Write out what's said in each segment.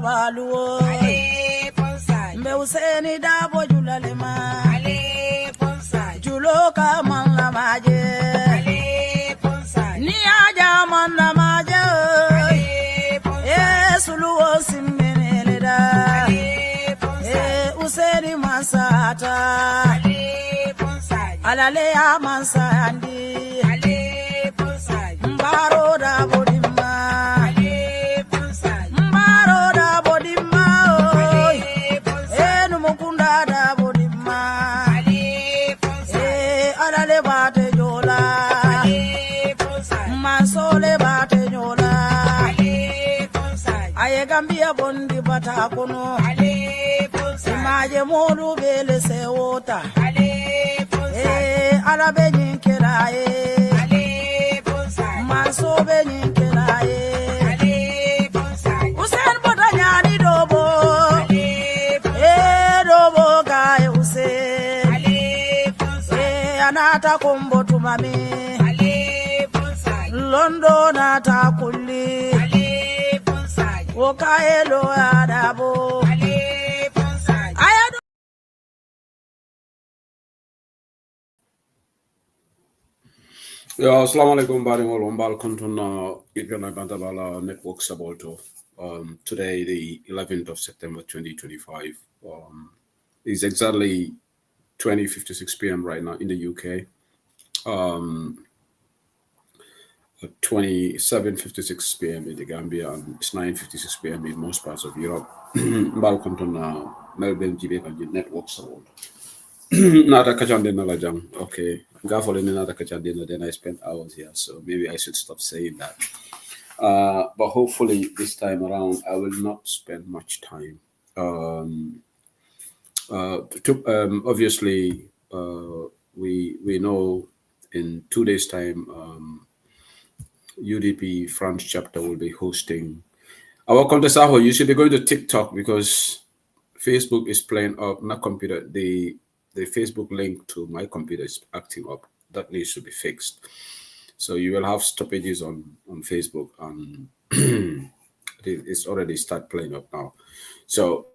baluo me useni dabo julalema juloka manla maje ni aja manla maje suluo simmeneleda useni masata alale ya mansandi mbaro da bodima mbaro da bodima numukunda da bodima alale bate jola masole bate jola aye gambia bondi bata kono maje modu bele se wota alabe nyinkela maso be nyinkela usen bota nyani dobo dobo gaye usen anata kombo tumami londo nata kulli okaelo adabo Yeah, assalamu alaikum barimol umbal kontuna itgana gantabala network sabolto. Today, the 11th of September 2025, is exactly 20:56 p.m. right now in the UK. 27:56 p.m. in the Gambia, and it's 9:56 p.m. in most parts of Europe. Umbal kontuna Melbourne Civic and network sabolto. Nada kachandina lajang. Okay. Then I spent hours here, so maybe I should stop saying that. But hopefully this time around, I will not spend much time. Obviously, we know in 2 days' time, UDP France chapter will be hosting. Our Contesaho, you should be going to TikTok because Facebook is playing up. Not computer. The Facebook link to my computer is acting up. That needs to be fixed. So you will have stoppages on Facebook, and it's already start playing up now. So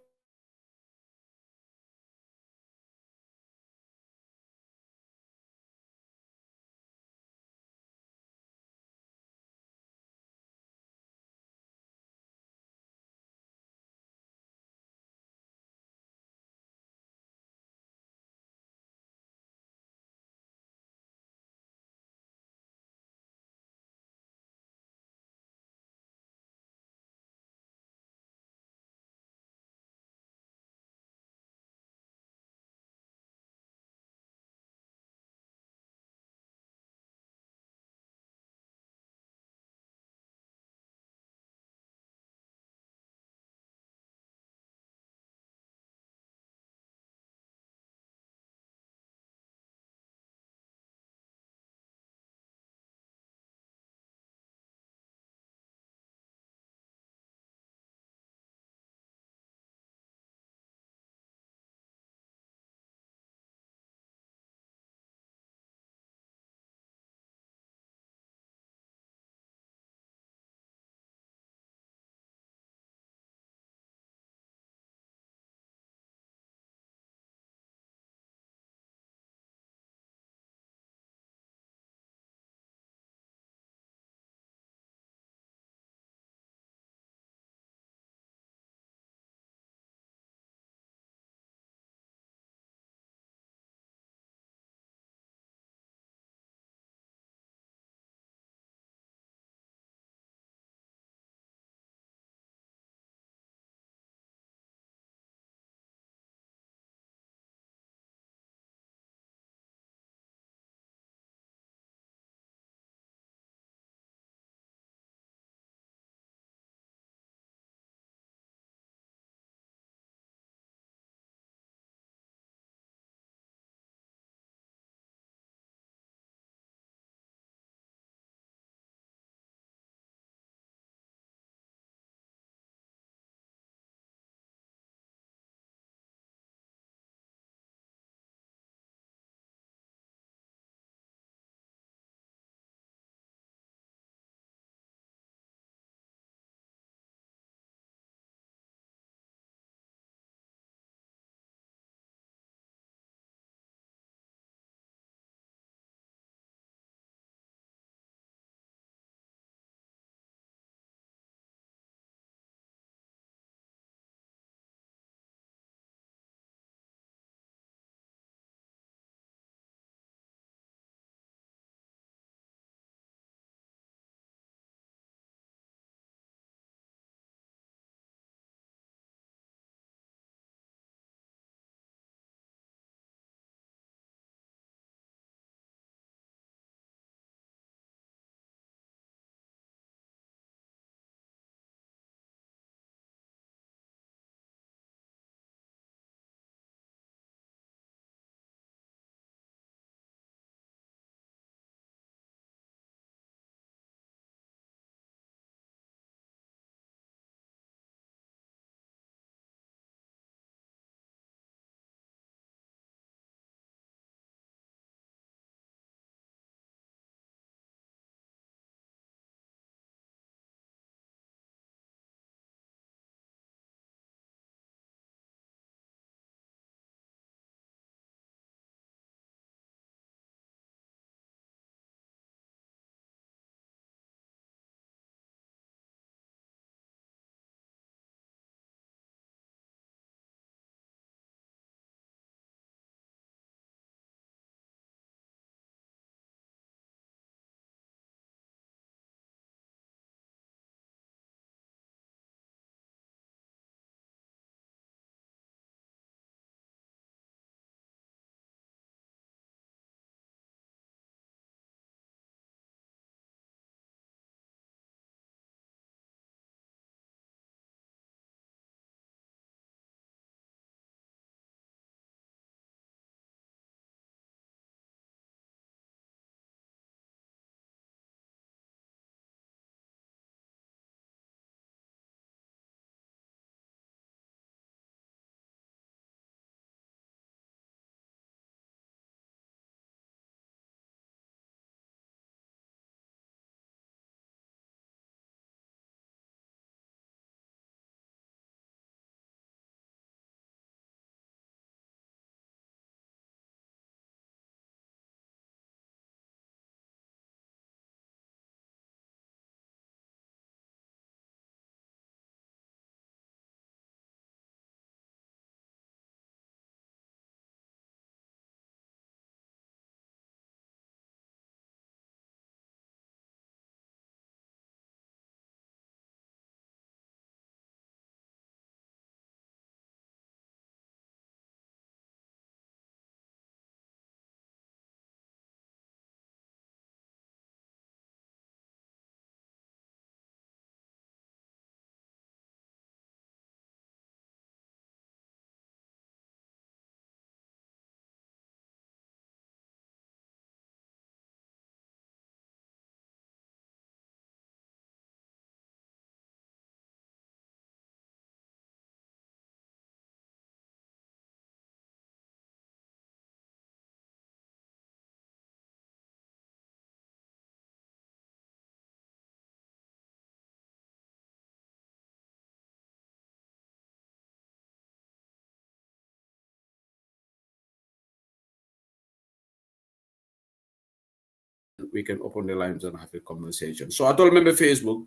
we can open the lines and have a conversation. So I told member Facebook,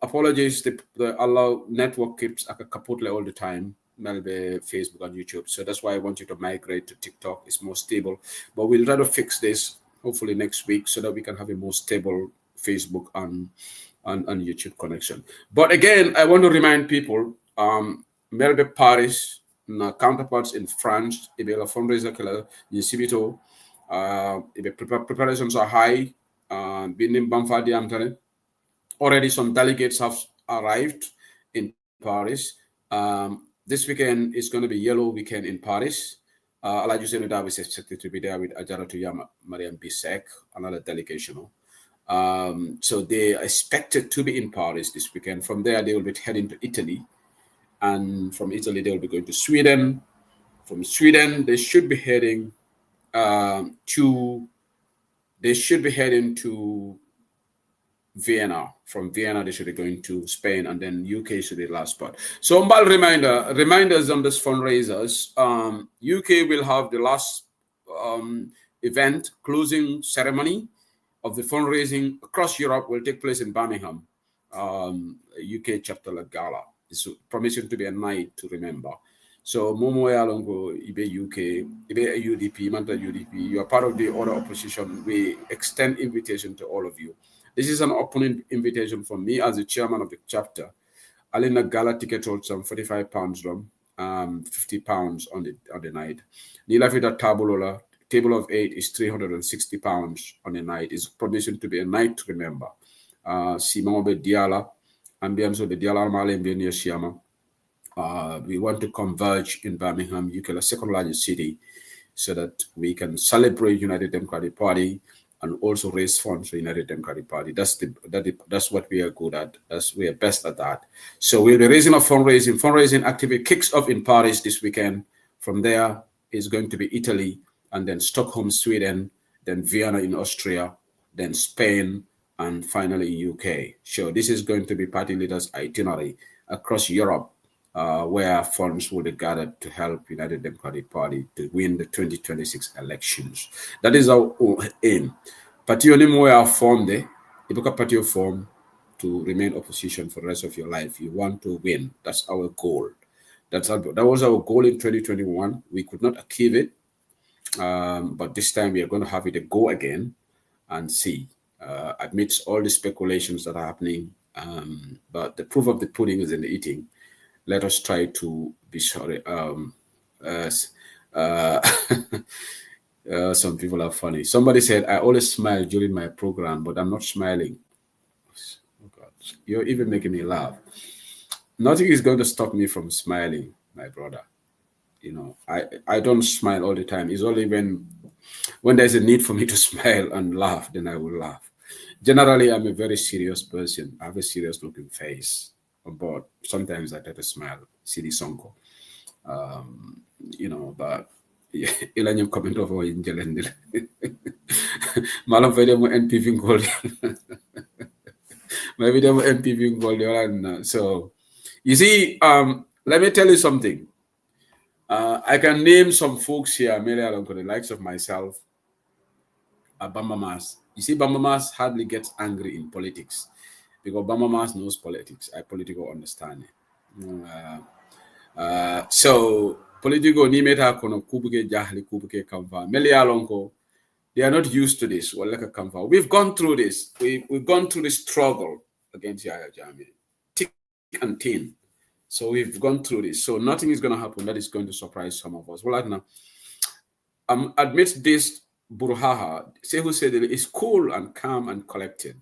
apologies, the allow network keeps kaput all the time, maybe Facebook and YouTube. So that's why I want you to migrate to TikTok. It's more stable. But we'll try to fix this hopefully next week so that we can have a more stable Facebook and YouTube connection. But again, I want to remind people, maybe Paris, counterparts in France, if you have a fundraiser killer, in Civic, if preparations are high, being in Bamfadi, I'm telling you, already some delegates have arrived in Paris. This weekend is going to be Yellow Weekend in Paris. Elijah Zenuda is expected to be there with Ajaratu Yama, Mariam Bisek, another delegation. So they are expected to be in Paris this weekend. From there, they will be heading to Italy. And from Italy, they will be going to Sweden. From Sweden, they should be heading to Vienna. From Vienna, they should be going to Spain, and then UK should be the last spot. So, reminders on this fundraisers. UK will have the last event, closing ceremony of the fundraising across Europe will take place in Birmingham, UK chapter La Gala. It's promising to be a night to remember. So Momo Yalongo, Ibe UK, Ibe UDP, Manta UDP, you are part of the other opposition. We extend invitation to all of you. This is an open invitation from me as the chairman of the chapter. Alina Gala ticket holds some £45 long, 50 pounds on the night. Nilafida Tabulola, table of 8 is £360 on the night. It's promising to be a night to remember. Simobe Diala, Ambianso de Diala Male Mbenia Shiama. We want to converge in Birmingham, UK, the second largest city, so that we can celebrate United Democratic Party and also raise funds for United Democratic Party. That's what we are good at. We are best at that. So we'll be raising a fundraising. Fundraising activity kicks off in Paris this weekend. From there is going to be Italy, and then Stockholm, Sweden, then Vienna in Austria, then Spain, and finally UK. So this is going to be party leaders' itinerary across Europe, where funds will be gathered to help United Democratic Party to win the 2026 elections. That is our aim. Party only more formed there. If you party form to remain opposition for the rest of your life, you want to win. That's our goal. That was our goal in 2021. We could not achieve it, but this time we are going to have it a go again and see. Amidst all the speculations that are happening, but the proof of the pudding is in the eating. Let us try to be sorry. Some people are funny. Somebody said, I always smile during my program, but I'm not smiling. Oh God, you're even making me laugh. Nothing is going to stop me from smiling, my brother. You know, I don't smile all the time. It's only when there's a need for me to smile and laugh, then I will laugh. Generally, I'm a very serious person. I have a serious looking face. But sometimes I try to smile, see the sonko. You know, but ila nyam comment over in Jelendil. Malam fede mo NPV gold. Maybe they mo NPV gold. So you see, let me tell you something. I can name some folks here, mainly along the likes of myself, Bamba Mas. You see, Bamba Mas hardly gets angry in politics because Bamba Mas knows politics, political understanding. So, political ni meta kono kubuke jahli kubuke kamva. Meli alonko, they are not used to this. Well, like a kamva. We've gone through this. We've gone through the struggle against Yaya Jammeh, thick and thin. So we've gone through this. So nothing is going to happen that is going to surprise some of us. Well, now, amidst this Burhaha, Sehu said is cool and calm and collected.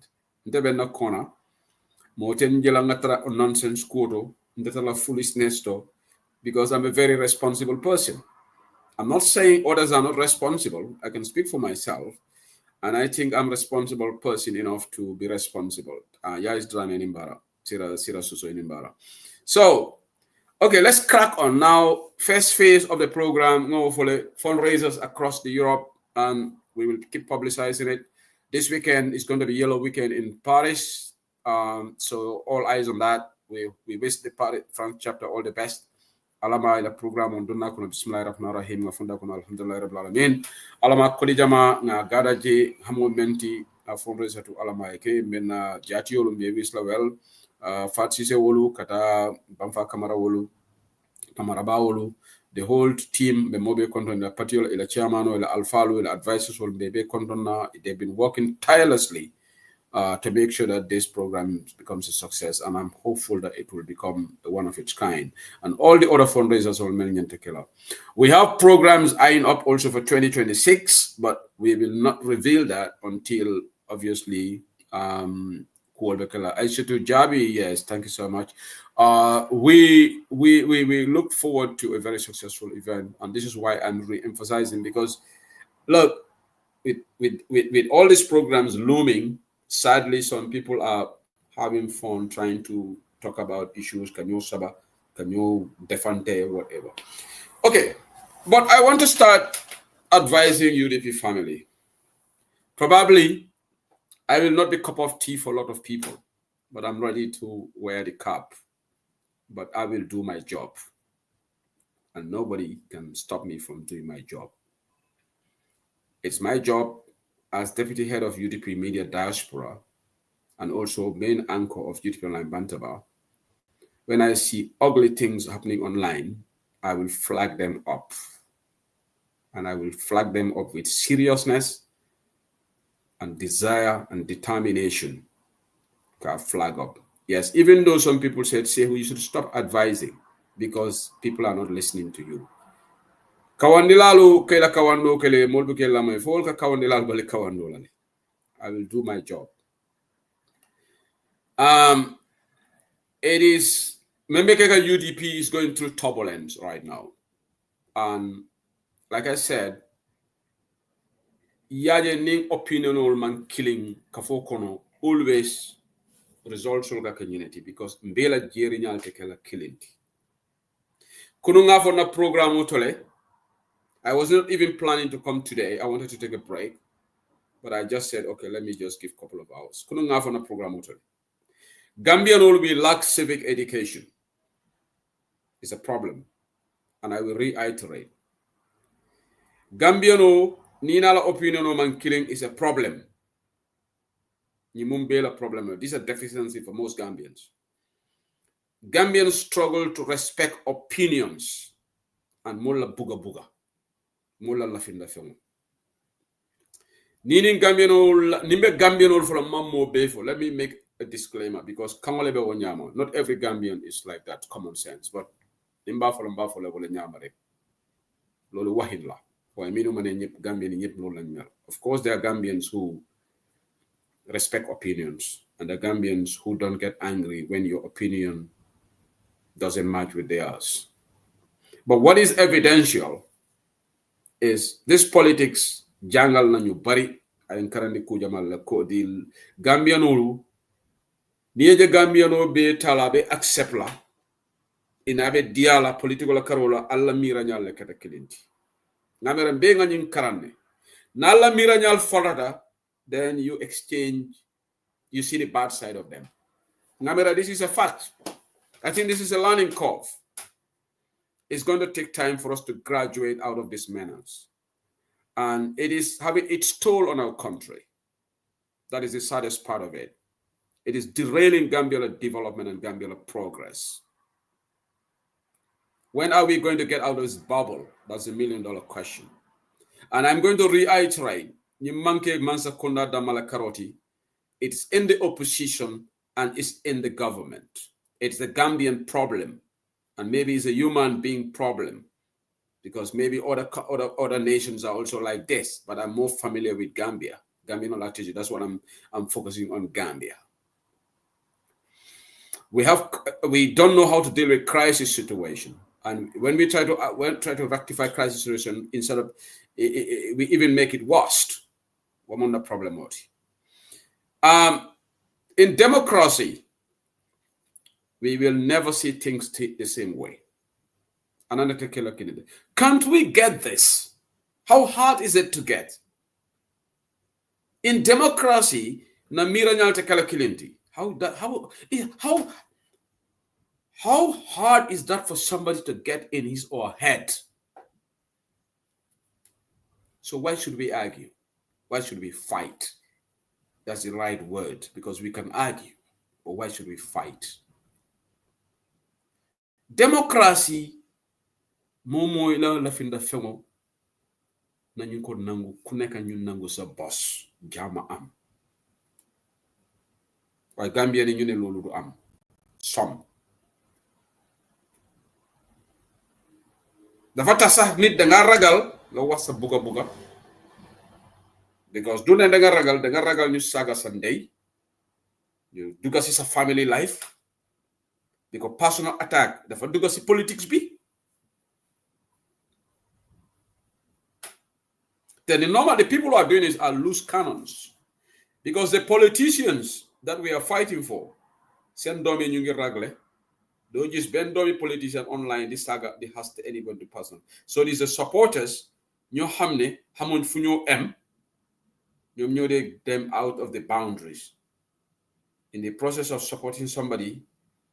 Ndebe corner, moten jelangatra nonsense kudo, ndetala foolishness to, because I'm a very responsible person. I'm not saying others are not responsible. I can speak for myself. And I think I'm a responsible person enough to be responsible. Ya is drama in Imbara. Sira suso in Imbara. So, okay, let's crack on now. First phase of the program, for the fundraisers across the Europe, and we will keep publicizing it. This weekend is going to be Yellow Weekend in Paris. So all eyes on that. We wish the France chapter all the best. alama ila program on donna kono bismillahir rahmanir rahim nga funda kono alhamdulillahi rabbil alamin alama kodi jama nga gadaje hamo menti a fundraiser to alama ke menna jatiyolo mbe wisla wel fatsise wolu kata bamfa kamara wolu kamara bawolu the whole team be mobe konton la patiola ila chairman ila alfalu ila advisors wol be kontonna they've been working tirelessly to make sure that this program becomes a success, and I'm hopeful that it will become one of its kind. And all the other fundraisers will million tequila. We have programs eyeing up also for 2026, but we will not reveal that until obviously Aishatu Jabi, yes, thank you so much. We look forward to a very successful event, and this is why I'm re-emphasizing, because look, with all these programs looming, sadly, some people are having fun trying to talk about issues, can you defante, whatever. Okay, but I want to start advising UDP family. Probably, I will not be a cup of tea for a lot of people, but I'm ready to wear the cap. But I will do my job. And nobody can stop me from doing my job. It's my job as Deputy Head of UDP Media Diaspora and also main anchor of UDP Online Bantaba. When I see ugly things happening online, I will flag them up. And I will flag them up with seriousness and desire and determination to flag up. Yes, even though some people say, you should stop advising because people are not listening to you. Kawandilalu kela kawando kele molbu kela mai folka kawandilalu bale kawando lale. I will do my job. It is Membekeka UDP is going through turbulence right now. And like I said, yaje ning opinional man killing kafokono always results in the community because mbela jeri nyal tekela killing. Kununga for na program utole. I was not even planning to come today. I wanted to take a break, but I just said, okay, let me just give a couple of hours. Kununga for na program utole. Gambian will lack civic education. It's a problem, and I will reiterate. Gambiano ninala opinion man killing is a problem. Nimumbela problem. This is a deficiency for most Gambians. Gambians struggle to respect opinions and mulla buga buga. Mulla lafinda film. Ninin Gambiano nimbe Gambiano for a mammo before. Let me make a disclaimer because Kamolebe Wanyama. Not every Gambian is like that, common sense, but nimba for level nyamare. Lolo wahidla. Of course, there are Gambians who respect opinions, and there are Gambians who don't get angry when your opinion doesn't match with theirs. But what is evidential is this politics jangal nanyu bari ay karandi ku jamal la ko dil Gambianolu niye Gambiano be talabe accept la inabe diala political karola alla mira nyal kata kilinti namere be ngani karane nalla mira nyal fodata, then you exchange, you see the bad side of them. Namera, this is a fact. I think this is a learning curve. It's going to take time for us to graduate out of this menace. And it is having its toll on our country. That is the saddest part of it. It is derailing Gambia development and Gambia progress. When are we going to get out of this bubble? That's $1 million question. And I'm going to reiterate, it's in the opposition and it's in the government. It's the Gambian problem. And maybe it's a human being problem. Because maybe other nations are also like this. But I'm more familiar with Gambia. Gambian attitude. That's what I'm focusing on Gambia. We don't know how to deal with crisis situation. And when we try to rectify crisis situation, instead of we even make it worse. What on the problem? In democracy, we will never see things the same way. Can't we get this? How hard is it to get? In democracy, namira nyalta kala kilinti. How hard is that for somebody to get in his or her head? So why should we argue? Why should we fight? That's the right word, because we can argue, but why should we fight? Democracy momo ila la finda fengo na ñu ko nangu ku nekk ñu nangu sa boss jama am. Waaye Gambia ni ñu ne loolu du am. Som dafa tax sax nit da nga ragal nga wax sa buga buga, because du ne da nga ragal ñu saga sa ndey, ñu dugga si sa family life, because personal attack dafa dugga si politics bi. Then the people who are doing this are loose cannons, because the politicians that we are fighting for, send domi ñu ngi ragle, don't just bend domi politician online this saga they has to anybody person. So these are supporters ñoo xam ne xamuñ fu ñoo em, ñoom ñoo de them out of the boundaries. In the process of supporting somebody,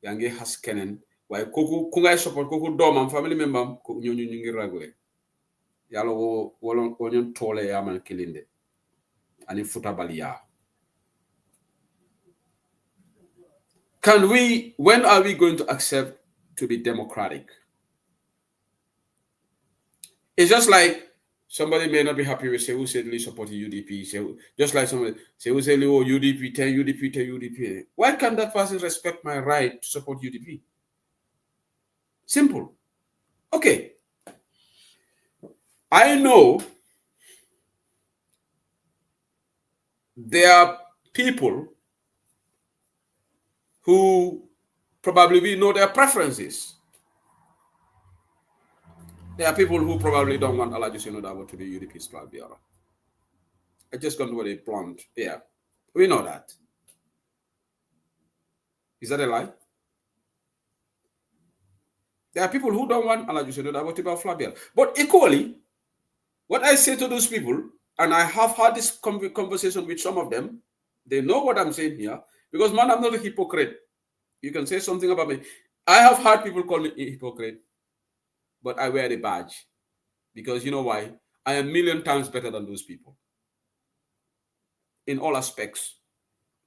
yaa ngi xas keneen, waaye kooku ku ngay support kooku doomam family member am ñu ngi ragle. Yalo wo ñun tole ya man kilinde ani futabali ya. When are we going to accept to be democratic? It's just like somebody may not be happy with say who said Lee supporting UDP, just like somebody say who said oh UDP 10 UDP 10 UDP. Why can't that person respect my right to support UDP? Simple. Okay. I know there are people who probably we know their preferences. There are people who probably don't want Alaji Sinodabo to be UDP's flag bearer. I just gone with a blonde. Yeah, we know that. Is that a lie? There are people who don't want Alaji Sinodabo to be a flag bearer. But equally, what I say to those people, and I have had this conversation with some of them, they know what I'm saying here, because man, I'm not a hypocrite. You can say something about me. I have had people call me a hypocrite, but I wear the badge. Because you know why? I am a million times better than those people. In all aspects.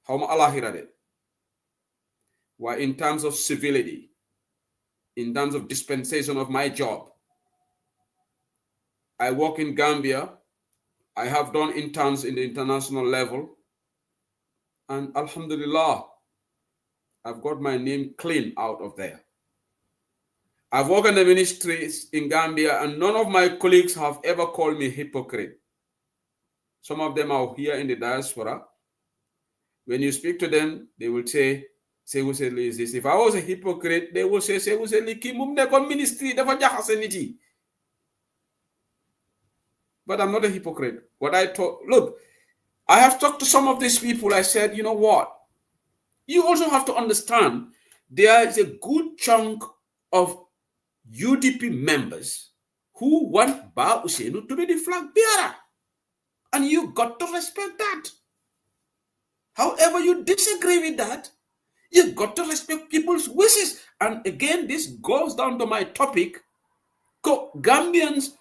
How am Allah hirade? Why in terms of civility, in terms of dispensation of my job. I work in Gambia. I have done interns in the international level. And alhamdulillah, I've got my name clean out of there. I've worked in the ministries in Gambia, and none of my colleagues have ever called me hypocrite. Some of them are here in the diaspora. When you speak to them, they will say this. If I was a hypocrite, they will say ministry. But I'm not a hypocrite. Look, I have talked to some of these people. I said, you know what? You also have to understand there is a good chunk of UDP members who want Ba Usenu to be the flag bearer. And you got to respect that. However, you disagree with that, you've got to respect people's wishes. And again, this goes down to my topic. Gambians,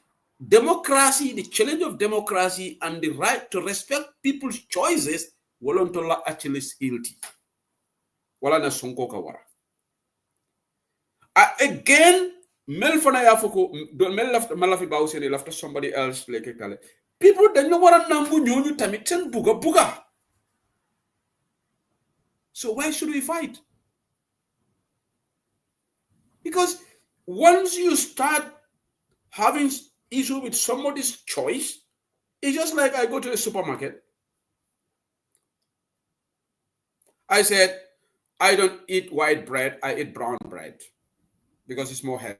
democracy, the challenge of democracy and the right to respect people's choices, Wolontola actually guilty. Wala na sonko kawara. Again, mel fana ya foko mel lafta malafi bawsene lafta somebody else like kale. People dañu wara nangu ñooñu tamit sen buga. So why should we fight? Because once you start having issue with somebody's choice, it's just like I go to the supermarket. I said, I don't eat white bread, I eat brown bread because it's more healthy.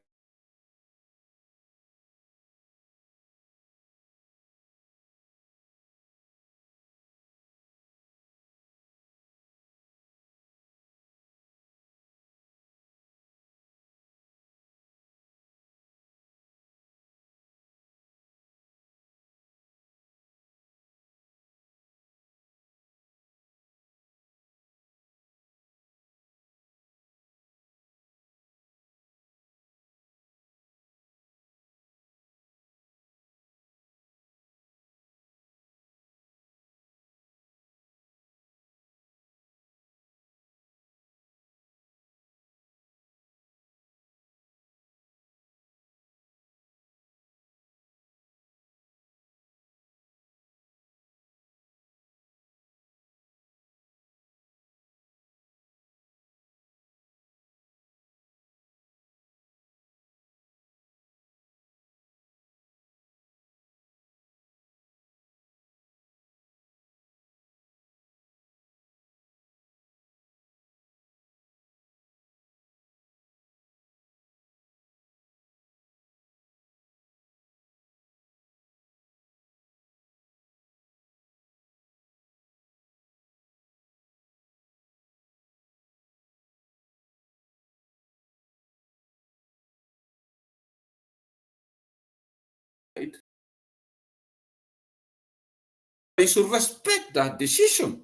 should respect that decision.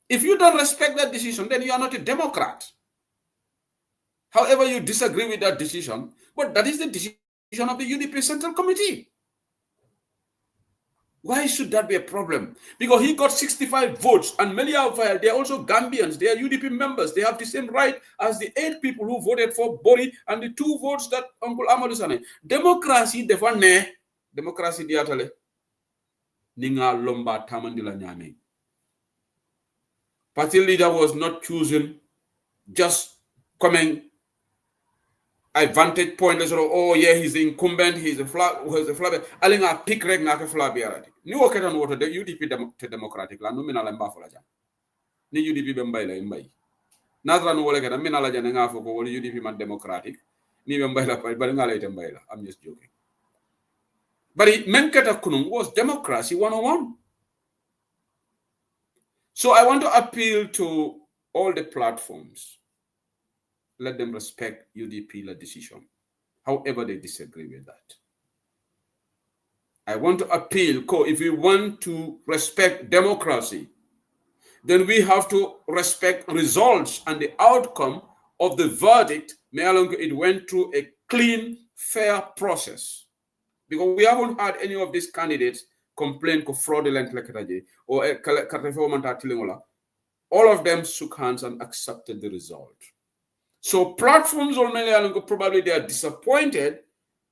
If you don't respect that decision, then you are not a Democrat. However, you disagree with that decision, but that is the decision of the UDP Central Committee. Why should that be a problem? Because he got 65 votes, and many of them, they are also Gambians. They are UDP members. They have the same right as the 8 people who voted for Bori and the 2 votes that Uncle Amadou Sane. Democracy, defane. Democracy diatale. Ninga lomba tamandila nyame. Party leader was not chosen just coming advantage point. Oh yeah, he's the incumbent, he's a flag, alinga pick reg na ke flag yarati. Ni woketan woto de UDP democratic la no minala mbafo la jam. Ni UDP be mbay la mbay. Nazra no wole ketan minala jane nga fo ko woli UDP man democratic. Ni be mbay la bari ngala ite mbay la. I'm just joking. But Menketa Kunung was democracy 101. So I want to appeal to all the platforms. Let them respect UDP decision, however they disagree with that. I want to appeal, if we want to respect democracy, then we have to respect results and the outcome of the verdict. It went through a clean, fair process. Because we haven't had any of these candidates complain fraudulent or all of them shook hands and accepted the result. So platforms probably they are disappointed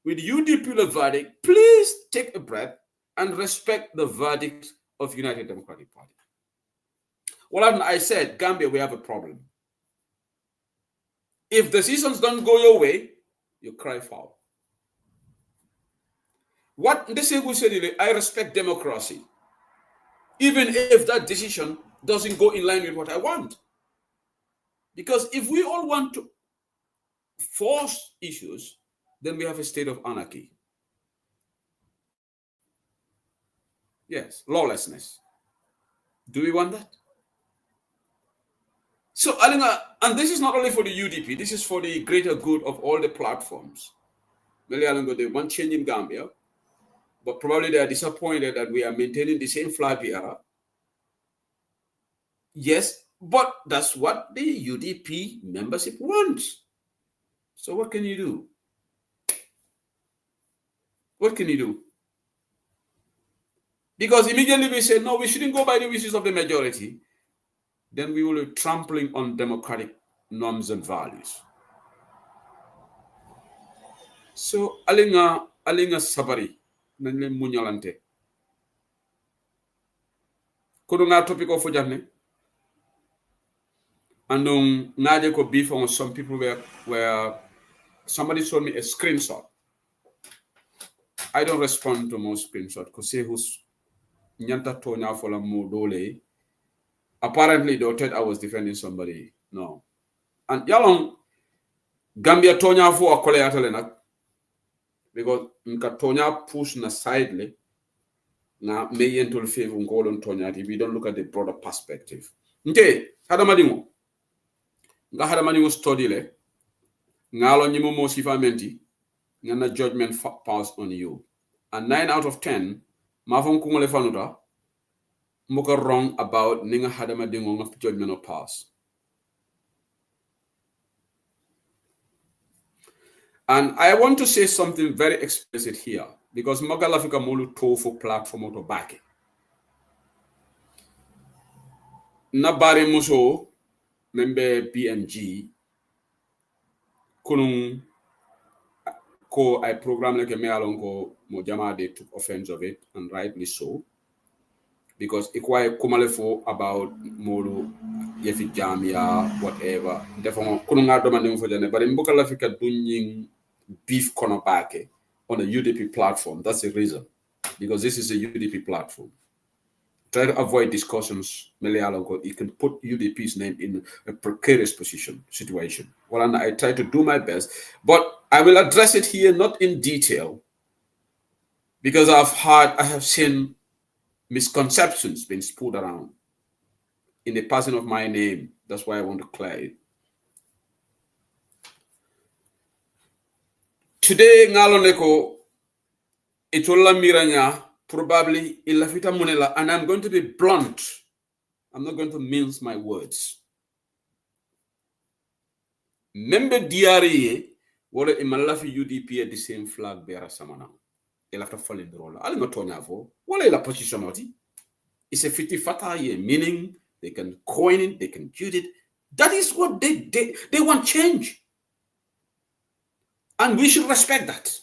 with UDP verdict. Please take a breath and respect the verdict of United Democratic Party. Well, I said, Gambia, we have a problem. If decisions don't go your way, you cry foul. What this is, I respect democracy, even if that decision doesn't go in line with what I want. Because if we all want to force issues, then we have a state of anarchy. Yes, lawlessness. Do we want that? So, and this is not only for the UDP, this is for the greater good of all the platforms. They want change in Gambia, but probably they are disappointed that we are maintaining the same flag era. Yes, but that's what the UDP membership wants. So what can you do? What can you do? Because immediately we say, no, we shouldn't go by the wishes of the majority. Then we will be trampling on democratic norms and values. So, alinga sabari, nanle munyalante. Kodunga topic of fujane. And ngaje ko beef on some people where somebody showed me a screenshot. I don't respond to most screenshots because say who's nyanta tonya for la modole. Apparently, they thought I was defending somebody. No. And yalong Gambia tonya for a koleatalenak because nka tonya push na sidely na may entul favor ngolon tonya if we don't look at the broader perspective. Okay, hadamadingo. Nga hadamadingo study le ngalo nyimo mo sifamenti ngana judgment pass on you. And 9 out of 10 mafon kungole fanuta muka wrong about ninga hadama dingo of judgment or pass. And I want to say something very explicit here because Magalafika Molu Tofu platform auto back. Nabari Muso member BMG Kunung ko I program like a me alongo Mojama they took offense of it and rightly so. Because ikwa kumalefo about molu yefi jamia whatever therefore kununga domanding for jane but mboka lafika dunying beef konopake on a UDP platform. That's the reason, because this is a UDP platform. Try to avoid discussions. You can put UDP's name in a precarious situation. Well, and I try to do my best, but I will address it here not in detail because I have seen misconceptions being spewed around in the passing of my name. That's why I want to clear it. Today, ngaloneko itola miranya probably ilafita munela, and I'm going to be blunt. I'm not going to mince my words. Member DRA wala imalafi UDP at the same flag bearer samana. Ila after falling the role. Ali matonya vo wala ila position oti. It's a 50 fata year, meaning they can coin it, they can use it. That is what they want change. And we should respect that.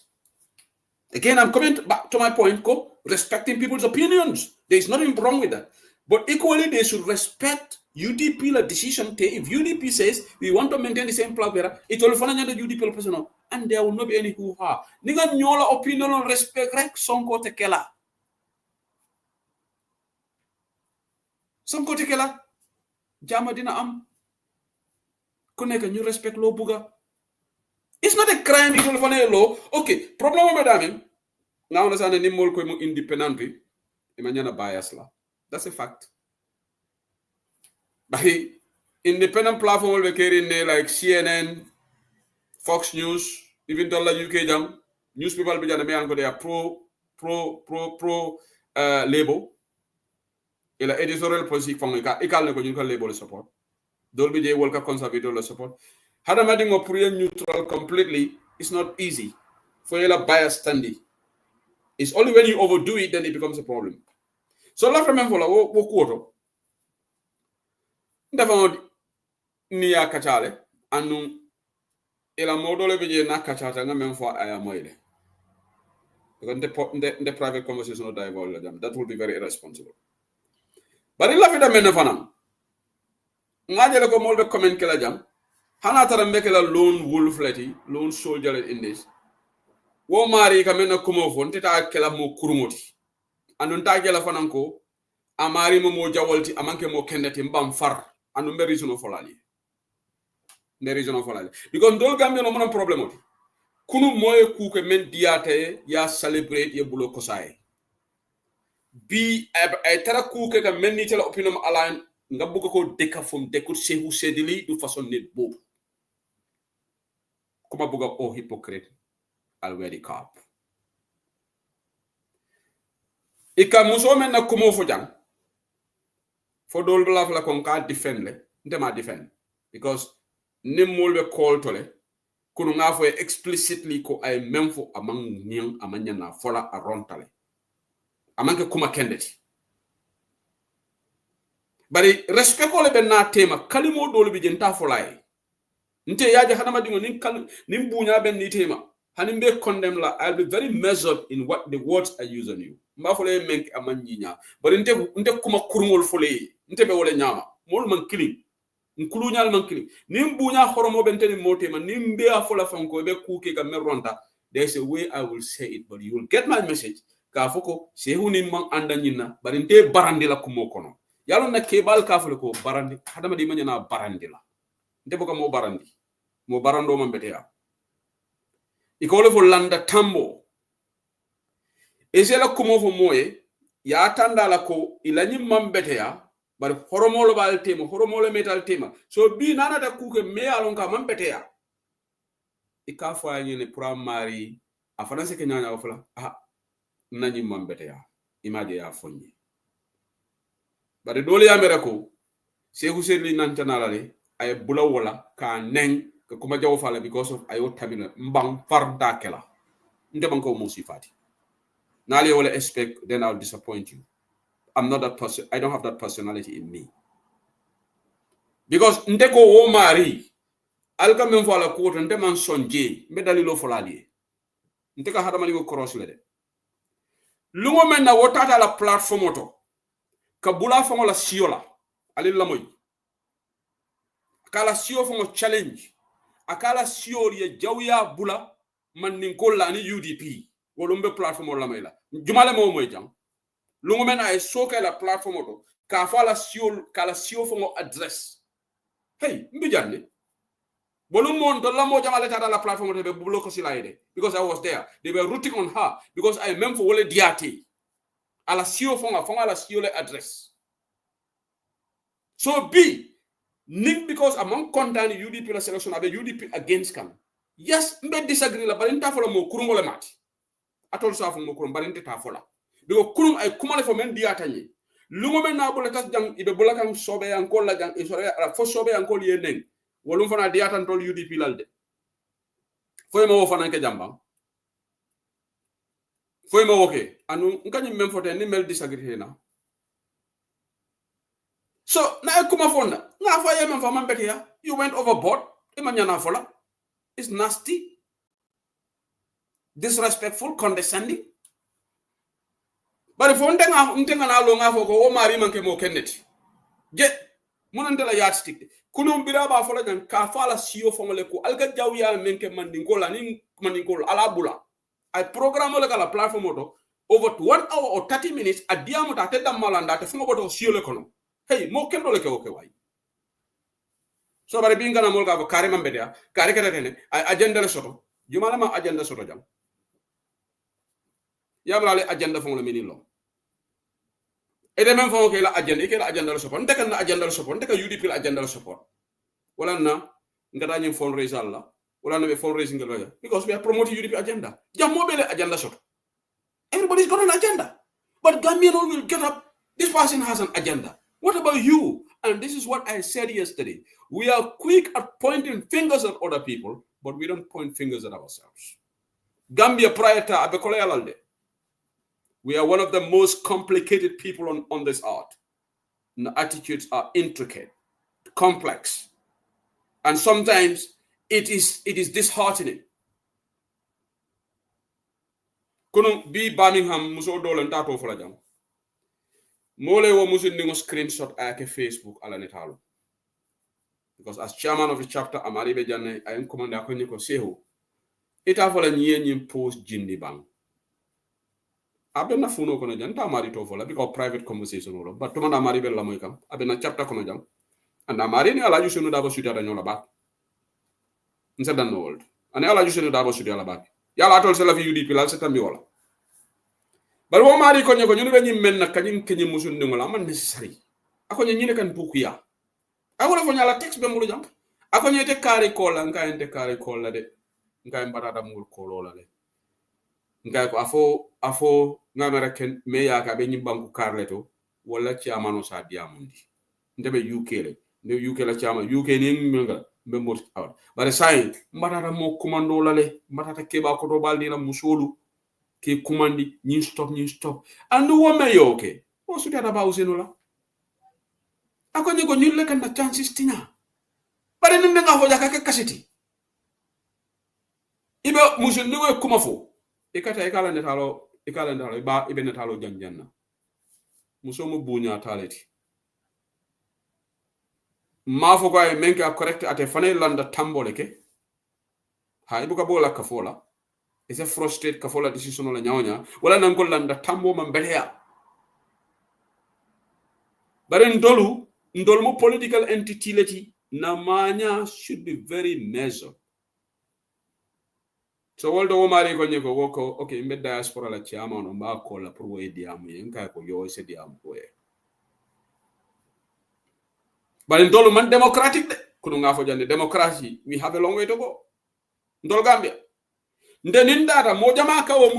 Again, I'm coming back to my point, respecting people's opinions. There is nothing wrong with that. But equally, they should respect UDP la decision. If UDP says we want to maintain the same flag bearer, it will find the UDP person, and there will not be any hoo-ha. Niga nyola opinion on respect rek sonko tekela. Sonko tekela. Jama dina am. Kuneka ñu respect lo buga. It's not a crime if you find a law. Okay, problem with that. Now understand the nimol ko mo independent. Imanyana bias la. That's a fact. But independent platform will be carrying like CNN, Fox News, even dollar UK jam. Newspaper will be jana me and they are pro label. Ila editorial policy from ikal ne ko ñu ko label support. Dolby J World Cup conservative support. Had a meeting of neutral completely, it's not easy. For a bias standing. It's only when you overdo it then it becomes a problem. So la remember what quarter. Never near Kachale and ela modole be na kachata nga men for ayamoile. Because the private conversation of divulge them. That will be very irresponsible. But in la fida men fanam. Ngajele ko molbe comment kala jam. Hana tara mbekela lone wolf leti, lone soldier in this. Wo mari kamena kumo fon teta kala mo kurumoti. Anun ta gela fananko amari mo jawolti amanke mo kendati mbam far anu mbe reason of folali. The reason of folali. Because dol gambe no mon problem oti. Kunu moye ku ke men diate ya celebrate ye bulo kosaye. Bi ay tara ku ke ka men ni tela opinion align nga bugo ko deka fom dekut sehu sedili du façon net bob. Kuma buga o hypocrite already cop. Ika muso men na kumo fo jang. For dol bla fla kon ka defend le. Ndema defend. Because nimol be call to le. Kunu nga fo explicitly ko ay memfo amang nyang amanya na fola arontale. Amanke kuma kendeti. Bari respect ko le ben na tema kalimo dol bi jenta folay. Nte yaje hanama dingo nim bunya ben ni tema. Hanim be condemn la, I'll be very measured in what the words I use on you. Mba fole menk amanyinya. But nte kuma kurungol fole. Nte be wole nyama. Mol man killing. Nkulu nyal man killing. Nim bunya horomo ben teni motema. Nim be afola fanko be kuke ka meronta. There's a way I will say it, but you will get my message. Ka foko sehu nim man anda nyina. But nte barandi la kumo kono. Yalo na kebal ka fole ko barandi. Hadama di manya na barandi la. Nte boka mo barandi. Mo barando man betea. Ikole fo landa tambo. Ezela kumo fo moye. Ya tanda la ko ilani mambete ya. Bari horomolo ba al tema. Horomolo metal tema. So bi nana da kuke me alonka mambete ya. Ika fo ya nyene primary. Afana seke nyanya wafula. Nani mambete ya. Imaje ya fonye. Bari dole ya merako. Sehu sedli nantana lale. Ay bula wala ka neng. Kuma jawo fala because of ayo tabina mbang farda kela nde banko mo sifati nali wala expect then I'll disappoint you. I'm not that person. I don't have that personality in me because nde ko wo mari alka men fala ko to nde man sonje me dalilo folali nde ka hadama ligo cross le de lungo men na wotata la platform oto ka bula fango la siola ali la moy kala sio fango challenge akala siori ya jawya bula man ninkola ni UDP wolumbe platform la mayla jumale mo moy jang lungu men ay soka la platform do ka fala siol kala sio fo address hey mbi janne bolum mon to la mo jamale tata la platform do be bulo ko silaide because I was there. They were rooting on her because I mem for wole diati ala sio fo ala sio le address. So B Ning because among content UDP la selection abe UDP against kam. Yes, mbe disagree la barinta fola mo kurungole mati. Atol sa fo mo kurum barinta ta fola. because kunum ay kumale fo men diata ni lungo men na bola tas jang ibe bola kan sobe an ko la jang e sore fo sobe an ko yenen wolum fana diata tol UDP lalde foy ma wo fana ke jambam foy ma woke anu ngani men fote ni mel disagree na so na kuma fonda nga fa yemen fa man beke ya you went overboard e man yana fola it's nasty disrespectful condescending but if on ntenga na lo nga fo ko o mari man ke mo kenneti je munante la yaat stick kunum bira ba fola jan ka fala siyo fongole ko alga jawya men ke mandingo la ni mandingo ala bula I program le kala platform oto over 1 hour or 30 minutes a diamu ta tedda malanda te fongo boto siyo le kono hey mo kendo le ke o ke way so bare binga na mol ka kare man bedia kare kare tene agenda le soto jumala ma agenda soto jam yabra le agenda fongo le minilo ede men fongo ke la agenda le support ndeka na agenda le support ndeka UDP la agenda le support wala na ngata nyim fundraiser la wala na be fundraising la because we are promoting UDP agenda jam mo bele agenda soto everybody's got an agenda but Gambian all will get up this person has an agenda what about you and this is what I said yesterday we are quick at pointing fingers at other people but we don't point fingers at ourselves Gambia prior to abekole yalalde we are one of the most complicated people on this earth. And the attitudes are intricate, complex, and sometimes it is disheartening. Kono bi Birmingham muso dolen tato fola jam. Mole wo muso ningo screenshot ake Facebook ala netalo. Because as chairman of the chapter amari be janne I am command akonye ko seho. Ita fola nyi nyi post jindi bang. Abena funo kono jan ta mari to fola because private conversation wolo but to manda mari be la moy kam abena chapter kono jam and amari ni ala jusunu dabo suti ada nyola ba insa dan no world and ala jusunu dabo suti ala ba yala tol sala fi UDP la setambi wala bar wo mari ko nyako nyunu be nyim men nak kanyim kenyi musun ni ngola man necessary ako nyi ne kan pukuya awala fo nyala text be mulu jam ako nyete kari kola nka ente kari kola de nka mbarada mul kolola le nka ko afo ngamara ken me ya ka be nyim banku karleto wala chairman o sa diamundi ndebe UK le ne UK la chairman UK ni ngal be mot awat bare sai mbarada mo commando la le mbatata keba ko to baldi na musolu ke kumandi ni stop andu wo me yoke o su ta ba usenu la akonye ko nyulle kan na chances tina bare ninde nga hoja ka kaseti ibe musul ni we kuma fo ikata ikala netalo ba ibe netalo janjanna muso mo bunya taleti ma fo ko ay menka correct ate fanay landa tambole ke ha ibuka bola ka fola ese frustrate ka fola decision la nyawnya wala nan ko landa tambo man beleya bare ndol mo political entity leti na manya should be very measured so woldo wo mari ko nyeko woko okay mbe diaspora la chairman on ba ko la pour we diamu yen kay ko yo se diamu ko e bare ndol man democratic de kuno nga fo jande democracy we have a long way to go ndol Gambia ndenin data mo jama ka wo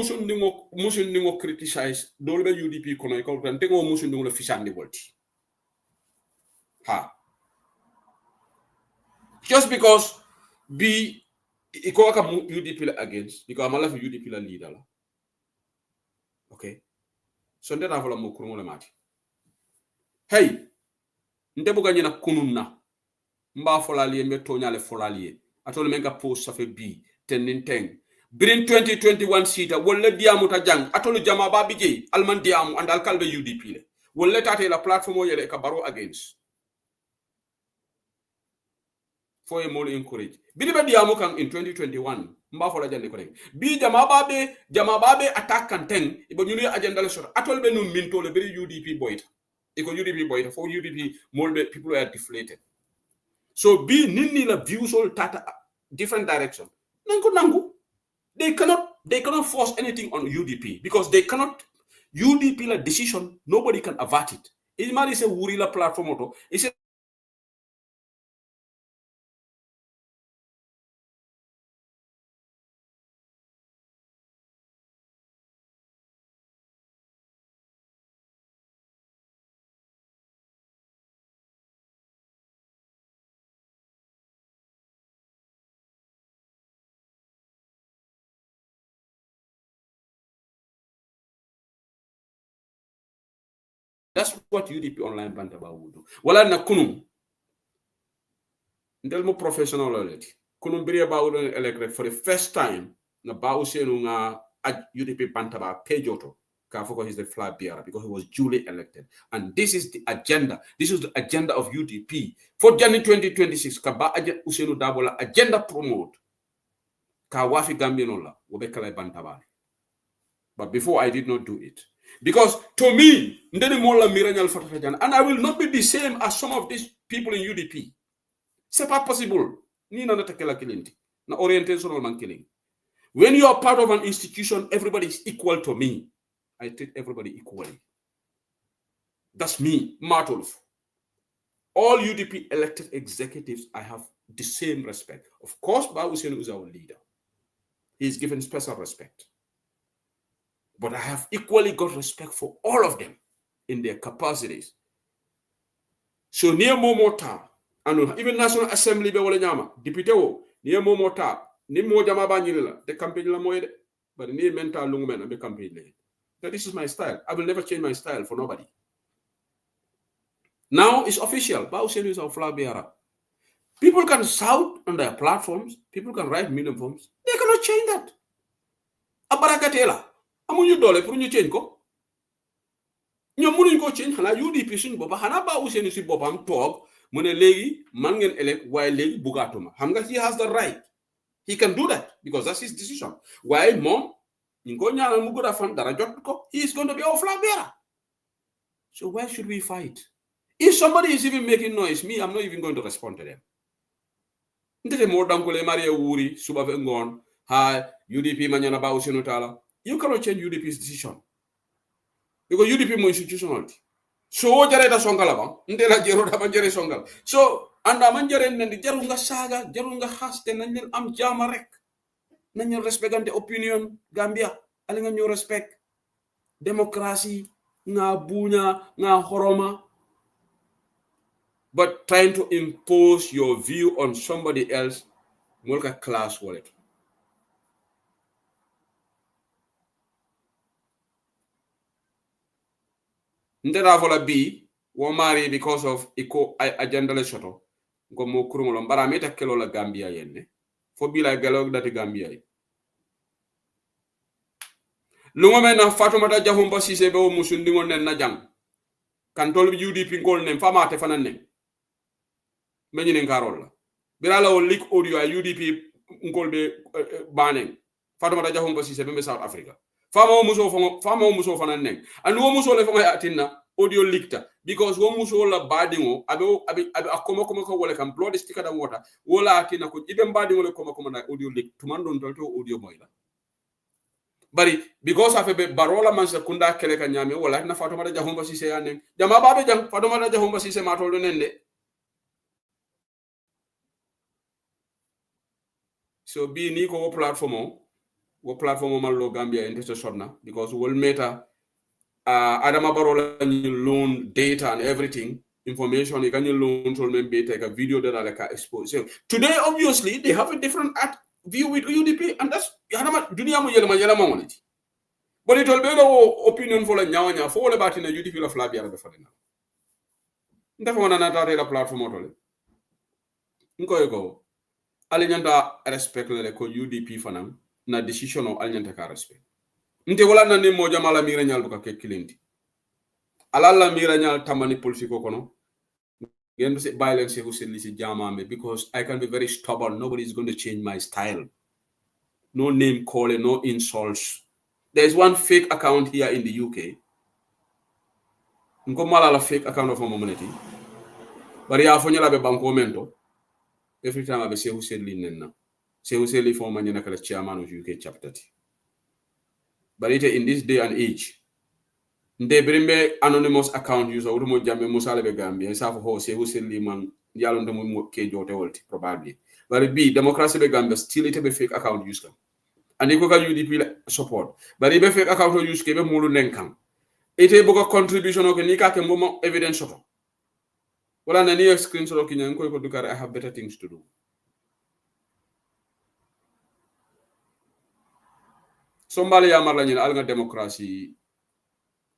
musun ningo criticize dolbe UDP kono ko tan tego musun ningo la fisandi volti ha just because be iko ka UDP la against iko amala fi UDP la leader la okay so ndeta vola mo kurumo le mati hey nte buga nyina kununna mba folaliye mbe tonyale folaliye atole menga post ça fait bi tenin teng birin 2021 sita wolle diamu ta jang atolu jama ba bije alman diamu andal kalbe UDP le wolle tate la platform yele ka baro against for a more encourage bidi be diamu kan in 2021 mba fola jande ko rek bi jama babe attack kan teng ibo nyuni agenda le sort atol be nun min tole beri UDP boyta iko UDP boyta for UDP molbe people are deflated so be nini la views all tata different direction nangu they cannot force anything on UDP because they cannot UDP la decision nobody can avert it is mari se wuri la platform auto is That's what UDP online bantaba would do. Wala na kunum. Ndel mo professional already. Kunum biri ba elected for the first time na ba usenu nga UDP bantaba pejoto. Kafoko is the flag bearer because he was duly elected. And this is the agenda. This is the agenda of UDP. For January 2026, Kaba Usenu Dabola agenda promote. Ka wafi Gambinola, Wobekala Bantabali. But before I did not do it. Because to me, Ndeni Mola Miranyal Fatajan, and I will not be the same as some of these people in UDP. C'est pas possible. Ni na natakela kilinti. Na orientation man killing. When you are part of an institution, everybody is equal to me. I treat everybody equally. That's me, Martolf. All UDP elected executives, I have the same respect. Of course, Bawusenu is our leader. He is given special respect. But I have equally got respect for all of them in their capacities. So near Momota, and even National Assembly, Deputy, near Momota, ni Mojama Banila, the campaign la moede, but near mental lungmen and the campaign. That this is my style. I will never change my style for nobody. Now it's official. Bawusenu is our flag bearer. People can shout on their platforms. People can write million forms. They cannot change that. Abarakatela. Amunyu dole pour ñu change ko. Ñom mënuñ ko change xana UDP suñ bopa xana Bawusenu si bopam tok mu ne legi man ngeen elect waye legi bugatuma. Xam nga he has the right. He can do that because that's his decision. Waye mom ñu ko ñaanal mu gëda fan dara jot ko. He is going to be our flag bearer. So why should we fight? If somebody is even making noise, me, I'm not even going to respond to them. Ndete mo dankole Maria Wuri, suba ngon, hi, UDP manyana Bawusenu tala. You cannot change UDP's decision. Because UDP mo institutionality. So jareta songala ba, ndela jero da manjere songal. So anda manjere nendi jarunga saga, jarunga haste nanyen am jama rek. Nanyen respectante opinion Gambia, alinga nyo respect democracy, nga bunya, nga horoma. But trying to impose your view on somebody else, mulka class wallet. Ndera vola B, wo mari because of iko agenda le soto. Ngo mo kurumolo mbara meta kelo la Gambia yenne. Fo bi la galog dati Gambia yi. Lungo mena Fatoumata Jahumba Sise be o musundi ngon nen na jang. Kantol bi UDP ngol nem fama te fanan nem. Meñi nen karol la. Birala o leak audio a UDP ngol be banen. Fatoumata Jahumba Sise be South Africa. Fama o muso fanan nem. And wo muso le fama atinna audio leakta because wo muso la badingo abe akoma ko wala kam blood sticker da water wala atina ko ibe badingo le koma na audio leak tumando ndolto audio moyla. Bari because afe be barola man sekunda kele ka nyame wala na Fatoumata Jahumba Sise yanen jama babe jang Fatoumata Jahumba Sise ma toldo nende. So bi ni ko wo platform mal lo Gambia into sorna because wol meta Adama Barola loan data and everything information you can loan to me take a video that I can expose. So today obviously they have a different view with UDP and that's dunia mo yelama money. But it will be no opinion for la nyawanya for all about in a UDP la flabia be falena. Ndafa wana na tare la platform otole. Nko ego alinyanta respect le ko UDP fanam na decision o alinyanta ka respect. Nte wala na ni moja mala mira nyal buka ke kilindi. Alala mira nyal tamani politiko kono. Gen se violence who se jama me because I can be very stubborn. Nobody is going to change my style. No name calling, no insults. There's one fake account here in the UK. Nko mala la fake account of a momoneti. But ya fonyo la be banko mento. Every time I be se who said linena. Se who said li for manina kala chairman of UK chapter. But it in this day and age, nde brimbe anonymous account user urumo jamme musale be Gambia sa fo se who said li man yalo ndo mo ke jote wolti probably. But B democracy be Gambia still it be fake account user. And you can UDP support. But if you fake account use kebe mulu nenkang. Ite boka contribution okay nika ke momo evidence soto. Wala na niya screenshot okay nyan ko dukare I have better things to do. Sombali ya marla nyina alga democracy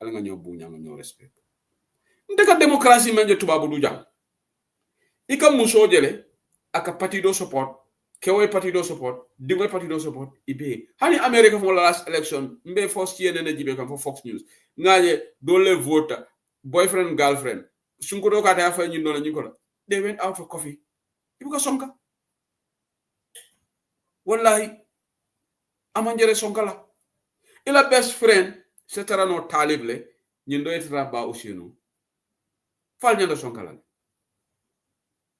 alga nyo bunya nyo respect. ndeka democracy manje tubabu du jang ika muso jele aka partido support kewe partido support dingo partido support ibe hani america for last election mbe first year nene jibe kam for Fox News ngaje dole vote boyfriend girlfriend sungudo ka ta fa nyi non nyi ko they went out for coffee ibuka sonka wallahi amanjere sonka la ila best friend setara no talible nyindo etra ba usinu fal nyanda sonka la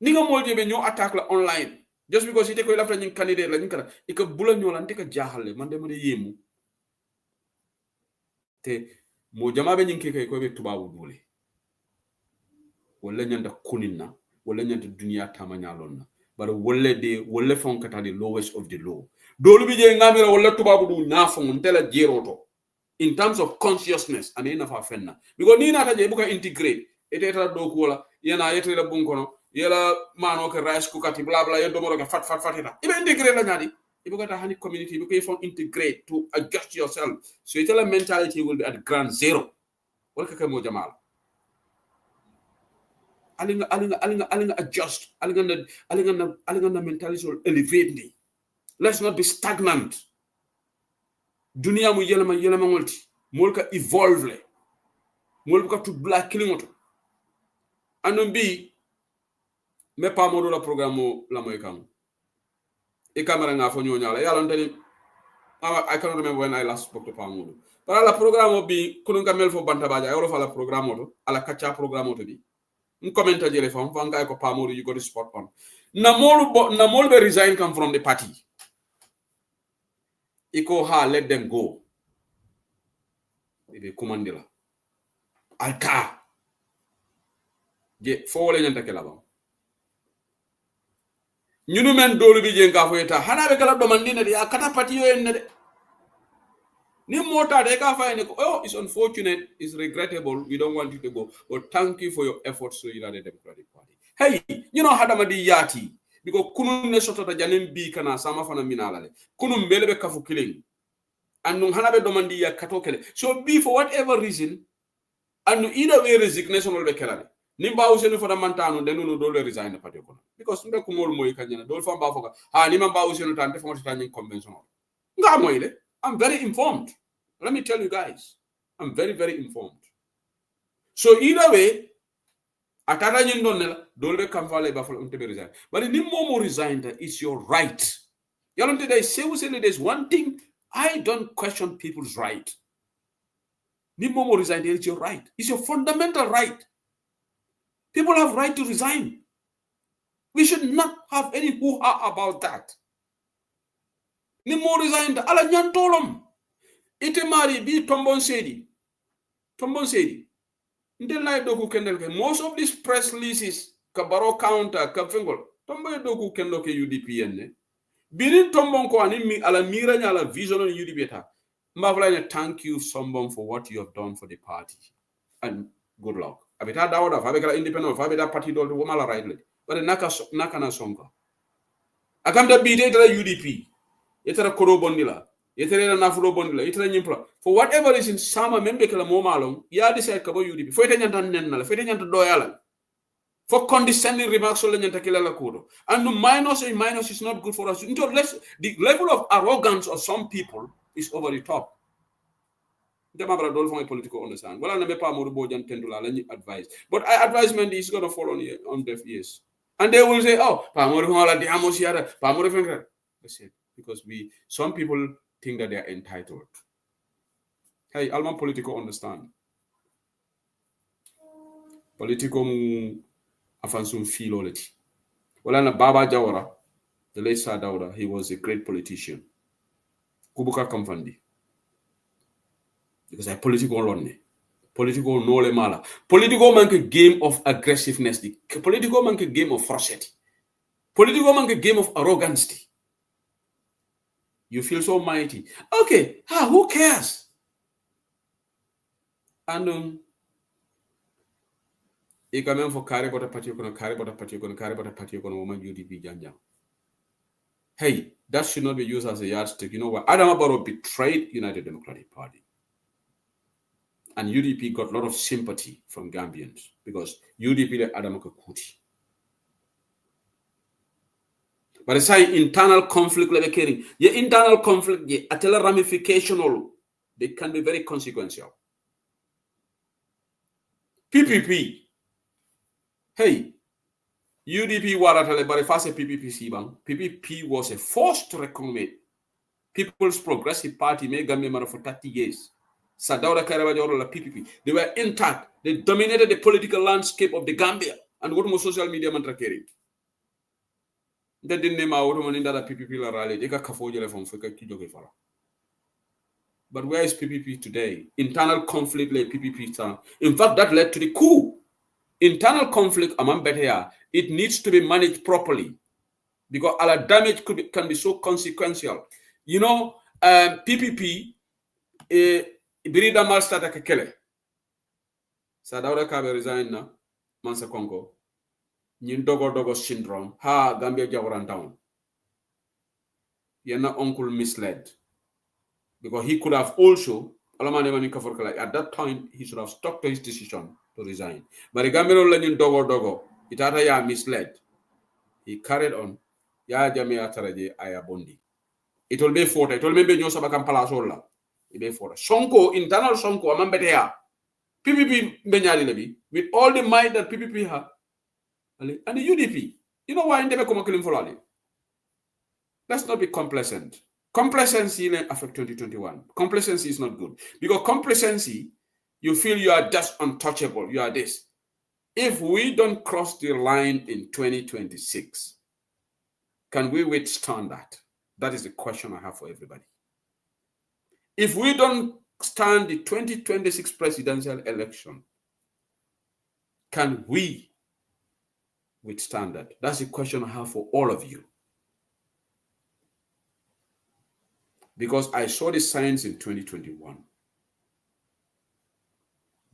ninga molje be ñoo attaque la online just because ite koy lafta ñing candidate la ñing kala ika bula ñolante ka jaxale man dem de yemu te mo jama be ñing kay ko be tubabu dole wala ñanda kuninna wala ñanda dunia tama ñalonna bar wala fonkata the lowest of the low dolu bi je ngamira wala tubabu du ñafo ntela jeroto in terms of consciousness ane na fa fenna because ni nata je buka integrate ete ta do ko wala yana yete la bunkono yela mano ke rice kukati bla bla yedo moro ke fat ita ibe integrate la ñadi ibe ko ta hani community ibe ko fon integrate to adjust yourself so ita mentality will be at ground zero wala ka mo jamal alinga adjust alinga mentality will elevate ni let's not be stagnant dunia mu yelama ngolti mol ka evolve le mol ka to black killing auto anon bi me pa modo la programme la moy kam e camera nga fo ñoñala yalla ntani I cannot remember when I last spoke to Pamodo para la programme bi kuno ngamel fo banta baja ay fa la programme to ala kacha programme to bi un commenta jele fam fanga ko Pamodo you got to spot on na molu be resign come from the party iko ha let them go be commandila alka je fo wala nyanta ke laba ñunu men dolu bi je nga fo eta hana be kala do mandine ya kata party yo en de ni mota de ka fa ne ko oh it's unfortunate it's regrettable we don't want you to go but thank you for your efforts so you are the Democratic Party hey you know hadama di yati because kunun ne sotota janen bi kana sama fana minala le kunun bele be kafu killing and hana be domandi ya kato kele so be for whatever reason and either way resignation will be kelale nimba usenu for the mantano denu dole resign party kono because mbe ko mol moy kanyana dole fam ba foka ha ni mba usenu tante fo tante conventional nga moyle I'm very informed. Let me tell you guys, I'm very, very informed. So either way, atara nyindonela dole kamfale ba fo untebe resign. But ni momo resign is your right. Yalonte they say there's one thing I don't question people's right. Ni momo resign it's your right. It's your fundamental right. People have right to resign. We should not have any hoo-ha about that. Ni mo resign ala nyantolom. Ite mari bi tombon sedi ndel lay doku kendel ke most of these press releases ka baro counter ka fengol tombo doku kendo ke UDP enne birin tombon ko ani mi ala mira nya ala vision on UDP ta mbavla thank you someone for what you have done for the party and good luck abita dawda fa be kala independent fa be da party dol wo mala right le but naka na sonka akamda bi de UDP yetara koro bondila yetere na fulo bondila yetere nyimpla for whatever reason sama membe kala momalong ya decide ka bo UDP fo ite nyanta nennala fo ite nyanta doyala for condescending remarks so nyanta kila la kudo and minus is not good for us into less the level of arrogance of some people is over the top demabra dol fo political understand wala na me pa mo bo jan tendula la ni advice but I advisement is going to fall on deaf ears and they will say oh pa mo wala di amosiara pa mo fengra that's it because some people think that they are entitled. Hey, alman political understand. Political afansum filoleti. Wala na Baba Jawara, the late Sir Dawda, he was a great politician. Kubuka Kamfandi. Because I political lonne. Political nole mala. Political man game of aggressiveness. Political man game of ferocity. Political man game of arrogance. You feel so mighty. Okay, who cares? And you come for carry bota party woman UDP janja. Hey, that should not be used as a yardstick. You know what? Adam Barrow betrayed United Democratic Party. And UDP got a lot of sympathy from Gambians because UDP le Adama Kuti. But it's internal conflict like caring. Your internal conflict, a atela ramification all they can be very consequential. PPP. Hey, UDP waratale but if I say PPP sibang, PPP was a forced recommend. People's Progressive Party made Gambia for 30 years. Sadauda Karabajo la PPP. They were intact. They dominated the political landscape of the Gambia. And what was social media mantra carrying? They didn't name out when in that PPP la rally. They got Kafoja from Fika Kijokefara. But where is PPP today? Internal conflict like PPP. In fact, that led to the coup. Internal conflict among better, it needs to be managed properly because all damage can be so consequential. You know, PPP, Birida mal stata kekele. Sadawda Kabe resign na, Mansa Kongo. Nyin dogo syndrome. Ha, Gambia Jawaran down. You're not uncle misled. Because he could have also, at that time, he should have stuck to his decision to resign. But the Gambia learning dogo, it had ya misled. He carried on. Ya Jamia Taraje Ayabondi. It will be for it will be Nyosa Bakampala Sola. It be for Sonko, internal Sonko, Amambetea. PPP Benyali Lebi, with all the might that PPP have, and the UDP. You know why in the Komakilim for Ali? Let's not be complacent. Complacency affect 2021. Complacency is not good. Because complacency, you feel you are just untouchable. You are this. If we don't cross the line in 2026, can we withstand that? That is the question I have for everybody. If we don't stand the 2026 presidential election, can we withstand that? That's the question I have for all of you. Because I saw the signs in 2021.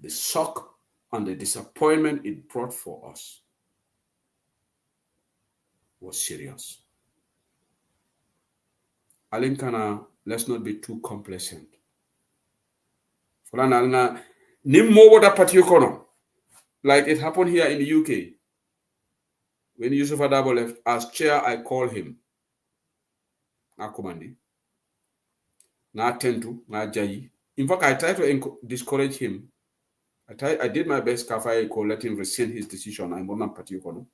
The shock and the disappointment it brought for us was serious. Alinkana, let's not be too complacent. Like it happened here in the UK. When Yusuf Adabo left, as chair, I called him. Nakumandi. Na tentu, na jayi. In fact, I tried to discourage him. I did my best to let him rescind his decision. I'm not particular.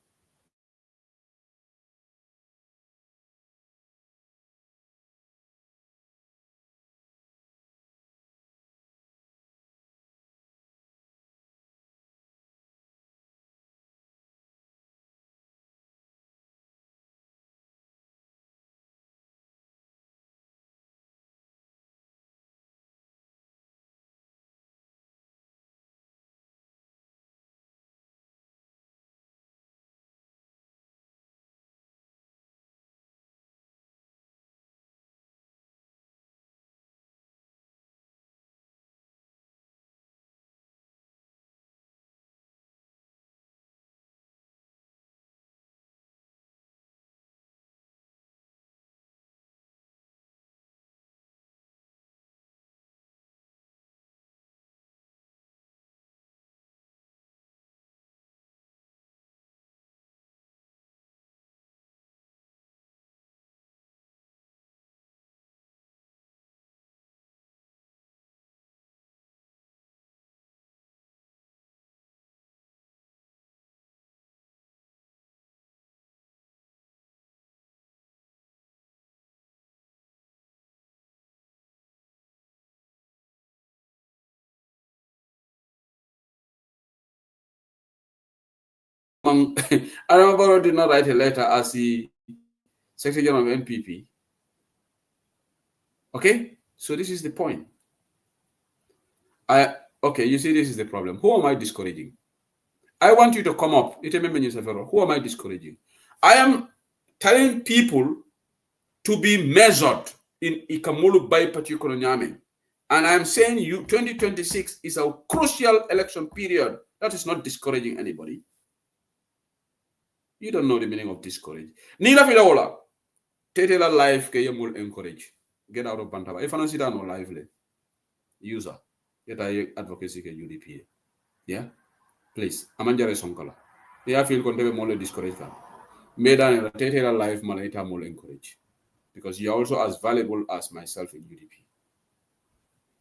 Adama did not write a letter as the Secretary General of NPP. Okay, so this is the point. Okay, you see, this is the problem. Who am I discouraging? I want you to come up. Who am I discouraging? I am telling people to be measured in Ikamulu by particular Nyame. And I'm saying 2026 is a crucial election period. That is not discouraging anybody. You don't know the meaning of discourage. Nila Filaola. Tetela life ke yemul encourage. Get out of Bantaba. If I don't sit down on lively. User. yeta advocacy ke UDP. Yeah, please amanjare sonkala ya feel kon tebe mo le discourage ka medan la tete la life malaita mo le encourage because you're also as valuable as myself in UDP.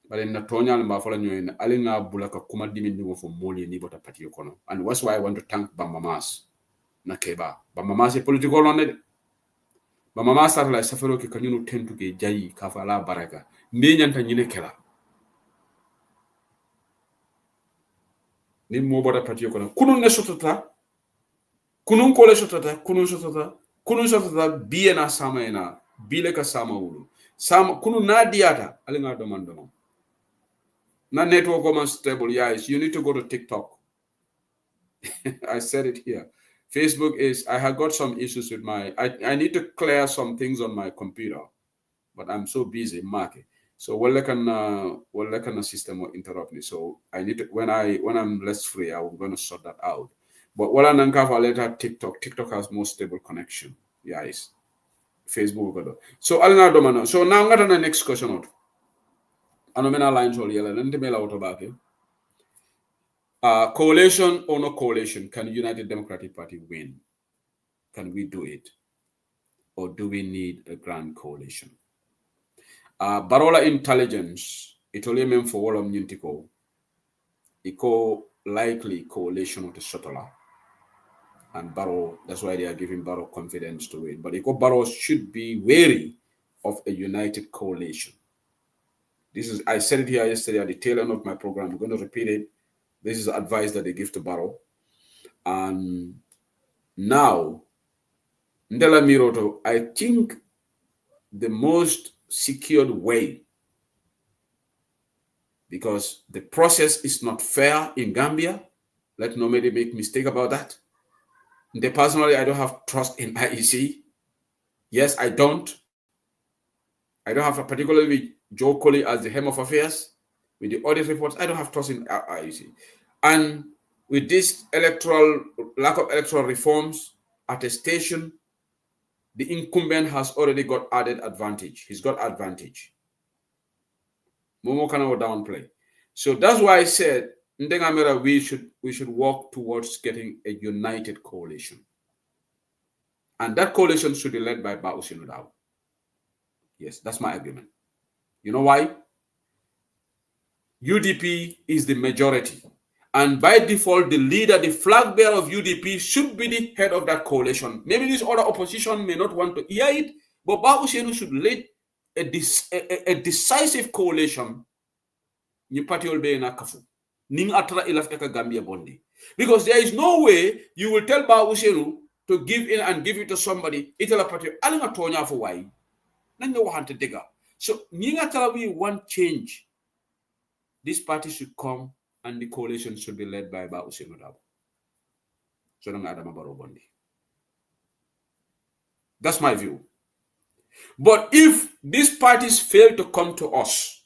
But in the Tonyal Mafala Nyoin, Alinga Bulaka Kuma Dimin for Moli Nibota Patio Kono. And that's why I want to thank Bamamas Nakeba. Bamamas a political on it. Bamamas are like Safaro Kanyunu tend to get Jai Kafala Baraka. Ninyan Tanyine Kela. Nim Mobota Patio Kono. Kunun Nesotata. Kunun Kole Sotata. Kunun Sotata. Kunun Sotata. Biena Samaena. Bileka Sama Ulu. Sam Kunun Nadiata. Alinga Domandano. Not network common stable, yes. You need to go to TikTok. I said it here. Facebook is, I have got some issues with I need to clear some things on my computer, but I'm so busy, market. So a system will interrupt me. So I need to, when I'm less free, I'm going to sort that out. But what I'm going to later TikTok has more stable connection. Yes. Facebook. So so now I'm going to the next question. Anomena lines all yellow. Coalition or no coalition, can United Democratic Party win? Can we do it? Or do we need a grand coalition? Barola intelligence, it only meant for all of Nintiko. Eco likely coalition of the Shotola. And Barrow, that's why they are giving Barrow confidence to it. But Eco Barrow should be wary of a united coalition. I said it here yesterday at the tail end of my program. I'm going to repeat it. This is advice that they give to Barrow. And now, Ndela Miroto, I think the most secured way, because the process is not fair in Gambia. Let nobody make mistake about that. Personally, I don't have trust in IEC. Yes, I don't. I don't have, particularly Joe Colley as the hem of affairs, with the audit reports, I don't have trust in IEC. And with this lack of electoral reforms, attestation, the incumbent has already got added advantage. He's got advantage. Momo cannot downplay. So that's why I said, Ndengamera, we should work towards getting a united coalition. And that coalition should be led by Bausi Nudao. Yes, that's my argument. You know why? UDP is the majority. And by default, the leader, the flag bearer of UDP should be the head of that coalition. Maybe this other opposition may not want to hear it, but Bausi should lead a decisive coalition. Because there is no way you will tell Bausi to give in and give it to somebody. It'll party. For why? So, we want change. This party should come and the coalition should be led by Bausi Nodabo. That's my view. But if these parties fail to come to us,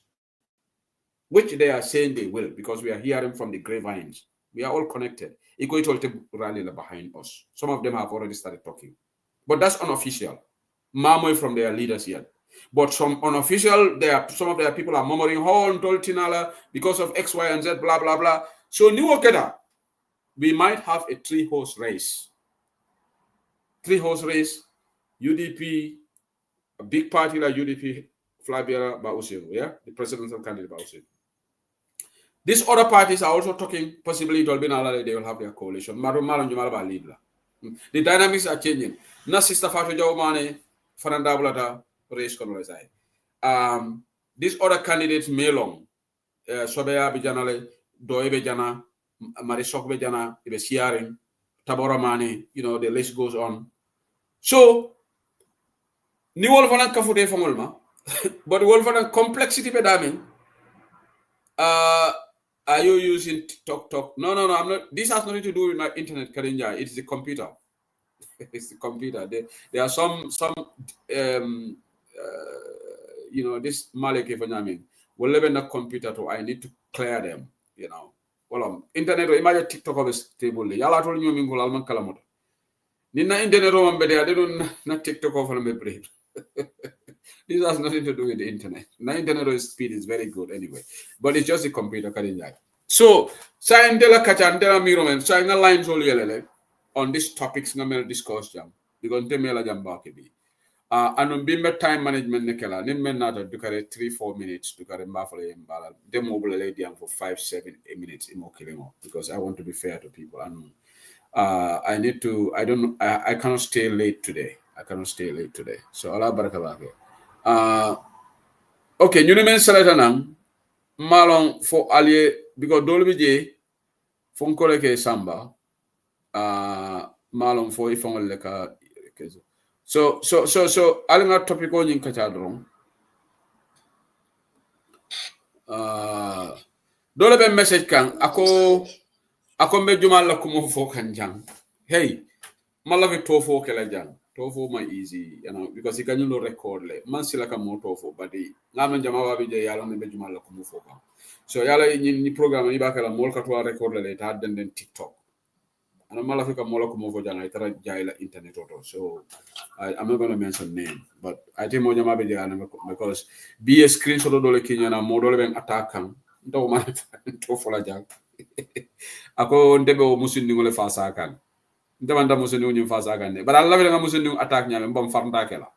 which they are saying they will, because we are hearing from the grapevines, we are all connected. Equator rally behind us. Some of them have already started talking. But that's unofficial. Mamoy from their leaders yet. But some unofficial, some of their people are murmuring, oh, Tinala, because of X, Y, and Z, blah, blah, blah. So, we might have a three-horse race. Three-horse race, UDP, a big party like UDP, Flabiera Bausio, yeah? The presidential candidate Bausio. These other parties are also talking, possibly they will have their coalition. The dynamics are changing. Na sister Fatou Jawmane, Fanandabulata, race conversation. These other candidates, Melong, Sobeya Bijanale, Doebe Jana, Marisok Bejana, Ibe Siaring, Tabora Mane, the list goes on. So, ni wolfana kafude famolma, but wolfana complexity pedaming. Are you using TikTok? No, I'm not. This has nothing to do with my internet, Karinja. It's the computer. It's the computer. There are some this Malek Evanyamin will live in a computer too. I need to clear them, Well, internet, imagine TikTok of a stable. Yala told you Mingul Alman Kalamoto. Nina internet room, but I don't not TikTok of a brain. This has nothing to do with the internet. The internet speed is very good anyway, but it's just the computer cutting that. So, sign de la kacha de la miromen, sign a line on these topics nga mel discuss jam because te mela jam ba ke bi. Anum bimbe time management nekela nim men nata dukare 3-4 minutes dukare mbafale mbala de mobile lady for 5-7 minutes imo because I want to be fair to people. And I need to, I cannot stay late today. So Allah baraka bake. Okay, you men salata nang malong for allié because dolbi je fon koleke samba malong for ifon leka so alinga topic o nyin kacha dron dole be message kan ako be jumal la kumo fo kan jang hey malavi tofo kala jang tofo ma easy because you can record le man sila ka mo tofo badi ngam jama wa be je yalla be jumal la kumo fo kan so yalla ni programme ni bakala mol ka to record le ta den TikTok and malavi ka mo la kumo fo jang ay tara jaila internet auto. So I'm not going to mention name, but I think mo jama be je because be a screenshot do le kinya na mo do le ben attack kan do man tofo la jang ako ndebe o musin ngole fa sa kan ndamanda musin ñu fa sa kan but Allah be nga musin ñu attaque ñame mbam farnda kela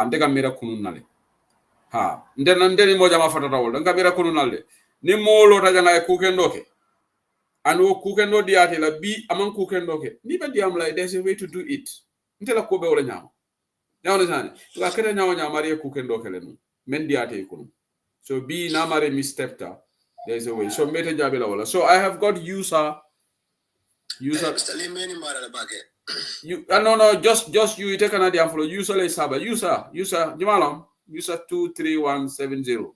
ndega mira kunun nale ndeni mo jama fata tawol nga mira kunun nale ni mo lo ta janga e kukendo ke anu kukendo diati la bi aman kukendo ke ni be diam la there's a way to do it ntela ko be wala ñama ñawna sane la kete ñama mari kukendo ke lenu men diati kunun so bi na mari mi stepta there's a way. So meta jabila wala. So I have got user. You no, just you take an idea follow user le saba user Jamalam user 23170.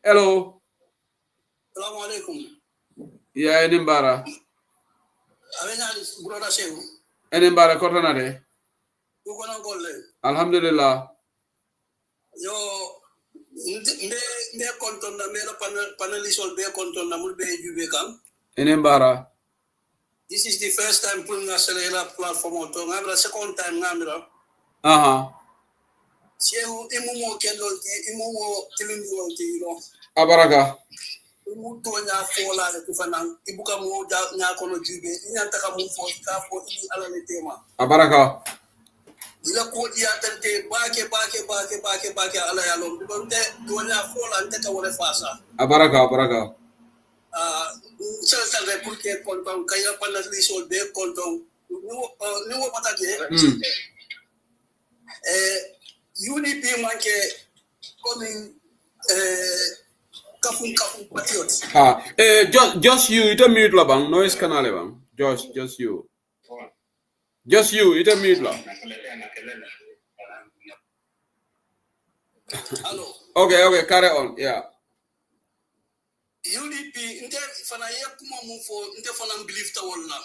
Hello. Assalamu alaikum. Yeah, Enimbara. Brother Shehu. Enimbara kotana de. Alhamdulillah. Yo me konton na mera panelisol be konton na mul be jube kam. Enimbara. This is the first time putting a cellular platform to ngabra second time ngamira. Shehu imumo kendol imumo tilindol ti no. Abaraka. Imu to nya fola le kufanang ibuka mo nya kono jube nyanta ka mu fo ka fo ni ala le tema. Abaraka. Ila ko dia tante bake ala ya lom bonte donya fola ante ka wala fasa. Abaraka. Certainly pour que konton kaya panelisol be konton ni wo patake. UDP manke coming kafun patriot. Just you ita mute la bang noise kanale bang just you ita mute la. Hello. Okay, carry on. Yeah. UDP inte fana ye kuma mu fo inte fana believe ta wonna.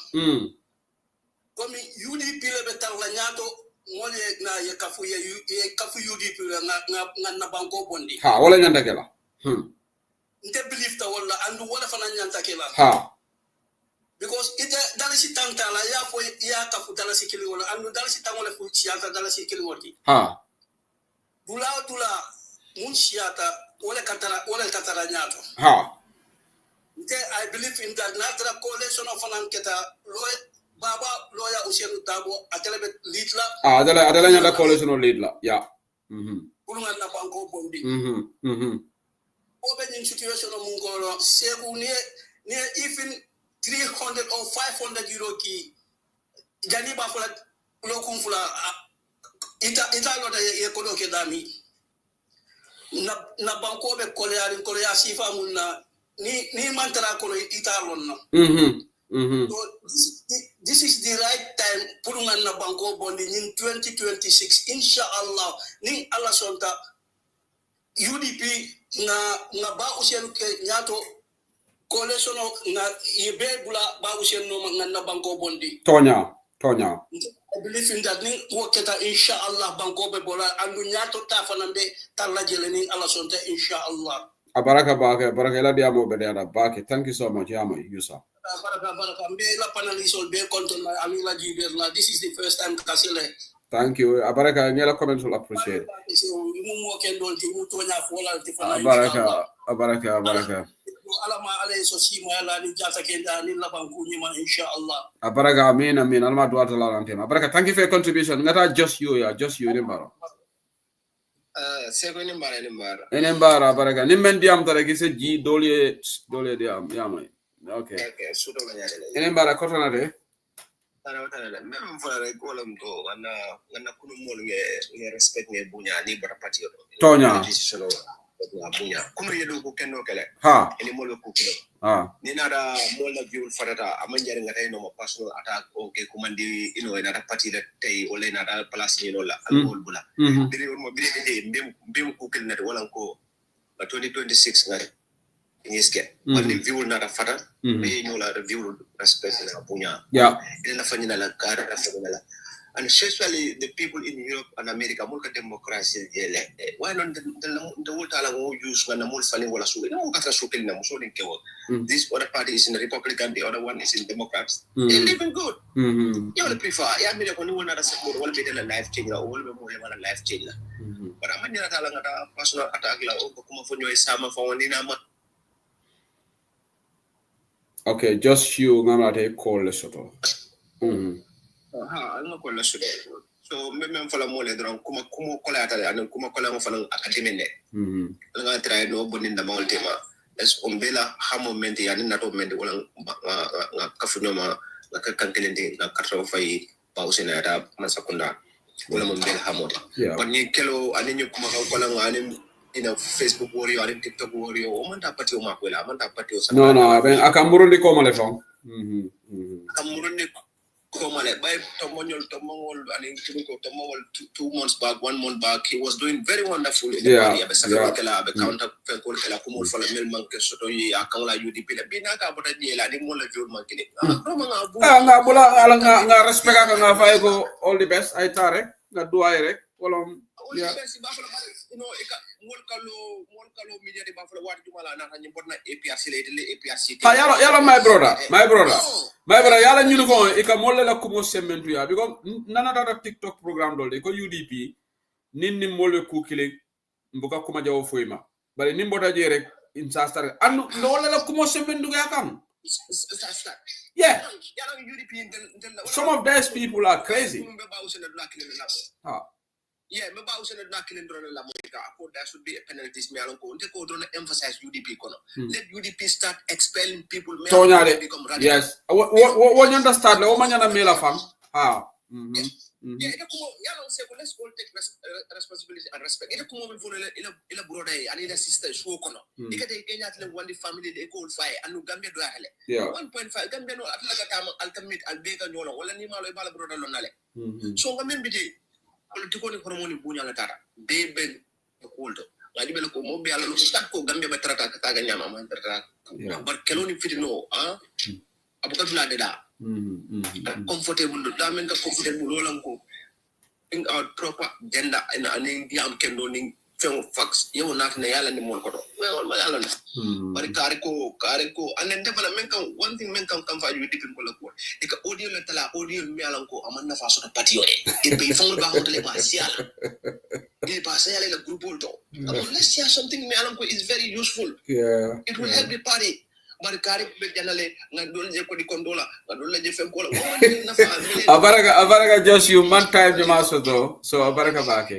Komi UDP le betal la nyato ngole na ye kafu UDP nga na banko bondi. Wala nyanda kela. Inte believe ta wonna andu wala fana nyanta kela. Because ite dalasi tantala ya fo ya kafu dalasi kili wala andu dalasi tangole fu chiata dalasi kili woti. Dula mun chiata wala katara nyato. I believe in that natural coalition of Ananketa, Baba, lawyer Ushenu Tabo, Atelebet Litla. Adela Yanda coalition of Litla, yeah. Pulungan na banko bondi. Open in situation of Mungolo, Sebu near even 300 or 500 euro key. Janiba for Lokum Fula, Italo de Ekodoke Dami. Na banko be Korea Sifa Muna. Ni mantara kono italon no. So this is the right time pulungan na banko bondi in 2026 inshallah ning Allah sonta UDP na ba usenu ke nyato coalition na yebe bula ba usenu na banko bondi tonya I believe in that ning woketa inshallah banko be bola andu nyato tafanambe talla jele ning Allah sonta inshallah. Baraka ila diamo bedera bake. Thank you so much, Yama Yusa. Baraka. Be la panelisol be konton na amila jiber la. This is the first time kasele Thank you. Abaraka, any other comments will appreciate. Abaraka. Abaraka, amin. Alma duat la tema. Abaraka, thank you for your contribution. Ngata just you, Nimbaro. Seko Nimbara. Nimbara, Abaraka. Nimmen diam tare kise G dole diam. Yamai. Okay. Nimbara, kotanade. Même fara ko lam to wana kunu mol nge respect nge bunya ni bara pati yo Tonya bunya kunu yedo ko kenno kele ha eni mol ko kilo ni nada mol la viol farata amanjare ngata no personal attack o ke kumandi nada pati da tay o le nada place ni lola al mol bula biri mo biri de mbem ko kel net wala ko 2026 ngari ngiske wani viol nada fata be nyola da viol respect na bunya ila fanyina la kara fanyina la and especially the people in Europe and America mulka democracy jele why not the whole tala go use when mul fali wala su no kata su kel na muso din kewo this other party is in the Republican, the other one is in Democrats they living good you will prefer ya me ko ni wona da support wala be la life change la wala be mo wala life change la but amanya tala ngata personal attack la o kuma fonyo sama fa woni na ma. Okay, just you ngamate call the soto. Ano ko la sude. So même fala mo le dron kuma kola atale anan kuma kola mo fala academy ne. Nga try no boninda ma ultima. Es ombela ha moment ya na to moment wala nga kafunyo ma nga kankelende nga karto fay pause na da man sakunda. Wala mo mbela ha mo. But ni kelo aninyo kuma kola nga anin Facebook warrior and TikTok warrior o man tapati o makwela man tapati o no ben akamurundi ko male fon akamurundi ko male by tomonyol and tomol 2 months back 1 month back he was doing very wonderful in the party abesaka kala be counter ko kala ko mol fala mel manke soto yi akala UDP la binaka bota jela di mol la jol mankini nga bula ala nga respect nga fay ko all the best ay tare nga duay rek wala mol kalo media de bafala wadi jumala na tan bonna APRC le APRC yala my brother yala ñu ko e ka mol la ko mo sementu ya because nana da TikTok program dole ko UDP nin mol ko kile mbuka kuma jawo foyma bari nim bota je rek insa star anu no la ko mo sementu ya kam yeah some of these people are crazy yeah, me ba usene na kilin drone la America ko there should be a penalties me alon ko nte ko drone emphasize UDP kono let UDP start expelling people me become radical yes what you understand la o manyana mela fam yeah ita ko yalo se ko let's all take responsibility and respect ita ko mo fo ila broda and ila sister show kono ika de kenya tele wandi family de ko fay anu Gambia do hale 1.5 Gambia no atla ka tam altamit albega nyolo wala ni malo bala broda lo nale so ngamen bidi politiko ni hormoni bunya la tara bebe ko ngadi bel ko mo be ala lo stat ko Gambia ba trata ka ga nyama man trata bar keloni fitino abuka dula de da comfortable da men ka comfortable lolam ko in our proper gender and aning diam kendo ning fem fax yow nat ne yalla ni mon ko do ma yalla na bari kare ko anen defala men kan one thing men kan fa yu dipin ko la ko e ka audio la tala audio mi yalan ko amanna fa so patio e be fangul ba hotel ba siala e ba siala la groupe to let's share something mi yalan ko is very useful it will help the party bari kare be janale nga dol je ko di kondola nga dol je fem ko la na fa abaraka just you man time jama so abaraka baake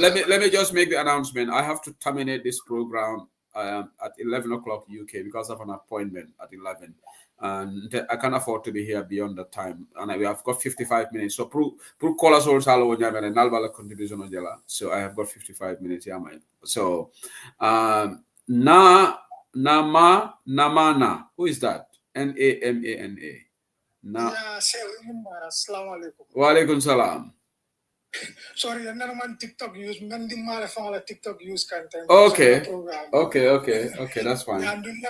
let me just make the announcement. I have to terminate this program at 11 o'clock UK because of an appointment at 11 and I can't afford to be here beyond that time and we have got 55 minutes so pro call us also nalbala contribution so I have got 55 minutes so Namana. Who is that? Namana. Assalamu alaikum. Wa alaikum salam. Sorry, I'm not on TikTok use. TikTok use content. Okay, that's fine. I'm doing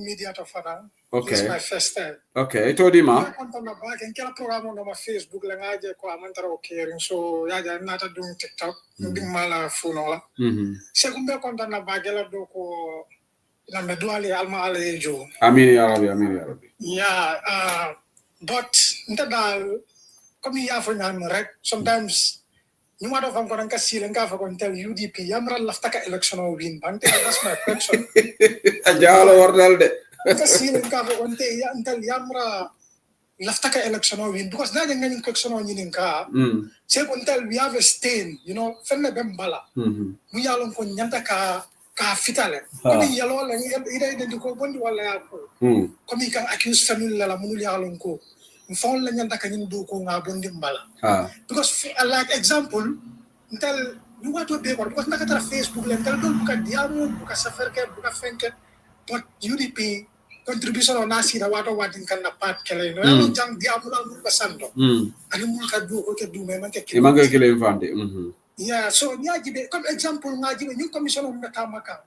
media to Fana. Okay. This is my first time. Okay, I told him. I can program on my Facebook. So I'm not doing TikTok. I'm doing my phone. Second, I'm content na bagela doko. Na meduali alma alejo. Amini Arabi. Yeah. But kami yafanyan right sometimes you might have gone ka silang ka for tell UDP yamra lafta ka election o win bante that's my question ajalo wardal de ka silang ka for ya until yamra lafta ka election o win because na ngani election o nyinin ka say until we have a stain you know fenne bembala mu yalon ko nyanta ka fitale kami yalo la ida de ko bondi wala ya ko kami kan accuse family la munul yalon ko phone la nyanta ka nyin do ko nga bondi mbala because like example until you want to be or because nakatara Facebook la until do buka diamo buka safar ke buka fenke but UDP contribution on nasi da wato watin kan na part kele no yalo jang diamo la mu basando ani mu ka do ko ke do me man ke kele infante yeah so nyaji be comme example ngaji be ñu commission on na tamaka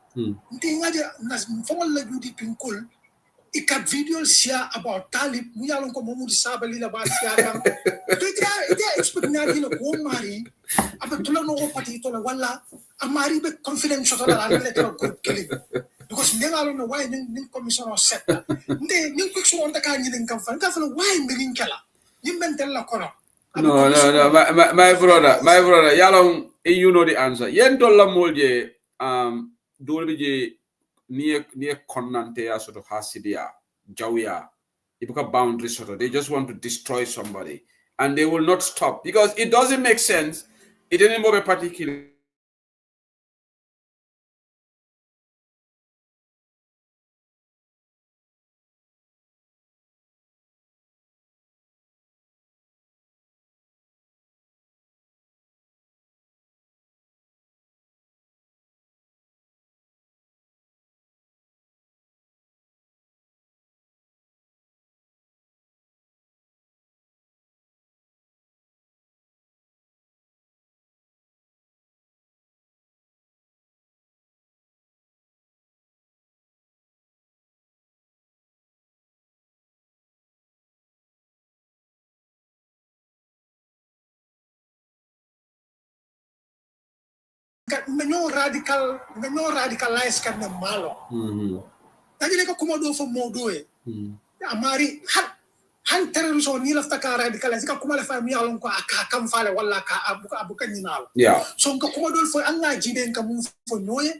nti ngaji na phone la UDP kul ikat video share about Talib mu yalon ko Mamadou Sabali la ba share kam ite expect na dina ko mari aba tulano ko pati to la wala amari be confidential to la le to ko kili because ngalo no why ning commission on set nde ning ko so on ta ka nyi ning kam fa why ngin kala yimbentel la kono no my brother yalon you know the answer yen to la molje dolbi je near konante ya sort of hasidia jawia ibuka boundary sort of they just want to destroy somebody and they will not stop because it doesn't make sense it didn't move a particular no radicalize kan na malo tadi ko kuma do fo modo e amari han terrorism ni lafta ka radicalize ka kuma la fami yalon ko aka kam fale wala ka abuka nyinalo so ko kuma do fo anga jiden ka mu fo noye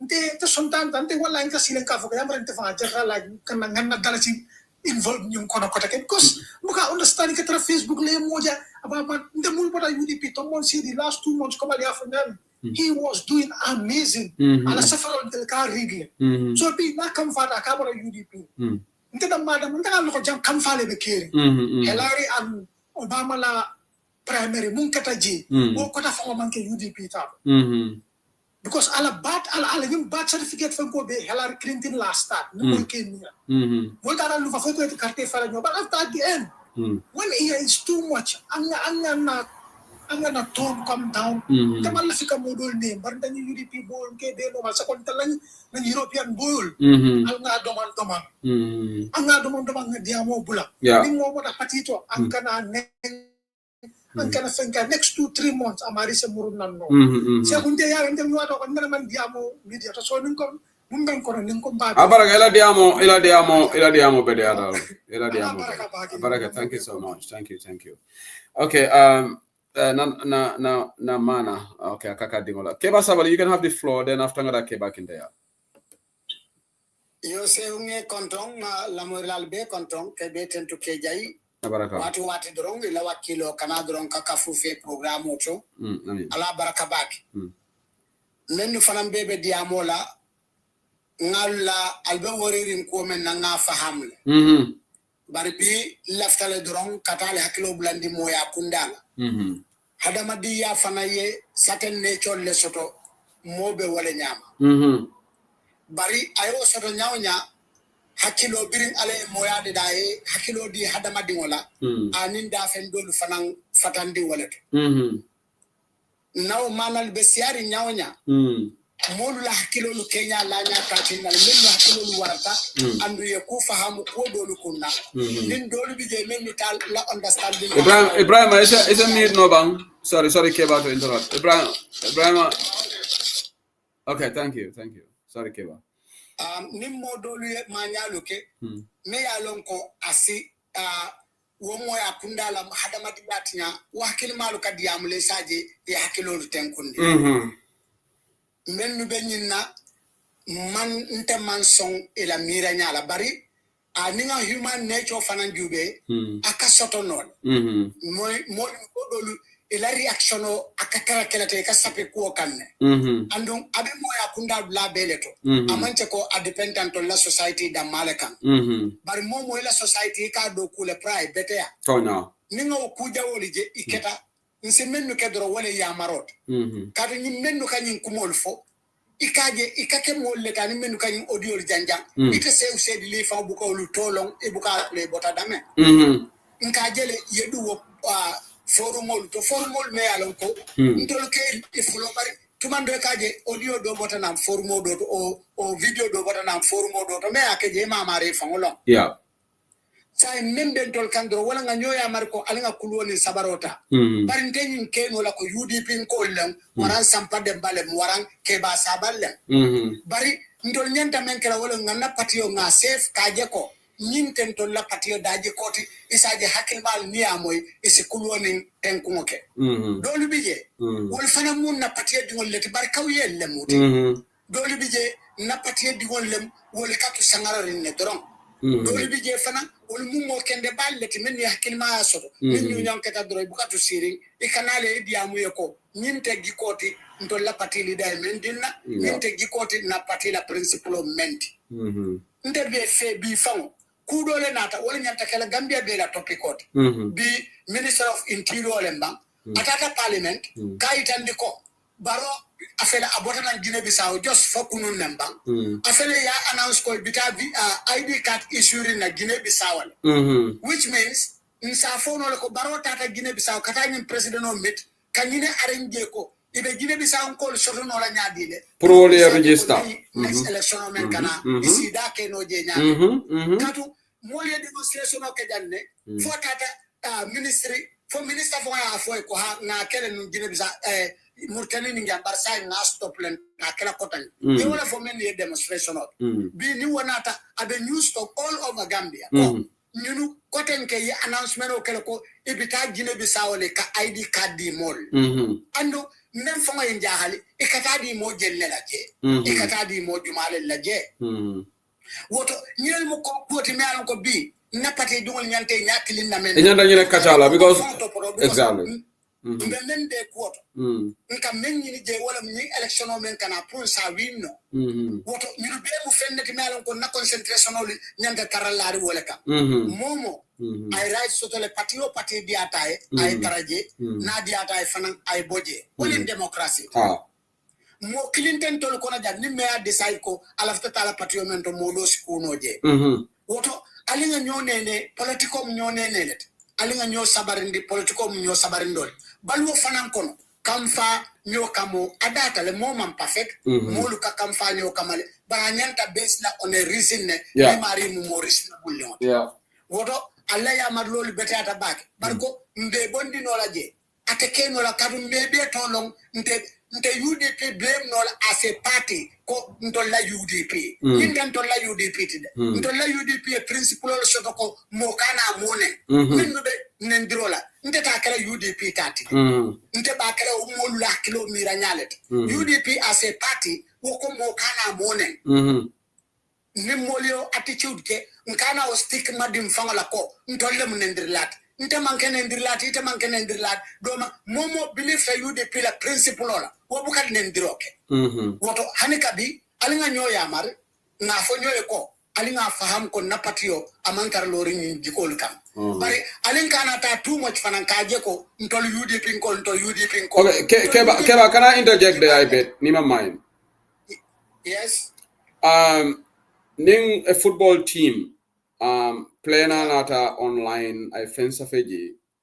nte to sometimes tante wala en ka silen ka fo ka yamra nte fa jara la kan nganna dalasi involve ñu kono ko take because muka understand ka tra Facebook le moja aba nte mul bota UDP to mon si the last 2 months comme ali afanal he was doing amazing ala safara del ka rigle so bi na kam fa da ka bora UDP nte da madam nte ka ko jam kam fa le be keri Hillary and Obama la primary mun kata ji o ko ta fa man ke UDP ta because ala yung bat certificate fa ko be Hillary Clinton last start no mo ke ni mo ta lu fa ko te carte fa nyo but at the end when it is too much anga na tone come down tamal la fika modol ne bar dañu UDP bol ke de no sa kon talang ng European bol anga doman nga diamo bula ni mo mo ta patito ang kana fenka next 2-3 months amari sa murunan no sa kunde ya ende mi wato kon man diamo media to so nin ko mun ben ko nin ko ba abaraga ila diamo be there ila diamo abaraga thank you so much thank you okay na mana okay akaka dingola Keba Sabali you can have the floor then after ngada Keba in there yo se unge kontong la moral be kontong ke be tentu ke jai baraka watu dorong ila wakilo kana dorong ka kafufe program oto ala baraka baki men fanam bebe diamola ngalla albe woririn ko men nga fahamle bari bi laftale dorong katale hakilo blandi moya kundala hadamadi ya fanaye certain nature le soto mobe wala nyama bari ayo soto nyawnya hakilo birin ale moya de dae hakilo di hadamadi wala anin da fen dolu fanan fatandi wala naw manal be siari nyawnya molu la hakilo lu Kenya la nya ta tinal min la hakilo lu warata andu ye ku fahamu ko dolu kunna nin dolu bi je men tal la understanding Ibrahim is a need no bang sorry Keba to interrupt Ibrahim okay thank you sorry Keba nim mo dolu ye manyalu ke me ya lon ko asi womo ya kundala hadamati batinya wa hakili malu kadiyamule saje ya hakilolu tenkunde mennu be nyinna man nte man song ila mira nyala bari aninga human nature fanan jube aka soto non moy odolu ila reaction o akakara kelate ka sape ko kanne andum abe moya kunda bla beleto amance ko a dependent on la society da malakan bari momo ila society ka do kule pride betea to na ninga kuja wolije iketa nsi mennu kedro wole ya marot kadu nyi mennu kanyin kumol fo ikake molle tani mennu kanyin audio janjang ite se usedi li fa bu ko lu tolong e bu ka le bota dame nka jele yedu wo forumol to forumol me alon ko ndol ke e fulo bari tumando kaje audio do bota nam forumo do o video do bota nam forumo do to me akeje mama re fangolo sai memben tol kandro wala nga nyoya marko alinga kulwoni sabarota bari ntenyin keno la ko UDP ko lem waran sampade mbale waran ke ba saballe bari ndol nyanta men kala wala nga na patio nga safe kaje ko nyinten tol la patio daji koti isaje hakil bal ni amoy isi kulwoni tenkumoke dolu bije wol fana mun na patio dingol leti bari kawye lemuti dolu bije na patio dingol lem wol katu sangara ne doron dolu bije fana wol mummo kende balleti men ya hakil ma soto min ñu ñankata droy bu katu siri e kanale diamu yeko nyinte gikoti ndol la patili day men dinna nyinte gikoti na patila principle menti nte be fe bi fango kudole nata wala nyanta kala Gambia be la topikoti bi Minister of Interior lemba atata parliament kaitandi ko baro afela abota na Guinea Bissau just fokunun lemba afela ya announce ko bitabi ID card issuing na Guinea Bissau which means nsafono le ko baro tata Guinea Bissau kata nyin president o mit kanyine arrange ko ibe Guinea Bissau ko soto no la nyaadile pro le register next election men kana isi da ke no je nya katu mole demonstration o ke janne fo tata ministry fo minister fo ya fo ko ha na kele no Guinea Bissau Murtani ni ngambar sai na stop len na kala kotan ni wala fo men ye demonstration o bi ni wonata abe news stock all over Gambia ko ñunu koten ke yi announcement o kele ko ibita Guinea Bissau le ka ID card di mol ando nem fo ngay jaxali e kata di mo jelle la je e kata di mo jumale la je woto ñel mo ko poti me alon ko bi napati dungol ñante ñakilin na men ñanda ñu kata la because exactly men de kuoto nka men ni je wala ni election o men kana pour sa winno woto ñu be mu fenneti me alon ko na concentration o ñanda karalari wala ka momo ay right soto le parti diatae ay taraje na diatae fanan ay boje wala démocratie mo Clinton tol ko na jad ni me a decide ko alafta tala parti o men to mo do skuno je woto alinga ñonene politikom ñonene let alinga ño sabarindi politikom ño sabarindol balwo fanan kono kamfa ño kamo adata le moment perfect molu ka kamfa ño kamale bara ñanta bes la on a reason ne ni mari mu moris na bullon woto alla ya marlol betata bak barko nde bondi no la je ateke no la kadu mbebe tolong nte UDP blame no la as a party ko ntolla UDP ntolla UDP tide ntolla UDP principle lo soto ko mo kana mone minbe nendrola nte ta kala UDP tati nte ba kala mo la kilo mira nyalet UDP as a party wo ko mo kana mone ni molio attitude ke nkana o stick madim fangala ko ntolle mun nendrilat nte mankene ndirlat doma momo believe sa UDP la principle la wo bukat nendiroke woto hanika bi alinga nyoya mar na fo nyoye ko alinga faham ko napatio amankar lori ni jikol kam bari alinga na ta too much fanan kaje ko ntol UDP ko okay keba can I interject there a bit nima mind yes ning a football team playing another online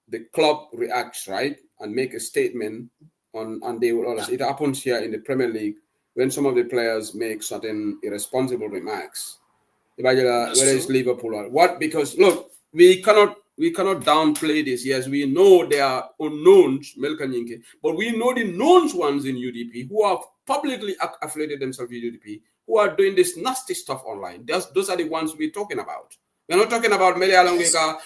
the club reacts right and make a statement and they will always it happens here in the Premier League when some of the players make certain irresponsible remarks whether it's Liverpool or what, because look, we cannot downplay this. Yes, we know there are unknowns, but we know the known ones in UDP who have publicly affiliated themselves with UDP, who are doing this nasty stuff online. Those are the ones we're talking about. We're not talking about many along ika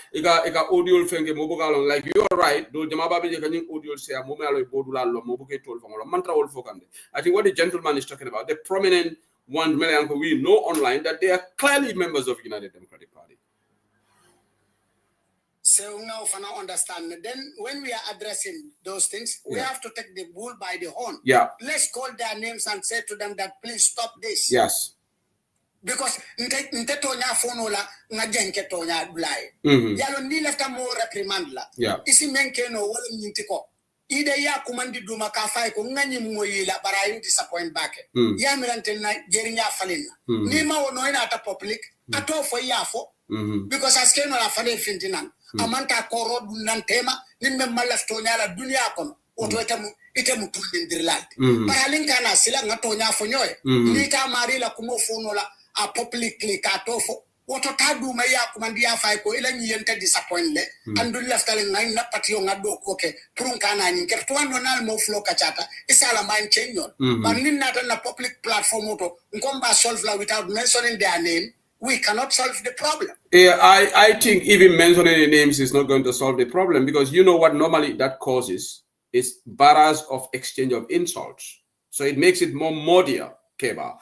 audio fenge mobuka along. Like you're right, do jama babi jekani audio say momi alo bodula lo mobuke tol fangolo mantra wol fokande. I think what the gentleman is talking about, the prominent one many uncle we know online that they are clearly members of United Democratic Party. So now if I understand, then when we are addressing those things, we have to take the bull by the horn. Yeah. Let's call their names and say to them that please stop this. Yes. Because nte tonya fonola nga jenke tonya blai. Yalo ni lefta mo reprimand la. Yeah. Isi menke no wala nyintiko. Ide ya kumandi duma kafai ko ngani moyila barayu disappoint back. Ya mirante na jerinya falina. Ni ma wono ina ata public ato fo yafo. Because askeno la fale fintinan. Amanta koro dunan tema nimbe malaftonya la dunia kono. Oto ite mutundirlad. Paralinga na sila ngatonya fo nyoy. Ni ta mari la kumo fonola a publicly katofo woto tadu ma ya kumandia fay ko ila nyiyenta disappoint le andu laftale ngay na patio ngado koke prun kana nyi kerto wando nal mo flow kachata isala man chenyon but ninna na public platform auto ngomba solve la without mentioning their name. We cannot solve the problem. Yeah, I think even mentioning the names is not going to solve the problem, because you know what normally that causes is barrage of exchange of insults. So it makes it more muddier. Keba.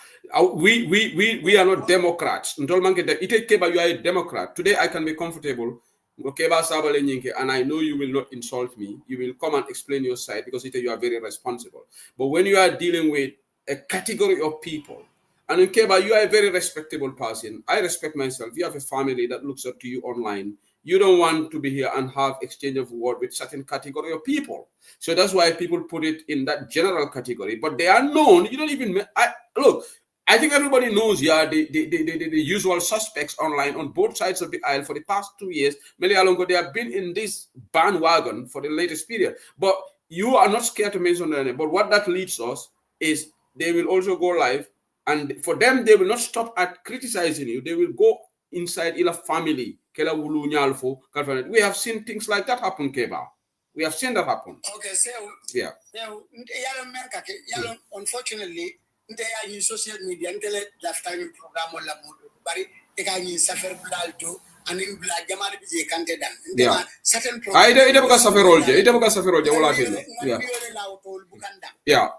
We are not Democrats. Keba, you are a Democrat. Today I can be comfortable. And I know you will not insult me. You will come and explain your side because you are very responsible. But when you are dealing with a category of people, and in Keba, you are a very respectable person. I respect myself. You have a family that looks up to you online. You don't want to be here and have exchange of word with certain category of people. So that's why people put it in that general category. But they are known. You don't even look. I think everybody knows the usual suspects online on both sides of the aisle for the past 2 years. Many along they have been in this bandwagon for the latest period. But you are not scared to mention their name. But what that leads us is they will also go live, and for them they will not stop at criticizing you. They will go inside ila family. We have seen things like that happen, Keba. We have seen that happen. Okay, so yeah. Unfortunately, they are in social media until lifetime program or bari they can use suffer blood too, and in blood Jamal be canted dan. Yeah. Certain program. Ide buka suffer roll wala tin. Yeah. Yeah.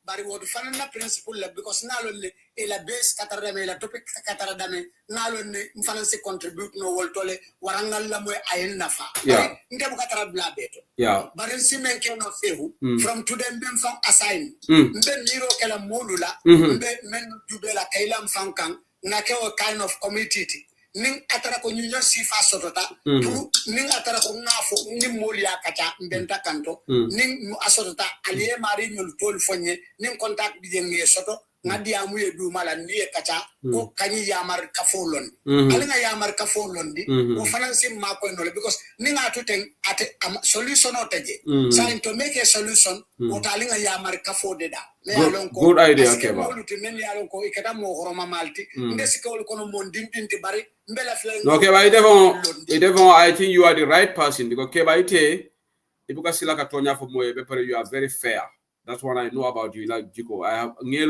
Bari wodu fanana principle la because nalon la base katara me la topic katara dame nalon mfanansi contribute no woltole warangal la moy ayen nafa. Yeah. Ndebu katara bla beto. Yeah. Bari si men ke no fehu from to them bem from assign. Mbe niro kala molula mbe men jubela kayla mfankan na kewo kind of committee ning atara ko nyunyo sifa sotota ning atara ko ngafo ni molia kacha mbenta kanto ning asotota aliye mari nyul tol fonye ning contact bi ngi soto ngadi amu ye du mala ni kacha ko kanyi yamar kafolon alinga yamar kafolon di o fanansi mako no because ning atuten ate solution otaje trying to make a solution o talinga yamar kafode da good idea, Keba. No, Keba, I think you are the right person because Keba, you are very fair. That's what I know about you. Like Jiko, I have any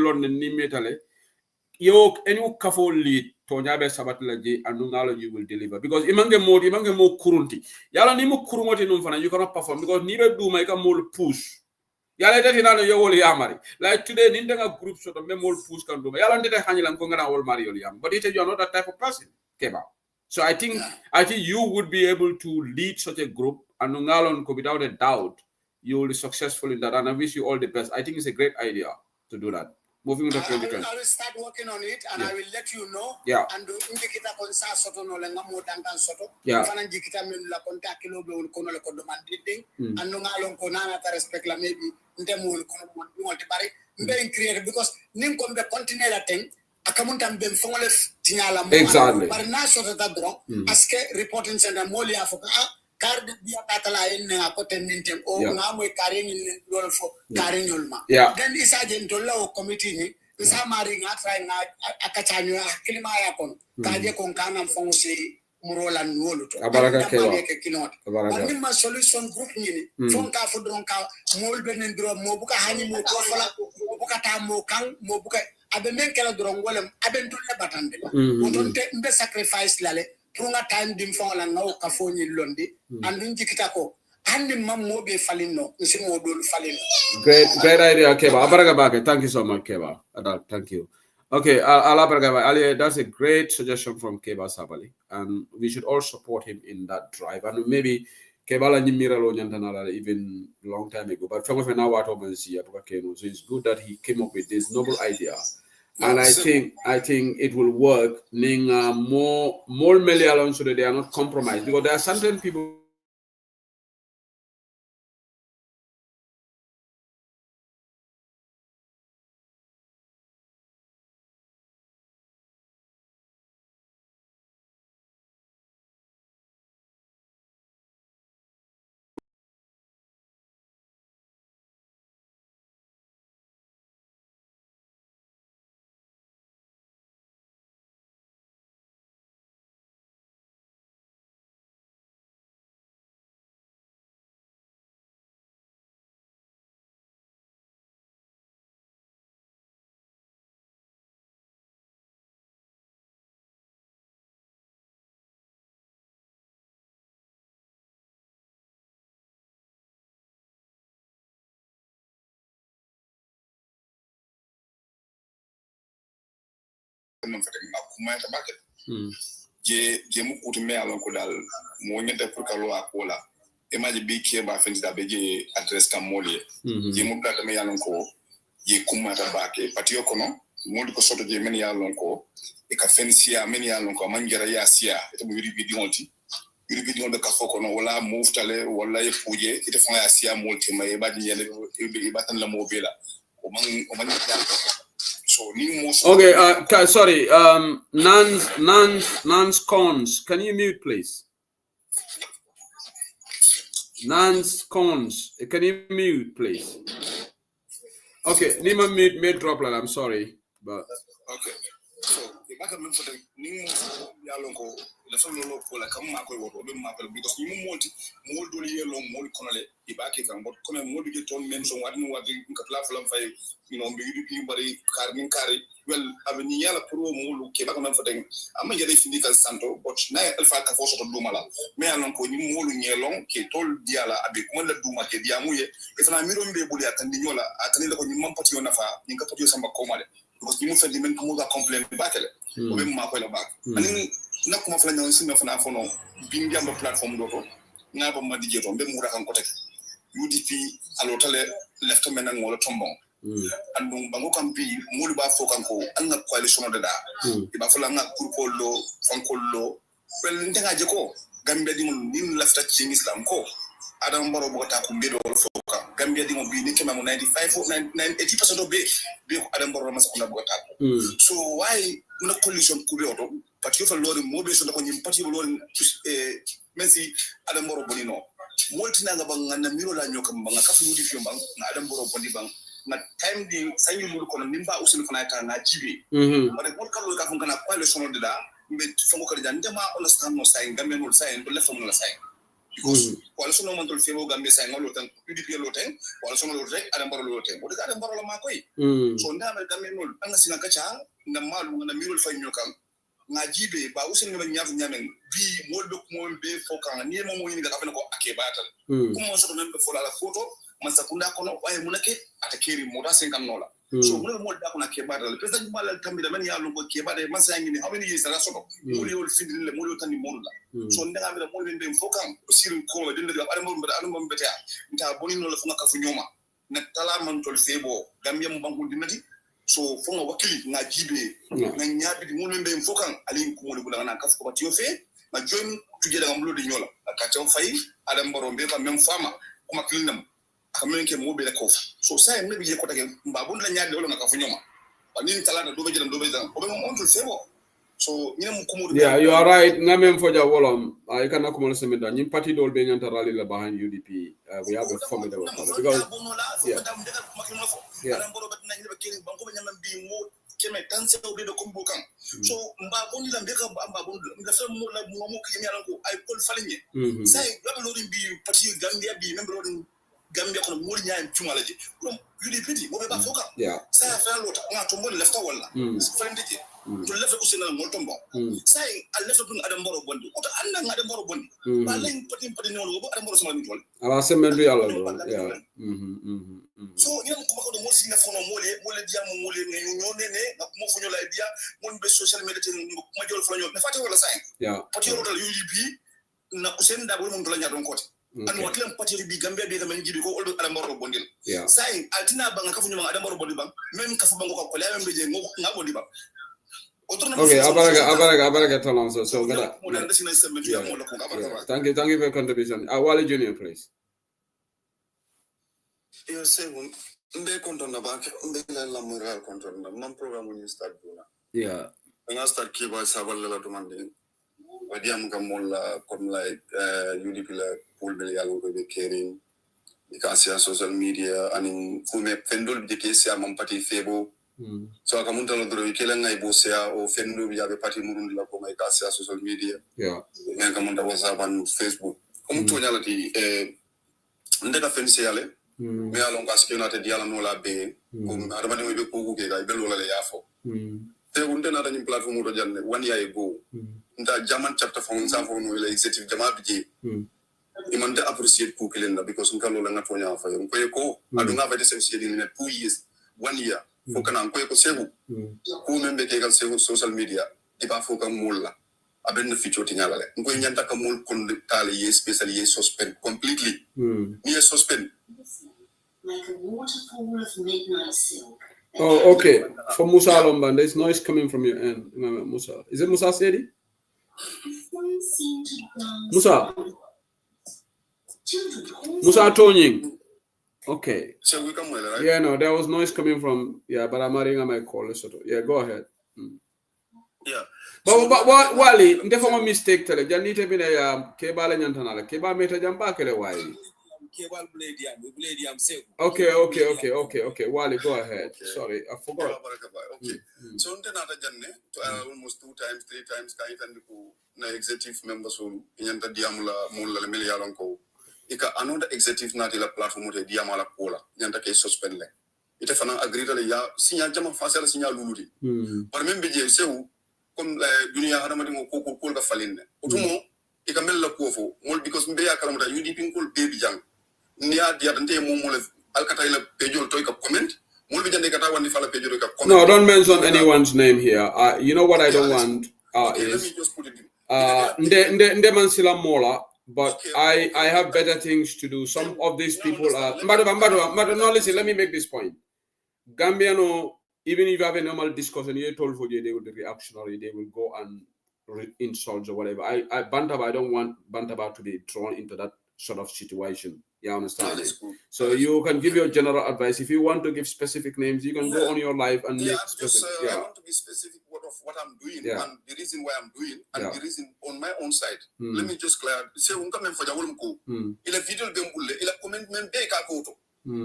kafo lead Tonya be sabatlaji and you will deliver because imange mo kurunti. Yala ni mo kurumoti numfana you cannot perform because nibe do make a more push. Yala that inano yo yamari. Like today, Nindanga group sort of memol push can do. Yala did a hanilang kongana all Mario Yam. But you are not that type of person, Keba. So I think you would be able to lead such a group, and Nungalon could without a doubt you will be successful in that. And I wish you all the best. I think it's a great idea to do that. Moving to 2020. I will start working on it, and I will let you know. Yeah. And indicate konsa soto no lenga mo dangan soto. Yeah. Fana jikita men la konta kilo be ul kono le ko demanding. And nungalon ko nana ta respect la maybe ndemu ul kono mo multi bari mbe create because nim ko be continue la thing akamunta mbe mfongole tinyala mo. Exactly. But na soto ta dron aske reporting center mo li afoka card dia katala en na ko tenintem o ngamo kare ni lol fo kare nyolma then isa jento law committee ni isa mari nga try nga akachanyo kilima ya kon kaje kon kana mfongo se murola nwolu to abaraka ke kinot ni ma solution group ni fon ka fo dron ka mol benen dro mo buka hani mo ko fala buka ta mo kan mo buka abe men kala dron golem abe to le batande o don te mbe sacrifice lale Prunga time dim fonga nga o kafoni londi andun jikita ko andi mammo be falino nsimo dol falino. Great idea, Keba. Abaragabake. Thank you so much, Keba. Thank you. Okay, Ali, that's a great suggestion from Keba Sabali, and we should all support him in that drive. And maybe Keba Miralo Nyantanala even long time ago, but from now what so it's good that he came up with this noble idea. And I think it will work. More Melialon so that they are not compromised, because there are certain people. je mu kuti me alon ko dal mo nyete pour kalo akola e maji bi ke ba fendi da beje address kam moli je mu da me alon ko je kumata bake patio kono modi ko soto je men yalon ko e ka fensia men yalon ko manjara ya sia e mo yuri bidon de ka foko no wala muftale wala e fuje ite fon ya sia molti may ba di yele e batan la mo bela o man Okay, sorry. Nans Cons. Can you mute, please? Nans Cons. Can you mute, please? Okay, Nima mute drop line. I'm sorry, but okay. So if I can remember the new yalongo, the solo local like come market or because you more do yellow more conole if I can but come more get on mention what platform body carry well avenue yala pro more ke baka for them I'm a definitive santo but na alpha ka force to dumala me alongo ni more yellow ke tol diala abe ko la duma ke diamuye if na miro mbe buli atandi nyola atandi ko ni mampati yona fa ni ka pati samba komale because you must have been complain back o be ma ko la back ani na kuma fala nyon sima fana fono bi ngamba platform do to na ba ma dije to be mu rakan ko tek UDP alotale left men ngolo tombon andum bango kampi mulu ba fokan ko anna coalition de da ba fala nga kurko lo fankollo pel ntenga je ko gambe di mun din lafta ci islam ko adam baro bo ta ko mbedo foka gambia di mo bi ni kema mo 80% of be adam baro mas ko na bo ta so why na coalition ku be oto pati fa lori mo be so ko nyim pati lori merci adam baro bonino moltina nga bang na miro la nyoka bang ka fu di fi bang na adam baro bondi bang na time di sanyu mulu ko nimba usul fana ta na jibe bare mo ka lo ka fun kana coalition de da mbe fongo ka jande ma understand no sai gambe no sai to left no sai because wala sono man tol febo gambe sai ngolo tan UDP lo ten wala sono lo rek adam baro lo ten wala adam baro la ma koy so ndama gambe no anga sina kacha na malu na mirol fay nyokam na jibe ba usin ngam nyaaf nyamen bi molbe ko mon be fokan ni mo mo ni ga afena ko ake batal ko mo so men be fola la photo man sakunda kono waye munake atakeri mo da 50 nola so mo da ko na ke batal president malal tambida men ya lo ko ke bade man sa ngini how many years la soto mo li wol findile mo li tan ni mo la so ndanga mi mo be fokan o sirin ko de ndega bare mo be ta nta boni no la fanga ka fu nyoma na tala man tol febo gambia mo bangu dinati so fonga wakili na jibe na nyabi di mo be fokan ali ko mo bula na ka ko tiyo fe na join tuje da ngam lo di nyola ka taw fay adam baro be ka même fama kuma kilinam kamenke mo be la ko so sai me bi ko take mbabun la nyaade wala ka fu nyoma ni tala na do be jam do be dan ko be mo on tol febo so yeah, you are right. Namen for Wolom, I cannot come on the da. Nim party dol be nyanta rally la behind UDP. We have a formidable because so mbabon la mbeka mbabon la fe mo la mo ko yemi alanko ay pol falinye say gabalorin bi parti Gambia bi membre Gambia kono mol nyaam cumala je dum UDP mo be ba foka sa fa lota nga to mon lefta wala frende je to lefta usina mo tombo sai al lefta dun adam boro bondi oto anda nga adam boro bondi ba len pati non bo adam boro sama ni tol ala semendu yalla so ni ko ko mo sinna fono mole dia mo ne ne mo fonyo la dia mon be social media ma jol fonyo ne fati wala sai pati ro dal UDP na usen da mo dola nyadon kote an watlem pati bi Gambia be da man jibi ko oldo adam boro bondil sai altina banga ka fonyo adam boro bondi bang même ka fu bango ko le am be je nga bondi bang okay abaraga talon so gada thank you for your contribution Wally Junior please. Yes, mbe kontona ba mbe la moral kontona man program ni start duna nga start ki ba sabal la demande wadi am kam molla comme like UDP la pour be yalo ko be caring because social media ani fume fendol de ke sia mam pati febo so ka mun talo dro kala ngai bo sia o fendo bi yabe pati murundi la ko mai ka sia social media men ka mun da WhatsApp and Facebook comme to nyalati ndeka fense yale me alon gaske na te diala no la be ko adama de be ko ke ga be lo la yafo te unde na tan platform do janne 1 year ago nda German chapter fon sa fon no le executive jama bije imande appreciate ko kelenda because ngalo la ngato nya fa ko adunga va de sensi ni 2 years 1 year fo kana ko segu ko membe ke gal segu social media iba fo kam mulla aben feature tinyala le ko nyanta kam mul kon tale ye special ye suspend completely ni suspend like a waterfall of midnight silk. Oh, okay. For Musa Lomban, there's noise coming from your end. Musa. Is it Musa Sedi? Musa. Musa Tonying. Okay. So we come with it, right? Yeah, no, there was noise coming from, but I'm adding on my call. Yeah, go ahead. Yeah. But Wally, there's a mistake. Tell you, need to be a cable and Yantana. Cable meta jamba kele Wally. Okay. Wally, go ahead. Okay. Sorry, I forgot. Okay. So until nata janne to almost 2 times, 3 times kaitandi ku na executive members on inyanta diamula mulla le million ko. Ika another executive nati la platform te diamala kola inyanta ke suspend le. Ite fana agree le ya sinya jama fasala sinya luluti. Par membe je sewu comme dunia hadamadi mo ko ga falinne. Otumo ika mella ko fo mol because mbe ya kala muta UDP ko baby jang. Nia diadante mole alkata ila pejol toy ka comment mol bi jande kata wandi fala pejol ka comment. No, don't mention anyone's name here. You know what I don't want is let me just put it nde mansila mola, but I have better things to do. Some of these people are no, listen, let me make this point. Gambiano, even if you have a normal discussion, you told for you they will be reactionary, they will go and insult or whatever. Bantaba, I don't want Bantaba to be thrown into that sort of situation. You understand? So you can give your general advice. If you want to give specific names, you can go on your live and make specific. I want to be specific of what I'm doing and the reason why I'm doing and the reason on my own side. Let me just clear. Say unka men faja wolum ko. Ila video bembulle, ila comment men be ka ko to.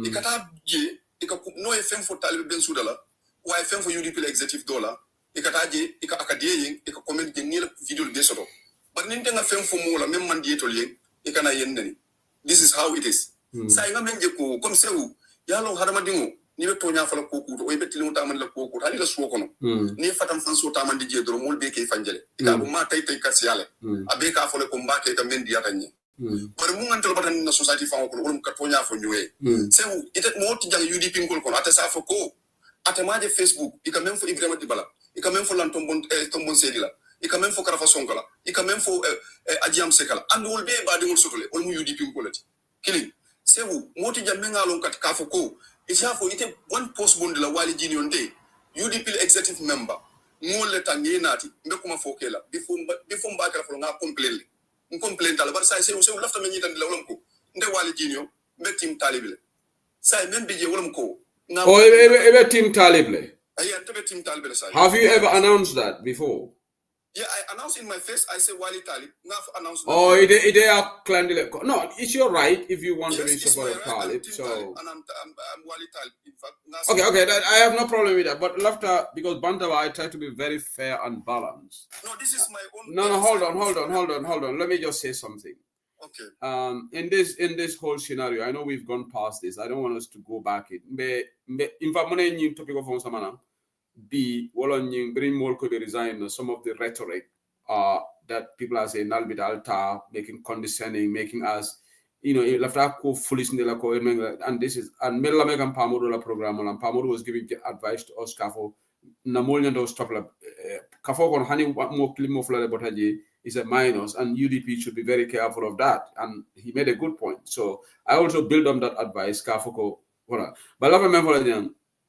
Ikata je, ika no FM for talib ben sudala, wa FM for UDP executive dollar. Ikata je, ika akadie ika comment je ni video be soto. But ninte nga FM for mola men man die to yen, ika na yendeni. This is how it is. Sa inga menje ko comme c'est où yalo hadama dingo ni be tonya fala ko ko o be tilimu taman la ko ko hali la suwo kono ni fatam fanso taman di je dro mol be ke fanjele ika bu ma tay kasiyale abe ka fole ko mbake ka mendi atanye par mu ngantel batan na society fa ko ko ka tonya fo ñowe c'est où ite mo ti jang UDP ngol ko ata sa fo ko ata maje Facebook ika même fo Ibrahima Dibala ika même fo lantombon tombon sedila ika même fo Karafa Sonkala ika même fo Adiam Sekala and wol be ba dingol sotole wol mu UDP ko lati killing c'est où moti jamme ngalon kat ka fo ko isa fo ite one post bond la Wally Junior Day UDP executive member ngol le tangi nati mbe kuma fo kela before mba kala fo nga complain tala bar say c'est où lafta men yitan la wolom ko nde Wally Junior mbe team talibile say men bije wolom ko nga ebe team talibile team talibile say. Have you ever announced that before? Yeah, I announced in my face. I say Wally Talib. Now announced. Oh, they are clandestine. No, it's your right if you want to be support of Talib. So. And I'm Wally Talib. In fact, okay. I have no problem with that. But after because Bantawa, I try to be very fair and balanced. No, this is my own. No, hold on. Let me just say something. Okay. In this whole scenario, I know we've gone past this. I don't want us to go back. In fact, when topic of samana, be bring more could resign some of the rhetoric that people are saying albeit alta, making condescending, making us, lafta ko foolish and this is and Mela Megan Pamodo la program and Pamodo was giving advice to us Kafo Namolian those stop Kafo on honey more klimo flare botaji is a minus, and UDP should be very careful of that. And he made a good point. So I also build on that advice. Kafoko, but I love a member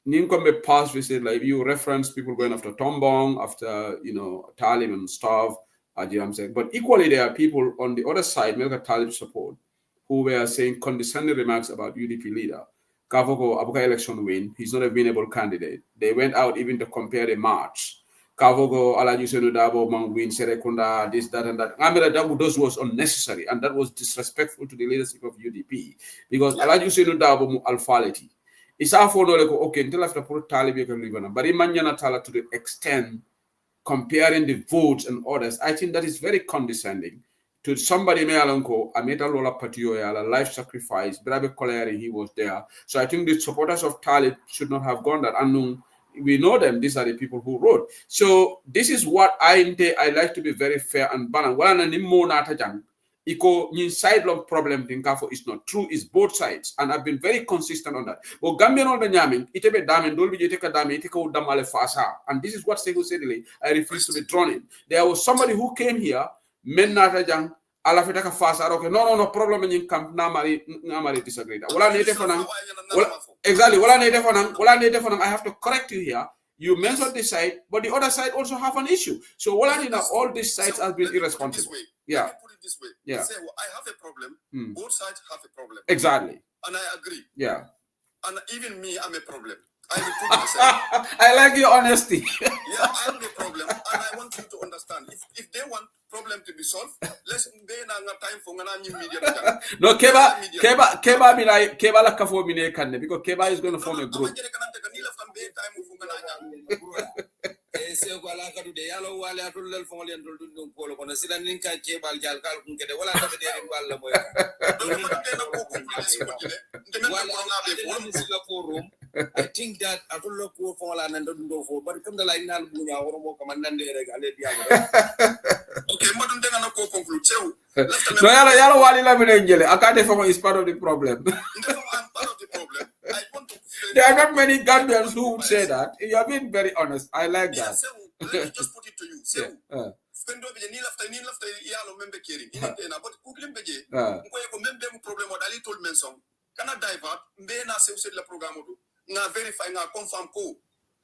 Ninkombe past visit, like you reference people going after Tombong, after Talib and stuff. I'm saying, but equally there are people on the other side, Melka Talib support, who were saying condescending remarks about UDP leader. Kafoko Abuka election win. He's not a winnable candidate. They went out even to compare the march. Kavogo, Alajusenu Dabo, Mangwin, Serekunda, this, that, and that. I mean, those was unnecessary, and that was disrespectful to the leadership of UDP because Alajusenu Dabo alphality. It's our phone, okay, until after put Talib, you can live on. But Imanyana Tala to the extent comparing the votes and others, I think that is very condescending to somebody. Me alonko, I made a lola patio, a life sacrifice, Brabe Koleri, he was there. So I think the supporters of Talib should not have gone that unknown. We know them. These are the people who wrote. So this is what I like to be very fair and balanced. Wala na nimmo na tajang. Iko inside long problem thinkafo is not true. It's both sides, and I've been very consistent on that. But Gambian all Benjamin, itebe damen dolbi jeteka dame iteka udamale fasa, and this is what Sego said. I refuse to be drawn in. There was somebody who came here, men na tajang. Ala fetaka fasa okay no problem in camp na mari disagree wala nete fanang exactly wala nete fanang I have to correct you here. You mentioned this side, but the other side also have an issue. So wala nina all these sides have been irresponsible. Let me put it this way. Yeah. Say, I have a problem. Both sides have a problem. Exactly. And I agree. Yeah. And even me, I'm a problem. I will put myself. I like your honesty. Yeah, I'm a problem, and I want you to understand. If they want problem to be solved, let's be na time for new media. No, Keba la kafo mine kanne because Keba is going to form a group. I think that I don't look for and don't go for, but come the line now, or commandant. Okay, Madam Dana co conclude. No, yellow wali la I can't inform is part of the problem. I'm part of the problem. I want to. There are not many Gambians who would say that. You have been very honest. I like that. Yeah, let me just put it to you. Spendo be ni lafta yalo membe kering. Ini na but kuglim beje. Ngoye ko membe mu problem o dali tol menson. Kana divert mbe na se used la programme do. Nga verify nga confirm ko.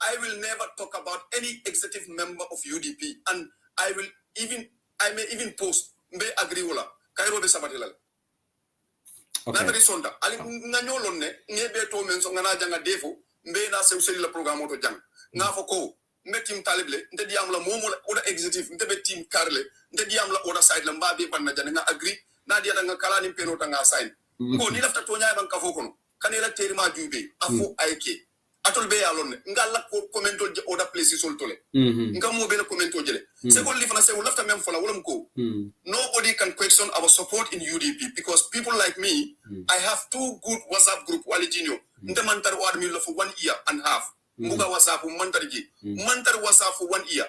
I will never talk about any executive member of UDP, and I may even post mbe agree wala kairo be sabatila. Okay. Na sonda ali nga nyolon ne ngebe to menson nga na janga defo mbe na se used la programme do jang. Nga foko mbe team talible nte diam la momo oda executive nte be team karle nte diam la oda side la mbabe banna jana nga agree na dia nga kala ni peno nga sign ko ni lafta to nyaay ban ka foko no kanela terima jube afu ayke atol be yalon nga la ko commento je oda place sol tole nga mo be la commento jele se ko lifana se lafta mem fola wala ko nobody can question our support in UDP because people like me I have two good WhatsApp group wali jinio nte mantar wad mi lo for 1 year and half Muga WhatsApp mantar WhatsApp for 1 year.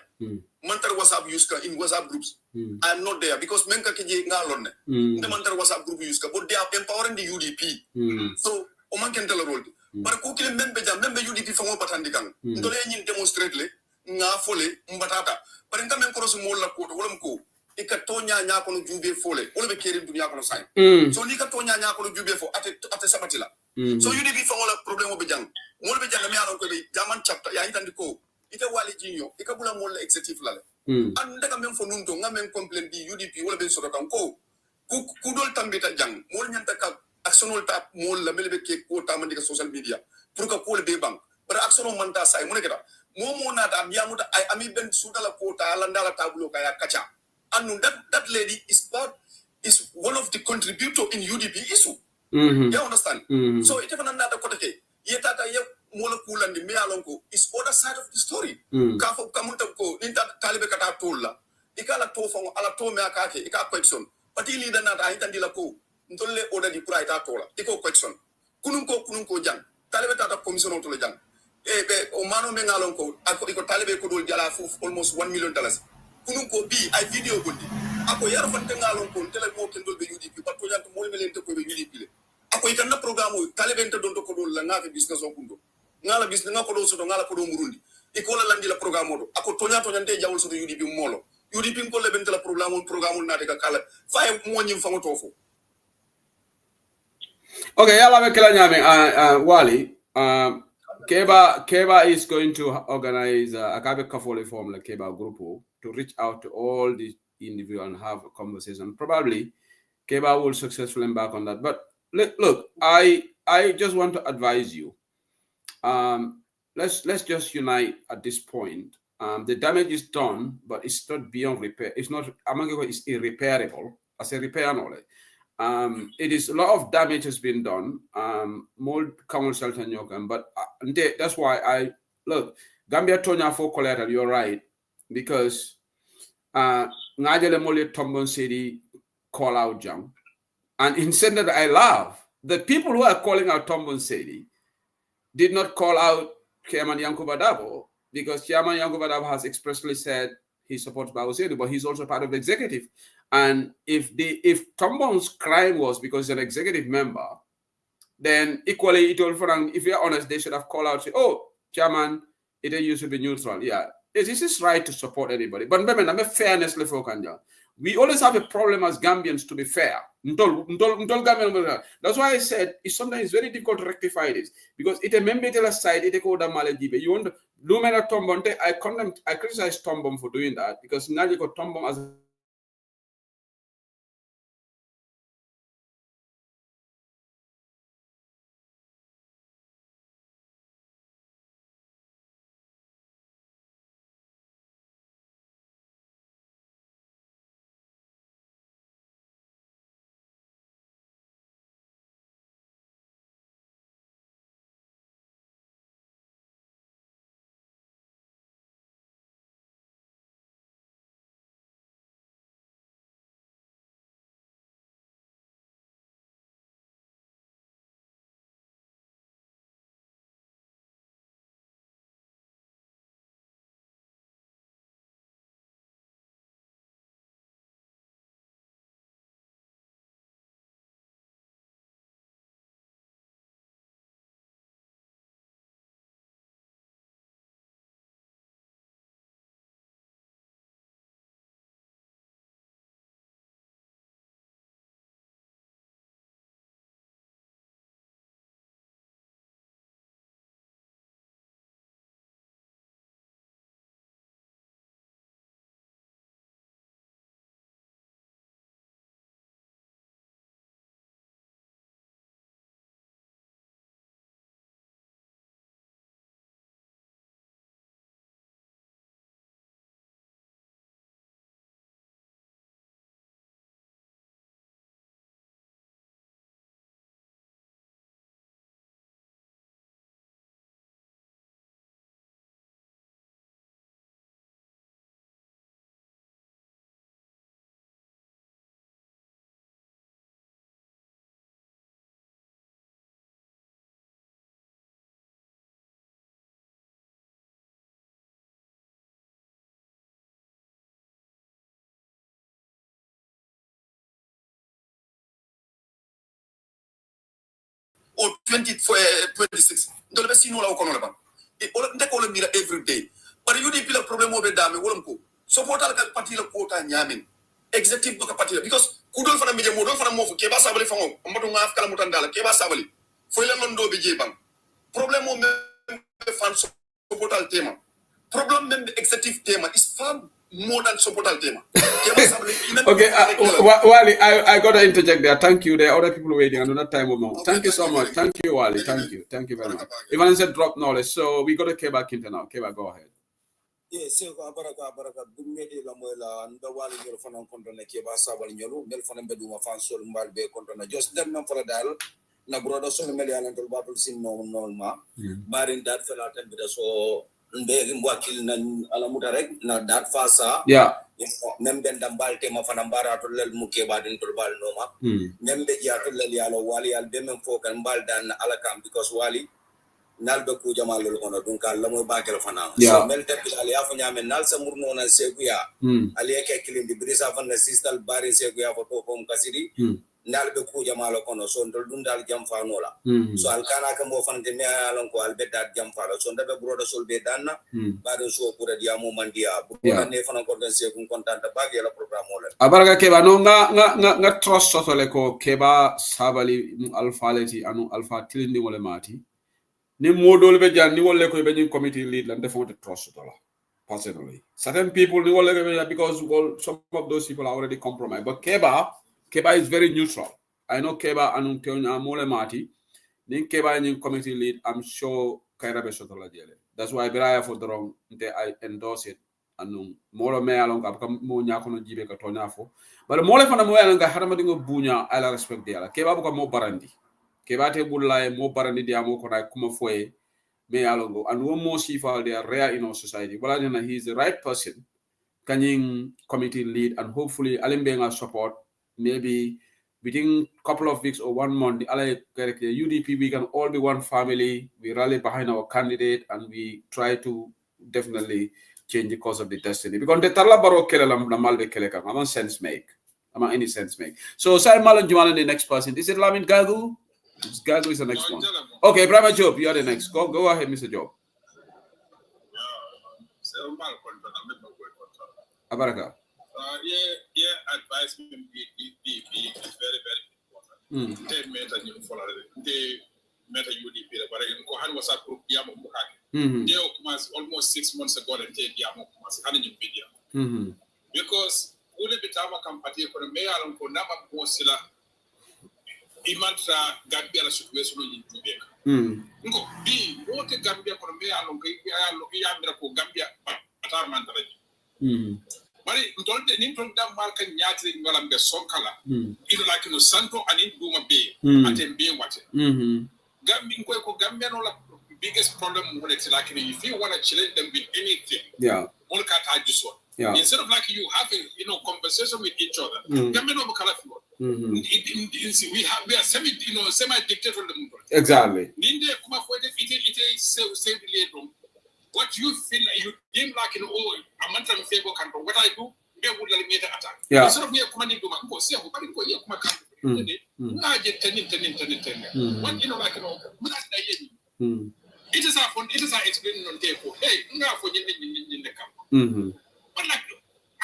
Mantar WhatsApp use in WhatsApp groups. I am not there because menka kije ngalon ne. The mantar WhatsApp group use but they are empowering the UDP. So oman can tell a role. But kukile membe UDP fango patandikang. Ndole nyin demonstrate le nga fole mbatata. But nta men cross mo la ko wala mko. Ika tonya nya kono jube fole. Wala be keri dunya kono sign. So ni ka tonya nya kono jube fo ate sabatila. So UDP fango la problem obejang. Mol be janga mi alon ko be jaman chapter ya intandi ko ite wali jinyo ika bula mol executive lale and daga men fo nunto ngamen complain di UDP wala be soro kan ko ku dol tambita jang mol nyanta ka actionol ta mol la melbe ke ko ta mandi ka social media pour ka ko le be bang bara actionol manta sai mo ne keda mo na da miamuta ay ami ben sudala ko ta la ndala tablo ka ya kacha and that lady is one of the contributor in UDP issue you understand so it even another kote yetata ye mola kulandi me alonko is other side of the story ka fo kamunta ko ninta talibe kata tolla ikala to fo ala to me akake ika question party leader na ta hitandi la ko ntolle order di pura ita tola iko question kunun ko jang talebe tata commission to le jang be o mano me ngalon ko iko talebe ko dol jala fu almost $1 million kunun ko bi ay video gondi ako yar fante ngalon ko tele mo ken dol be UDP ba to jant mo melente ko be UDP le ako itanna programme talebe ente don to ko dol la ngafe business o kundo ngala business ngako do so ngala ko do murundi iko la landi la programme do ako to nyante jawol so UDP molo UDP ko le bente la programme na de ka kala fay mo nyim fango tofo. Okay, Wally. Keba is going to organize a Kafole form like Keba group to reach out to all the individuals and have a conversation. Probably Keba will successfully embark on that. But look, I just want to advise you. Let's just unite at this point. The damage is done, but it's not beyond repair. It's not. It's irreparable. I say repair knowledge. It is a lot of damage has been done. More council than you can, but that's why I look. Gambia Tonya for collateral. You're right, because Ngajele Mole Tombon City call out Jang, and instead that I love the people who are calling out Tombon City did not call out Chairman Yankuba Dabo, because Chairman Yankuba Dabo has expressly said he supports Bawusedi, but he's also part of the executive. And if Tombon's crime was because he's an executive member, then equally, if you're honest, they should have called out, say, oh, Chairman, you should be neutral. Yeah, this is right to support anybody. But remember, I'm a fairness level. We always have a problem as Gambians to be fair. That's why I said it's sometimes very difficult to rectify this, because it a member side, it a code malajibe. You want to do Tombon? I criticize Tombon for doing that, because now you got Tombon as or 26. Don't let see no la kono la ba. E o nde ko le mira every day. But you di pila problem o be dame wolum ko. Support al ka parti la kota nyamin. Executive ko ka parti la, because kudol fana mi je mo don fana mo fu ke ba sabali fango. Amado ngaf kala mutandala ke ba sabali. Foi la non do be je bang. Problem o me fan support al tema. Problem même executive tema is far more than support al tema. Okay, Wally, I got to interject there. Thank you. There are other people waiting. Another time more. Thank you so much. Thank you, Wally. Thank you very much. Ivan said drop knowledge, so we got to Keba Kinta now. Keba, go ahead. Yes, baraka dumedi la moela nda wali nyoro fana konto na Keba sabal nyoro mel fana bedu ma fan sol mbal be konto na just dem na fala dal na broda so mel yalan tol batul sin no ma barin dat fela tan bida so nde wakil na ala mutarek na dat fasa yeah membe ndambal tema fanambara to lel muke badin to bal noma membe ya to lel yalo wali al be mem fokan bal dan alakam because wali nalbe ku jamal lo kono dun kal lamo bakel fana so mel tepi ali afu nyame nal samurno na seguya ali ke kilindi brisa fan na sistal bari seguya foto kom kasidi nalbe ku jamal kono so ndol dun dal jam fanola so alkana kam bo fan de me alon ko albe dat jam falo so ndabe broda sol be danna bado so pura diamo mandia broda ne fana ko den se kun kontanta bagel programme wala abarga keba no nga trust sotole ko keba sabali alfaleti anu alfa tilindi wala mati ni modol be jan ni wolle ko be ni committee lead lan defo the trust dola personally certain people ni wolle be because some of those people are already compromised but keba is very neutral. I know keba anu teonya mole mati ni keba ni committee lead I'm sure kaira be sotola jele that's why beraya for the wrong I endorse it anu molo me alon ka mo nya kono jibe ka tonya fo but mole fana mo yalla nga harama dingo bunya ala respect dia keba bu ko mo barandi kebate bullay mo barani dia mo kona kuma foye me alongo and one more sifal they are rare in our society but he is the right person kanying committee lead and hopefully alimbenga support maybe within couple of weeks or 1 month the UDP we can all be one family we rally behind our candidate and we try to definitely change the course of the destiny because the tarla baro kele lam na malbe kele kam ama sense make ama any sense make so sai malon jumalan the next person is it Lamin Gagu? Gago is the next one. Okay, Brahma Job, you are the next. Go ahead, Mr. Job. Abaraka. Yeah, advisement is very, very important. They meta you follow they meta UDP, but in Kohan was a group Yamo Mukaki. They almost 6 months ago and take Yamo Having video. Because Uli Bitama Kampati for the mayor and Konama Mosilla. Imantra Gambia la situation in Quebec. Ngo bi wote Gambia ko me alon ya mira ko Gambia atar mantara. Bari ndolde nim ton dam malka nyaati ngala mbe sonkala. Ino like no santo and in duma be atem be wate. Gambia ko Gambia no la biggest problem when it's like if you want to challenge them with anything. Yeah. One kata jiso. Yeah. Instead of like you having conversation with each other. Gambia no kala flow. We are semi-dictator. Exactly. What you feel like you deem like a month and favor country. What I do, they would let me attack. Yeah. Instead of me coming to my go see who can go here, come country. I get 10. What like it is our explaining on table. Hey, now for you in the camp. But like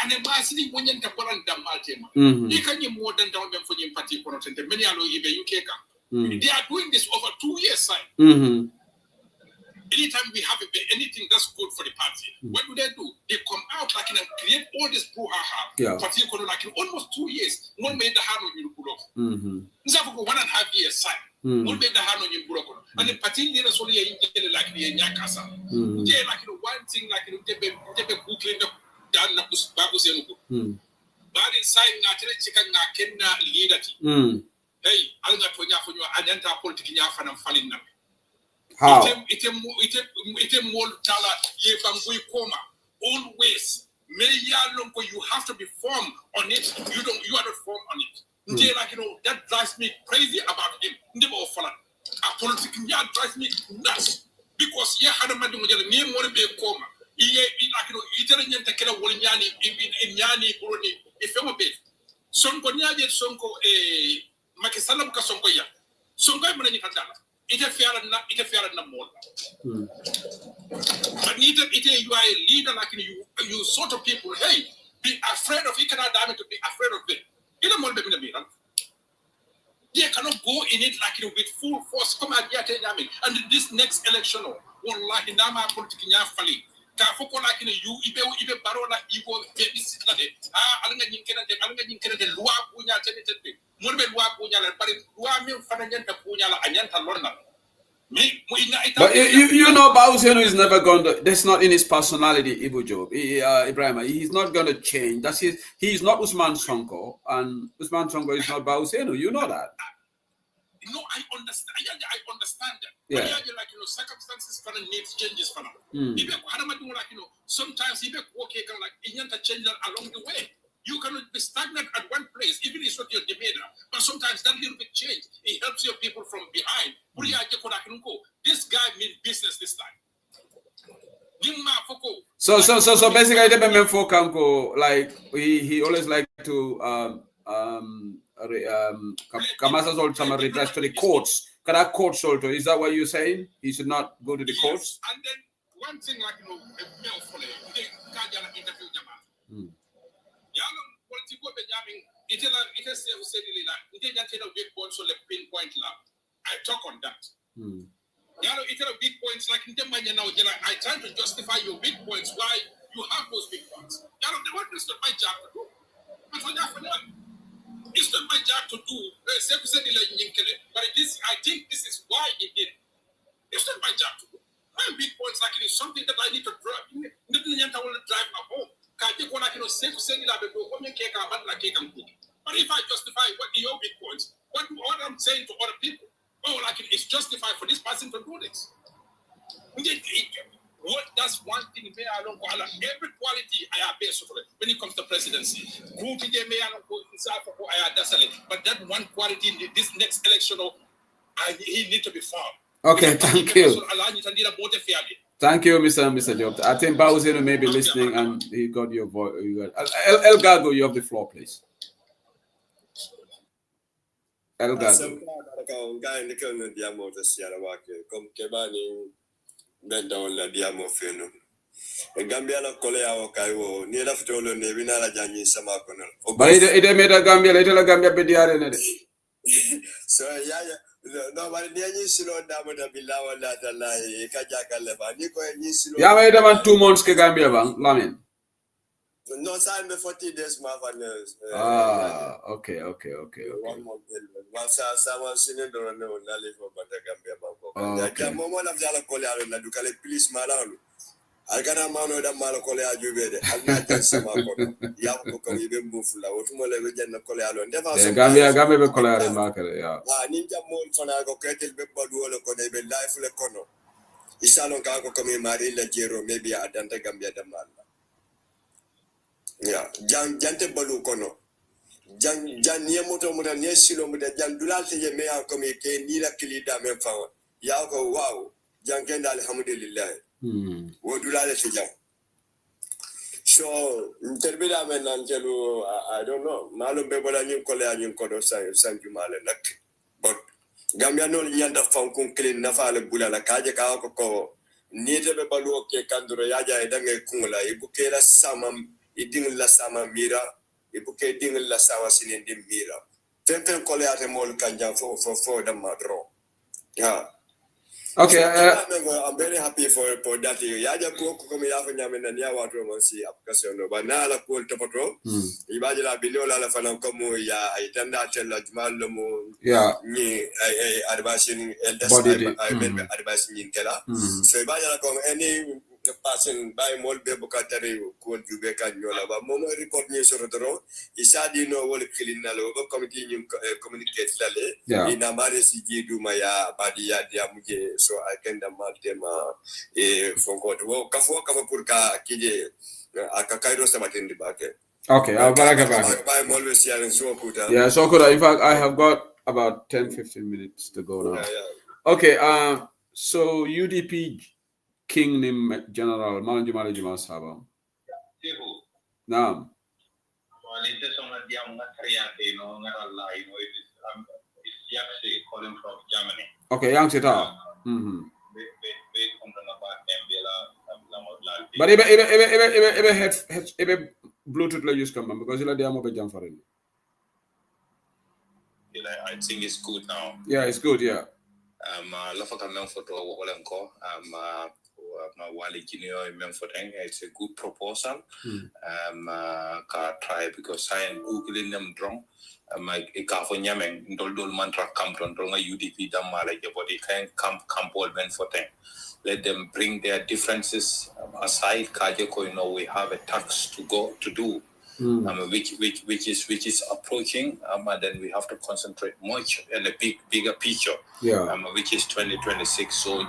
and the massive when you can Maltema. You can more than down them for your party for many are UK camp. They are doing this over 2 years side. Anytime we have anything that's good for the party, what do? They come out like and create all this brouhaha. Particularly like in almost 2 years, one made the hand on your Buroko. Nzafoko 1.5 years side. One made the hand on your Buroko. And the party leaders only like the Nyakasa. They like one thing like the booklet done Babusenuku. But inside Nathan Chicken Nakena leader. Hey, I'll not for you and enter political fan and falling now. How? Ite mol tala ye bangui koma always you have to be firm on it. You are not firm on it. Like that drives me crazy about him. A political drives me nuts because had a man doing me more be koma. Takela Woliani in Yani Buruni if I'm a bit. Sonko Nyadi Sonko Makisalam Kasonkoya. Sonko Manikadana. It a fair and more. But neither you are a leader like you sort of people, hey, be afraid of it, cannot damage to be afraid of it. You don't want to be they cannot go in it like with full force. Come out here, and this next election, wallahi nama political fali. Kafoko like you ibe barola ibo baby sitlade. Alanga nyinkena de loi punya tenete. Murbe loi punya la bari loi me fananyanta punya la anyanta lorna. But you know Bauseno is never going to, that's not in his personality, Ibu Job. Ibrahim, he's not going to change. That's he's not Usman Sonko, and Usman Sonko is not Bauseno. You know that. No, I understand. I understand that. Yeah. But like circumstances gonna need changes for now. Like sometimes you make okay like you need to change that along the way. You cannot be stagnant at one place, even if it's not your demeanor. But sometimes that little bit change, it helps your people from behind. This guy means business this time. So basically the men for Kanko, like he always like to Kamasa's also some redress to the courts. Can I courts also? Is that what you're saying? He should not go to the courts? And then one thing like a male for interview I talk on that. It's a big points like I try to justify your big points why you have those big points. It's not my job to do. It's not my job to do. But I think this is why it did. It's not my job to do. My big points like it is something that I need to drive. I will drive my home. But if I justify what your big points, what I'm saying to other people, it's justified for this person to do this. That's one thing every quality I have based on it when it comes to presidency. But that one quality in this next election, he need to be found. Okay, thank you. Thank you, Mr. Job. I think Bowser may be listening and he got your voice. El Gago, you have the floor, please. El Gago. Gambia la kolea o kaiwo ni la futolo ne binala janyi sama kono. But it made a Gambia, little Gambia bediare. So yeah. No, but the only slow down with the below that the lie, Kajaka Leva, Nico and Yisilo. Yeah, I made 2 months to Gambia, Lamin. No time before 40 days, Marvaners. Okay. 1 month. Once someone seen it or no, Nali for Gambia. The moment of Jalacola and Ducale, please, Malan. I got a man with a Malacola Juvede. I'm not just some Yapo, even Buffalo, Automobile Vagina Colaro, never Gambia Colaro marker. Yeah. Ninja Moon for Nago Ketel Bepaduolo, Conebe Life Lecono. Isalon Cago come Marilla Giro, maybe at Dante Gambia de Mala. Yeah, Jante Balucono. Jan Yamoto Mudan Yesilo with the Jan Dulate Mea come Nila Kilida Memfa. Yako wow, Jan Kendal Hamudillah. What do I say? So, Terbida Menangelo, I don't know. Malum Bebola New Colea, New Codo San Jumalak. But Gambiano Yanda Funkun Clean Nafale Bula, Kaja Kako, Nita Bebaluke, Kandroyaja, Edange Kungla, Ibukera Samam, Idin La Sama Mira, Ibuke Ding La Sama Sin in Mira. Temple Colea Mol Kanja for the Madro. Yeah. Okay, I'm very happy for that. Yaja Cook come out and Yaman and Yawa Romancy application, but now la Cool Topotro, Ibajala Bilola Fanacomo, I tend to tell Malamo, me advising elders, I remember advising in Kela. So Ibajala come any person by Mol Bebocatari, cool to be Canyola, but Momo report news of the road. He said, you know, what killing Nalogo committee communicate Lale in Amaris do my Badia Diamuke, so I can demand them from God. Well, Kafoka Purka Kije, Akakairo Samat in the bucket. Okay, I'll back. I'm always here and so good. Yeah, so could I. In fact, I have got about 10-15 minutes to go now. Okay, so UDP King Nim General Malanjumali Juma Saba. Now. Okay, young Sita. But if Bluetooth la use come because you are mobile jam for it. I think it's good now. Yeah, it's good. Yeah. It's a good proposal. Try because I am googling them wrong. My Ikafonyameng, Doldol Mantra Campton, Dronga UDP Damala, but it can camp all men for them. Let them bring their differences aside. Kajako, we have a tax to do. Which is approaching, and then we have to concentrate much in a bigger picture, which is 2026. So,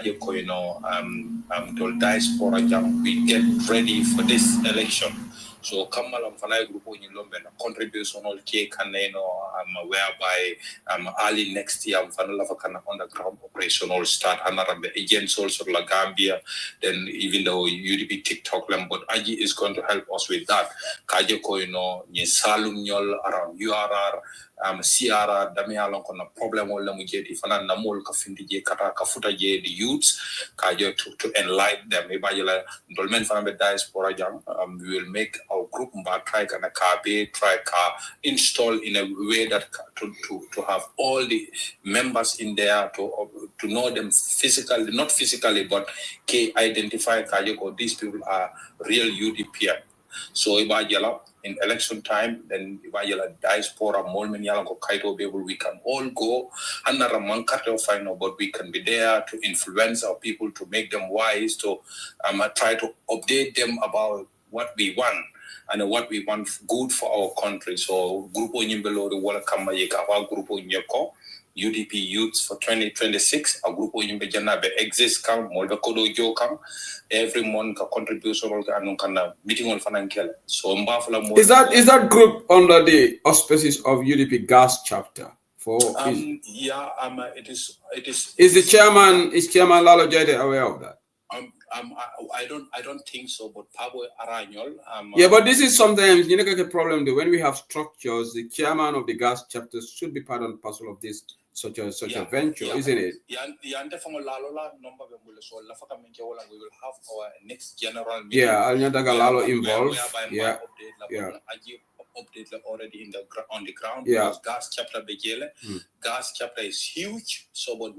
kaje ko to diaspora jam we get ready for this election. So Kamalam Fanai Group in Lomben contributional cake and whereby early next year Fanala Fakana underground operational start another agents also La Gambia, then even though UDP TikTok but Aji is going to help us with that. Kaje ko ni salum nyol around URR CR dami alon kono problem wala mu jeti fanan na mol ka findi je kata ka futa je the youths kaje to enlighten them e bajela dolmen fanan be diaspora jam we will make our group mba try kana kabe try ka install in a way that to have all the members in there to know them physically, not physically but identify kaje ko these people are real UDP. So ibajela in election time, then ibajela diaspora molmen yala ko kaito be we can all go another mankate final, but we can be there to influence our people, to make them wise, to try to update them about what we want and what we want good for our country. So grupo nyimbelo de wala kama yeka wa grupo nyeko UDP Youths for 2026, a group of Yimbe exist come, Molda Kodo Jo come, every month a contribution or meeting on financial. So is that group under the auspices of UDP Gas chapter? It is. Is the chairman Lalo Jade aware of that? I don't think so, but Pablo Aranyol. Yeah, but this is sometimes you know a problem that when we have structures, the chairman of the gas chapter should be part and parcel of this such a venture, isn't it? We will have our next general meeting. Yeah, Lalo involved. Yeah. Update already on the ground. Yeah. Because gas chapter begele. Gas chapter is huge. So but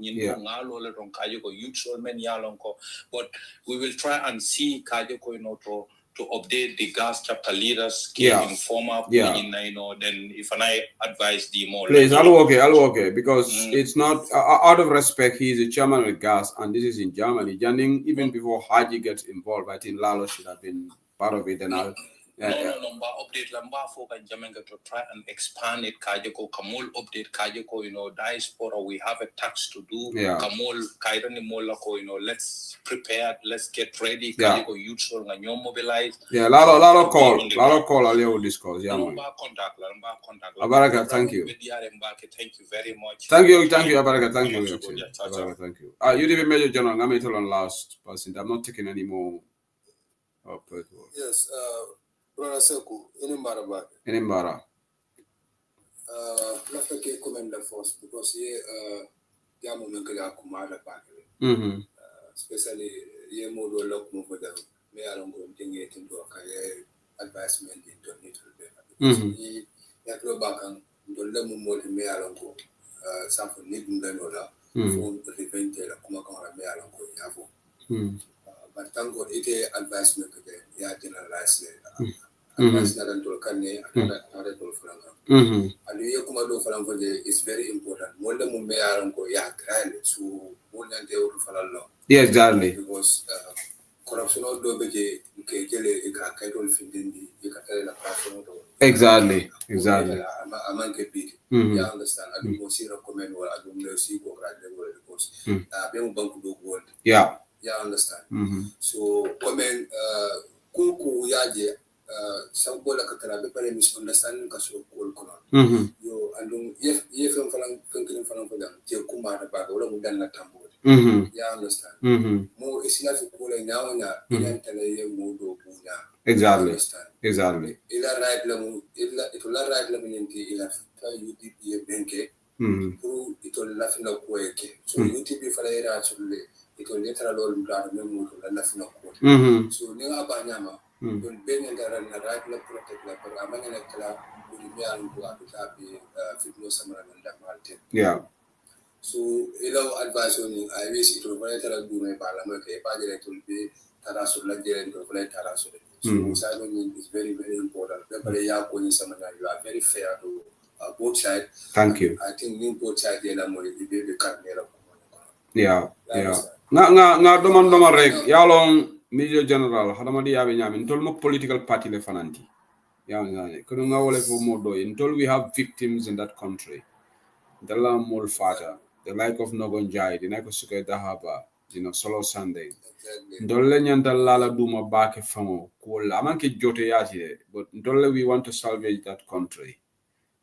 but we will try and see Kajoko to update the gas chapter leaders, inform up, then if I advise the more. Please, I'll okay, because it's not out of respect. He is the chairman of gas, and this is in Germany. Even before Haji gets involved, I think Lalo should have been part of it. And update lamba for Jamaica to try and expand it. Kajako Kamul update Kajako, diaspora. We have a tax to do. Kamul Kairani Molako, let's prepare, let's get ready. Kajako youth and you mobilize. Yeah, Lalo call, I'll will discuss. Yeah, contact. Abaraka, thank you. Thank you very much. Thank you, Abaraka, thank you. Abaraka, thank you. You did Major General. I'm on last person. I'm not taking any more. Yes, Brother Seku, Inimbara. Let's take a commander first because here, Yamu Mekaya Kumara back. Especially Yemodo Lock Moda, may I don't go and get into a career advancement into a little bit. He go back and the Lemu Modi may I don't go. Something needing the Noda, phone the Venture, Kumakara may I don't go. Yavo. But thank God, it advancement again. Yeah, generalized. Advancement and Tolkane, another Tolfranga. And you Kumado Franco is very important. More than Mumearanko, so more than they would follow along. Yes, exactly. Because corruption of Dobeke, Kele, Kaidol Findindi, Katala Passion. Exactly. Among Kepit. You understand? I don't see recommend or I don't see go graduate because being Banku world. Yeah. You understand? So, comment Kuku Yaje, some bola Katara, very misunderstanding Kaso Kolkona. You and if from Franklin for them, Kumar about or Mudana Tambo. You understand? More is enough to call now and Mudo. Exactly. Ila right level, it will right level in the UDP Benke, who it will nothing of work. So UTP for actually. It will later alone blood memo to nothing of court. So near Abanyama, will bend and right protect like a man and a club with the mail to happy fitness summer and that Martin. Yeah. So, allow advice on I wish it will later do my parliament, a budget will be Tarasso Lager and Governor Tarasso. So, Simon is very, very important. You are very fair to both sides. Thank you. I think both sides the baby cut near. Yeah. Nga doma rek yalong Major General hadamadi yabe nyami ntol mo political party le fananti yanga kono nga wole fo modo ntol we have victims in that country dala mol fata the like of Nogonjai the like of Sukai Dahaba solo Sunday. Ndolle nyanta lala duma baake fango kola amanke jote yaji but ndolle we want to salvage that country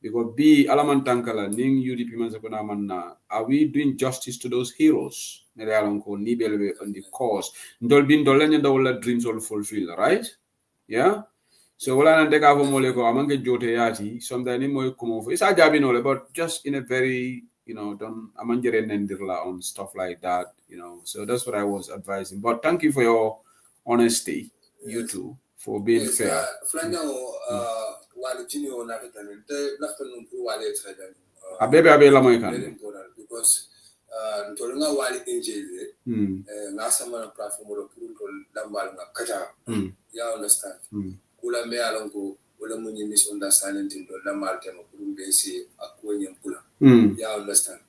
because alaman tankala ning UDP manzakona manna are we doing justice to those heroes nelalonko nibelbe on the cause ndolle nyanda wala dreams all fulfill, right? Yeah. So wala nante ka fo mole ko amanke jote yaji sometimes moy komo fo isa jabi nole but just in a very don't amanjere nendirla on stuff like that, so that's what I was advising. But thank you for your honesty, you two, for being fair. Abe la moy kan because ntolunga wali injeze nga sama platform ro pour lambal nga kaja ya understand kula me alongo wala mo ni misunderstanding tindo lambal tema pour mbesi akonye kula ya understand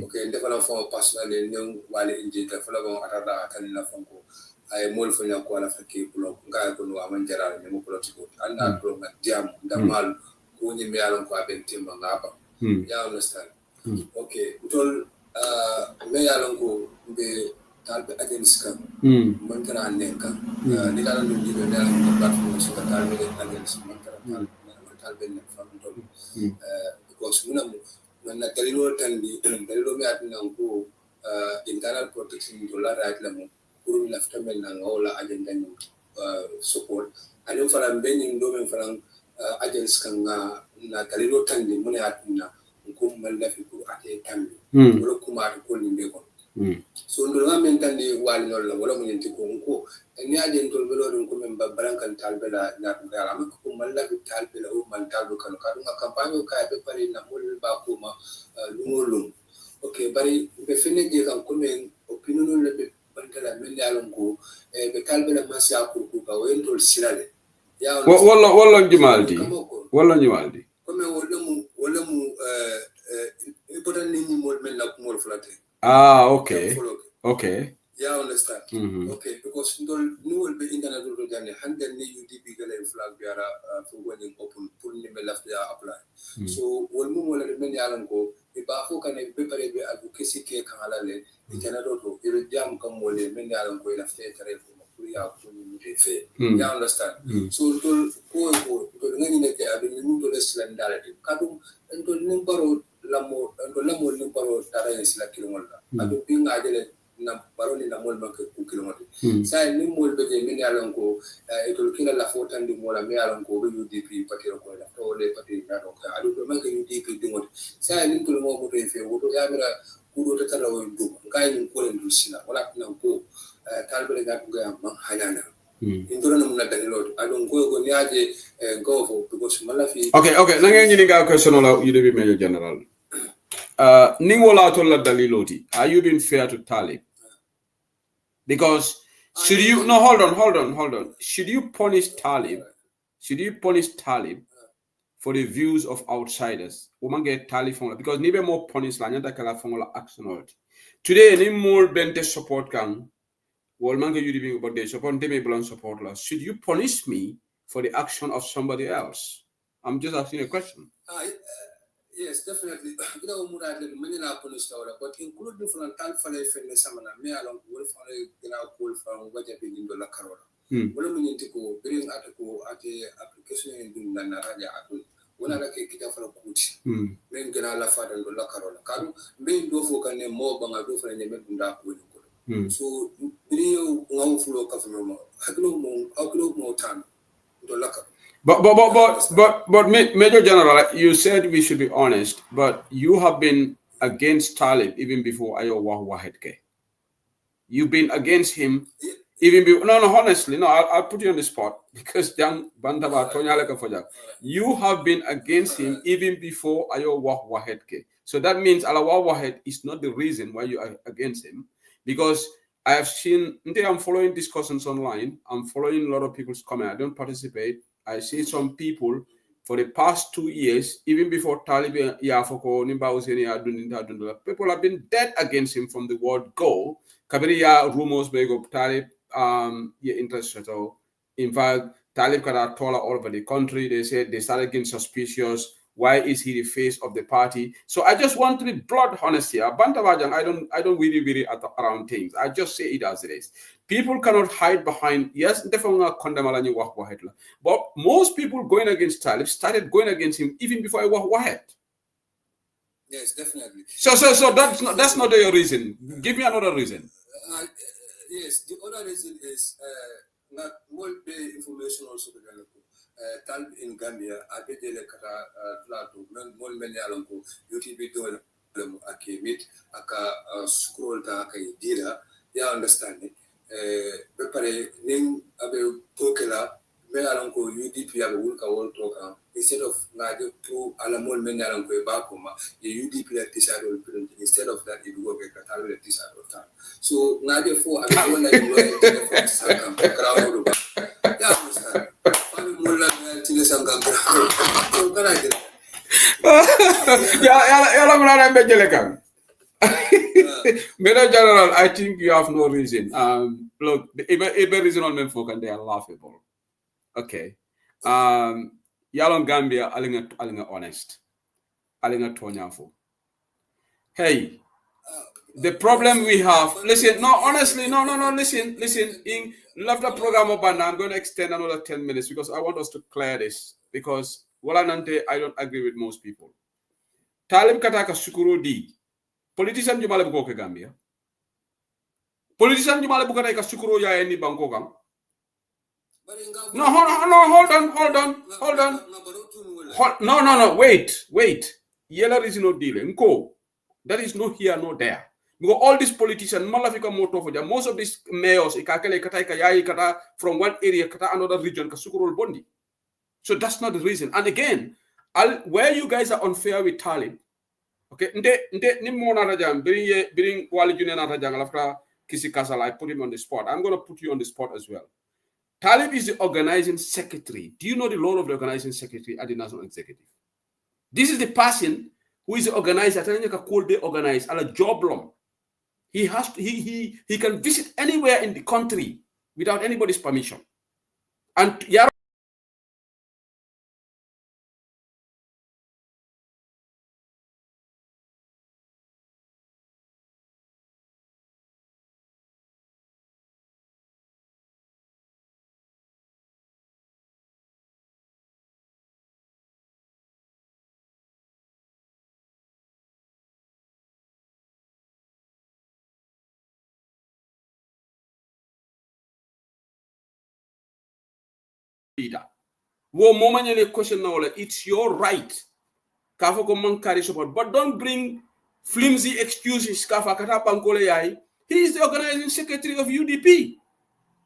okay ndefala fo personally nyong wali injeze fala bon atata kan la fonko ay mol fo nya ko la fakki kulo nga ko no amanjara ni mo kulo tiko anda ko nga diam damal ko ni me alongo abentima ngaba ya understand okay utol me yalongo be talbe against kan man kana nenka ni la ndu di be na platform so ka talbe against man kana talbe ne fam to because munam na dalilo tan di dalilo me atina ko internal protection to la right la mo pour la ftamel na ngola agenda ni support ani fara benin do men fara against kan na dalilo tan di mun atina ko man la fi pour ate tambi wala kuma ko ni be ko so ndo nga mentandi wali non la wala mo nyenti ko ni aden tol belo don ko men barankan talbe la na ngala ma ko man la fi talbe la o man talbe kan ka nga campagne ka be pare na mo ba ko ma lumolum okay bari be fene je kan ko men opinion le be bantala men yalon ko be talbe la masiya ko ka wen tol silale ya wala njumaldi ko men wala mu important ni mol men la ko mol flate okay yeah understand okay because no will be internet do jani hande ni UDP gala flag biara for going open pour ni me lafta apply so wol mo wala men yalan ko e ba fo kan be pare be advocacy ke kala le internet do e jam kam mole men yalan ko lafta tare ko pour ya ko ni de fe yeah understand so ko ngani ne ke abin ni do leslandality kadum to ni baro lamo ni baro tare sila kilomita adu pinga ajele na baroni na mol banke ku kilomita sai ni mol be je min yalan ko to kila la fotan di mola me yalan ko be UDP patiro ko la to le pati na do ka adu do manke UDP dingot sai ni to mo ko fe wodo ya mira ku do ta lawo ndu kai ni ko ndu sina wala na ko talbe ga ko ga man hanana indoro na mun na dalilo adu ko ni aje go for because malafi okay na ngeen ni ga question la UDP Major General Ningola tola daliloti. Are you being fair to Talib? Because should you hold on. Should you punish Talib? For the views of outsiders? Umange Talib because nibe more punish la nyanta kala fongola action. Today ni more bente support kan wolmange UDP but they support me belong support la. Should you punish me for the action of somebody else? I'm just asking a question. Yes, definitely. You know, many na police but including from Talfale Fende Samana, me along with from what I've been in the Carola. Well, we need to go bring article at the application in the Naraja. When I like a for a coach, bring Ganala Fad and the Carola. Karu, bring Dofo can name more Bangado for any Mekunda. So, video no flow of no more time. The locker. But Major General, you said we should be honest, but you have been against Talib even before Ayo Wahedke. You've been against him even before. No, honestly, no, I'll put you on the spot because you have been against him even before Ayo Wahedke. So that means Alawa Wahed is not the reason why you are against him, because I have seen, I'm following discussions online. I'm following a lot of people's comments. I don't participate. I see some people for the past 2 years, even before Talib, people have been dead against him from the word go. Kabiriya rumors may go Talib, interested. In fact, Talib Kara told all over the country. They said they started getting suspicious. Why is he the face of the party? So I just want to be blood honest here. Bantawajang, I don't really around things. I just say it as it is. People cannot hide behind, yes, but most people going against Talib started going against him even before I was Wahed. Yes, definitely. So that's not your reason. Give me another reason. Yes, the other reason is not more information also Talib in Gambia. I bet they like more many alongo UTB do akimit aka scroll ta aka dira ya understand it. Prepare ning abe tokela me alongo UDP abe wulka wol toka instead of naje pro alamol men alongo e bakoma the UDP like decide instead of that it work like Talib like decide all time. So naje for abe wala you know sakam crowd ya understand. Major General, I think you have no reason. Look, the reason on men folk and they are laughable. Okay. Yalong Gambia, alinga honest. Alinga tonyafo. Hey, the problem we have, listen, no, honestly, no, listen, in after program of Banda, I'm going to extend another 10 minutes because I want us to clear this because Walanante, I don't agree with most people. Talim kataka sukuru di. Politician jumale buko ke Gambia. Politician jumale buko ka sukuru ya eni banko kam. No, hold on. No, wait. Yella is no deal. Nko. That is no here, no there. Because all these politicians, most of these mayors, from one area, another region, bondi. So that's not the reason. And again, where you guys are unfair with Talib, okay, I put him on the spot. I'm going to put you on the spot as well. Talib is the organizing secretary. Do you know the role of the organizing secretary at the National Executive? This is the person who is the organizer, organize a job long. He has to, he can visit anywhere in the country without anybody's permission. And leader. It's your right. But don't bring flimsy excuses. He is the organizing secretary of UDP.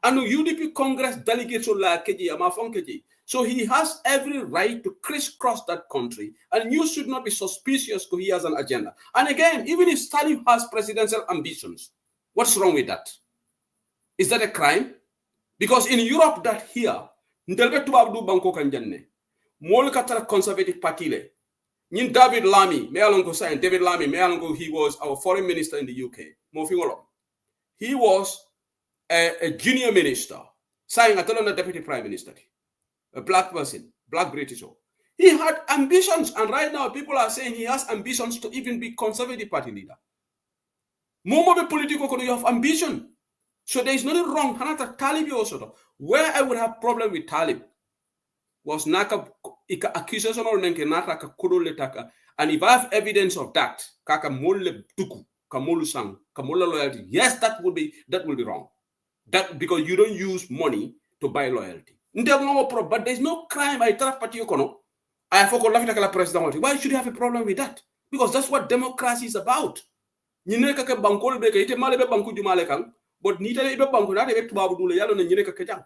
And UDP Congress delegates so he has every right to crisscross that country. And you should not be suspicious because he has an agenda. And again, even if Stalin has presidential ambitions, what's wrong with that? Is that a crime? Because in Europe, that here, David Conservative Party, David Lamy, he was our foreign minister in the UK. He was a junior minister, saying a deputy prime minister, a black person, black British. He had ambitions, and right now people are saying he has ambitions to even be Conservative Party leader. More of a political, you have ambition. So there is nothing wrong. Talib also. Where I would have problem with Talib was naka accusation or naka kuduletaka. And if I have evidence of that, kaka molle tuku, kamolu sang, kamola loyalty, yes, that will be wrong. That because you don't use money to buy loyalty. But there's no crime. I trust party kono. I forgot la president. Why should you have a problem with that? Because that's what democracy is about. Nyineka bankol beke ite malebe banku jumale kan. But nita ibe banku na ibe tubabu dule yalo na nyineka kejang.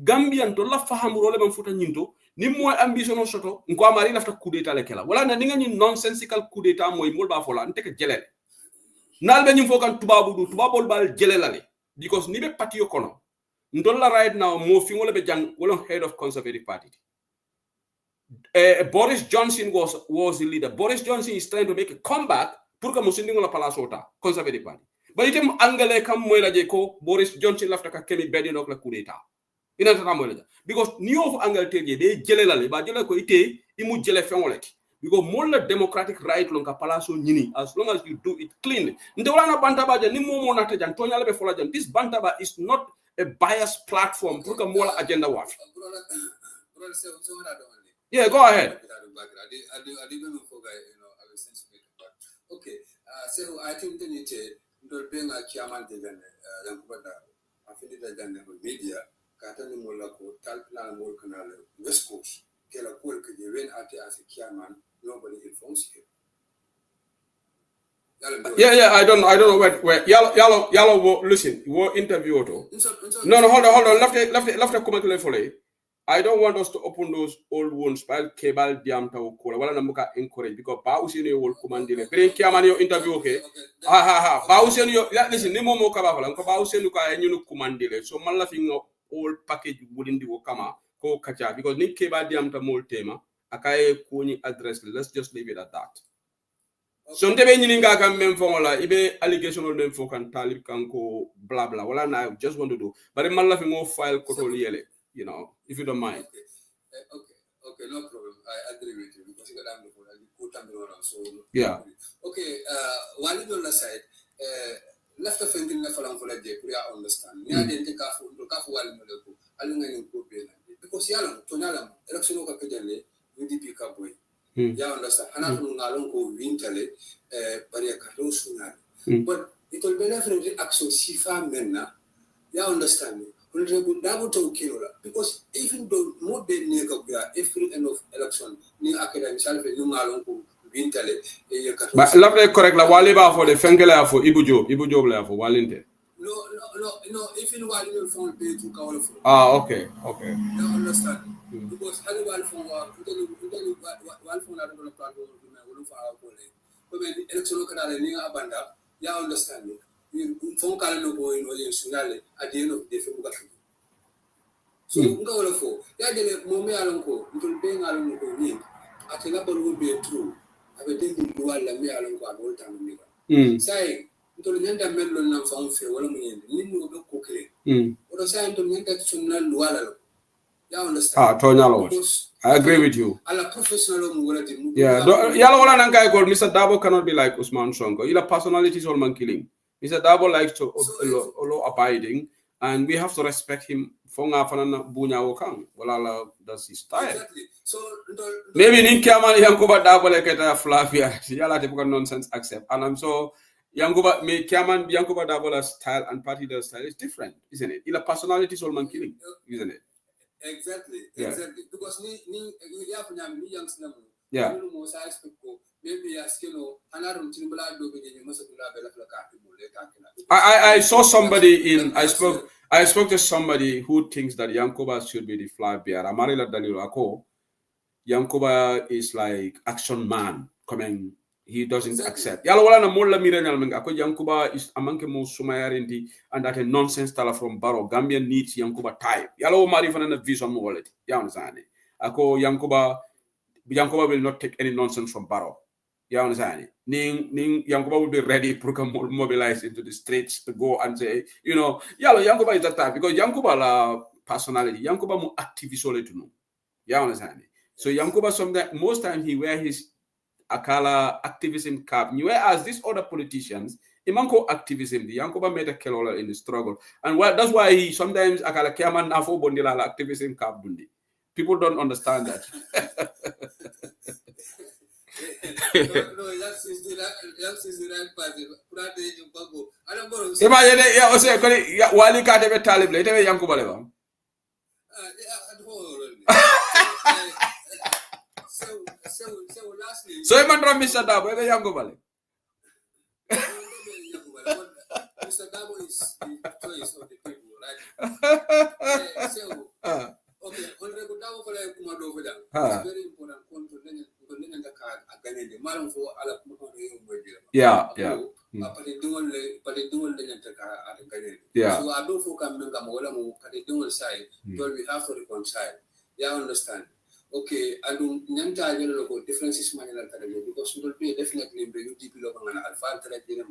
Gambian to la fahamu role banfuta nyinto ni mo ambition on soto nko amari lafta coup d'etat lekela. Wala na ninga ni nonsensical coup d'etat moy mol ba fola nteke jelele. Nalbe nyim fokan tubabol bal jelelale. Because nibe party yokono. Ndola right now mo fingole be jang wala head of Conservative Party. Boris Johnson was the leader. Boris Johnson is trying to make a comeback pour que musindingo la palasota Conservative Party. But item angale kam moyla je ko Boris Johnson lafta ka kemi bedi nok la coup d'etat. Ina tata moyla. Because new of Angleterre be jelelale ba jele ko ite imu jele fengoleti. because more the democratic right longa palaso nyini as long as you do it cleanly. Ndewala bantaba jan ni momo na tajan tonya lebe fola jan. This bantaba is not a biased platform for mola agenda wafi. Yeah, go ahead. Okay, so I think they need to bring a chairman to the affiliate media, Katani Molako, Talplan Molcanal, West Coast, Kela Kulk, you went at as a chairman, nobody informs you. Yeah, I don't know where yellow listen, what interview auto. No, hold on, left a comment for you. I don't want us to open those old wounds by cable diam tau kola wala namuka encourage because ba usini will commandile bring kiamani yo interview okay ba usini yo listen ni momo ka ba hola ko ba usini ka nyunu commandile so malla fingo all package within the kama ko kacha because ni cable diam ta mol tema akaye ko ni address let's just leave it at that. So ndebe nyininga kam mem fongola ibe allegation ol mem fokan talib kanko blah blah wala na I just want to do but malla fingo file ko to yele. You know, if you don't mind. Okay, no problem. I agree with you because you got so yeah. Okay, while you on the side, left of thinking left along for the day, we understand. Near the Kafu, while you alumni improvement because Yalam, Tonalam, election of Kapitale, UDP Kabui. Ya understand. Hanatu Nalongo Wintale, Baria Katosuna. But it will be definitely action Sifa Menna. Ya understand. Because even though more than every end of election, new academic self, new malon wintale. But lovely correct la wali ba for the fengela for Ibu Job la for walinte. No, even while you phone pay to call for. Okay. You understand? Because any one phone one phone out of the platform will for our colleague. But when election canal in Abanda, you understand it. Phone call no go in or at the end of the day. So, go for Yadele Mome Alonco, little being Alonco need. I think that will be true. I will think you are la me Alonco at all time. Say, to the Yanda Melon and found fair, well, you know, cooking. What a sign to me that soon Luala. You understand? I agree with you. I'm a professional. Yeah, Yala and guy called Mr. Dabo cannot be like Usman Sonko. Your personality is all man killing. Mr. Dabo likes to law abiding, and we have to respect him. Fonga fanana bunya wokang. Wala that's his style. Exactly. So maybe in Kiaman Yankuba Dabo like a Flavia. Yala typical nonsense accept. And I'm so Yankuba me Kiaman Yankuba Dabo's style and party style is different, isn't it? Your personality is all man killing, isn't it? Exactly. Because ni young snub. Yeah. Maybe I saw somebody in I spoke to somebody who thinks that Yankuba should be the flag bearer. Amarila Danilo Ako. Yankuba is like action man coming. He doesn't accept. Yala wala na mola mirenal menga. Ako Yankuba is amanke mo sumayarinti and that a nonsense tala from Barrow. Gambian needs Yankuba type. Yala o mari fana na vision mo wallet. Ya understand? Ako Yankuba will not take any nonsense from Barrow. You understand? Ning Yankuba will be ready to mobilize into the streets to go and say, you know, Yankuba is that type because Yankuba la personality. Yankuba mo activist ole to know. You understand? So Yankuba most time he wear his Akala activism cap. Whereas these other politicians, Imanko activism, the Yankuba made a kelola in the struggle. And that's why he sometimes Akala Kiaman Nafo Bondila activism cap dundi. People don't understand that. No, that's the right party. Imagine, Wali Kadebe Talib, later Yankuba Leva. So I'm not Mr. Dabo, where Yankuba. Mr. Dabo is the choice of the people, right? Okay, Honorable Dabo for the Kumado over there. It's very important the card again the Malam for Ala. Yeah. But they don't the car at again. Yeah. So I don't focus on Gamola, but they don't side. So we have to reconcile. Yeah, understand. Okay, I don't know differences because we will be definitely in the UDP and Alpha and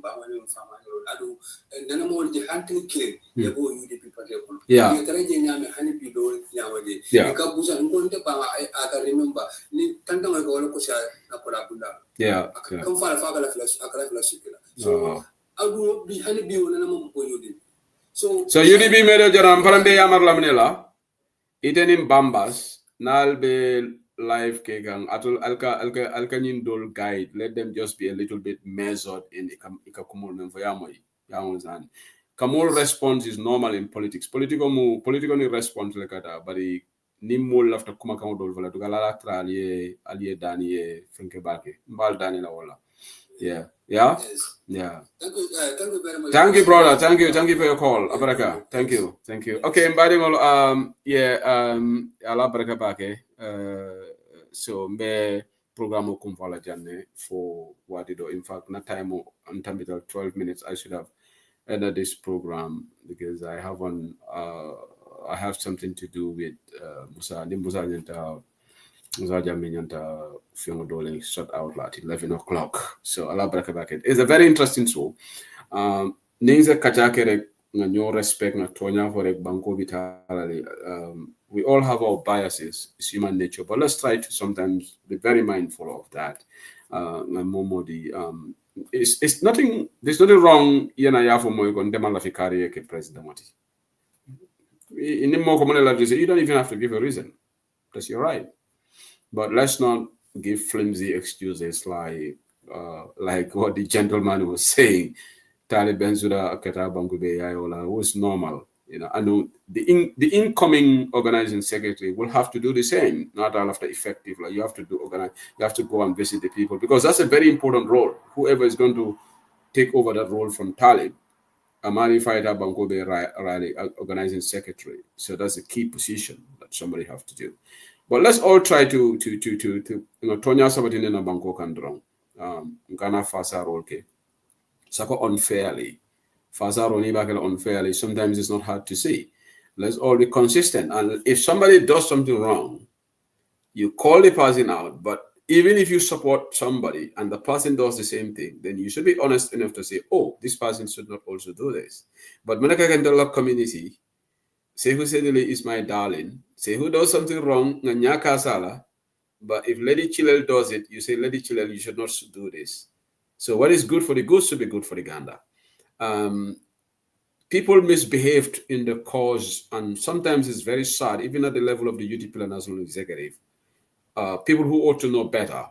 Bamani and Famano. I do and then I'm all the hunting claim. You go UDP party. Yeah. You're trying to honey below. Yeah, nyamadi Yeah. ka busa ngonte pa aka remember ni tanta ma ko ko sha na kola bunda Yeah. kam fa la flash akala flash so adu bi hani bi wona na mo ko yodi so UDP medo jaram farambe yamar lamnela itenim bambas nal be live kegang atul alka nyin dol guide, let them just be a little bit measured in ikakumul memfo yamoy zan kamul response is normal in politics political ni response le kata bari nimul after kuma kan dol vala dugala tra aliye dani e fenke bake mbal dani la wala yeah yes. Yeah. Thank you very much. Thank you, brother. Thank you for your call. Abaraka. Thank you. Okay, mbadingol ala baraka bake. So me program kumfala janne for what did in fact na time until 12 minutes I should have ended this program because I have something to do with Musa Nyanta shut out at 11 o'clock. So Allah baraka bake. It's a very interesting show. Ninza kachakere no respect na tonya for banko vitali. We all have our biases. It's human nature, but let's try to sometimes be very mindful of that. It's nothing. There's nothing wrong. Yana yafo mo yon demala fikari ke president mati. In the more common you don't even have to give a reason. That's your right. But let's not give flimsy excuses like what the gentleman was saying. Taliban Suda Akata Bangube Ayola was normal. I know the incoming organizing secretary will have to do the same, not all after effective. Like you have to go and visit the people because that's a very important role. Whoever is going to take over that role from Talib, Amani Fighter Bangube Rally organizing secretary. So that's a key position that somebody have to do. But let's all try to Tonya Sabatin na Banko Kandrong. Ghana Fasa Rolke. Sako unfairly. Fasa Roni Bakel unfairly. Sometimes it's not hard to see. Let's all be consistent. And if somebody does something wrong, you call the person out. But even if you support somebody and the person does the same thing, then you should be honest enough to say, oh, this person should not also do this. But Manaka Kandala community, Sehu Sedili is my darling. Say who does something wrong, Nyaka Sala. But if Lady Chilel does it, you say, Lady Chilel, you should not do this. So what is good for the goose should be good for the gander. People misbehaved in the cause, and sometimes it's very sad, even at the level of the UDP National Executive. People who ought to know better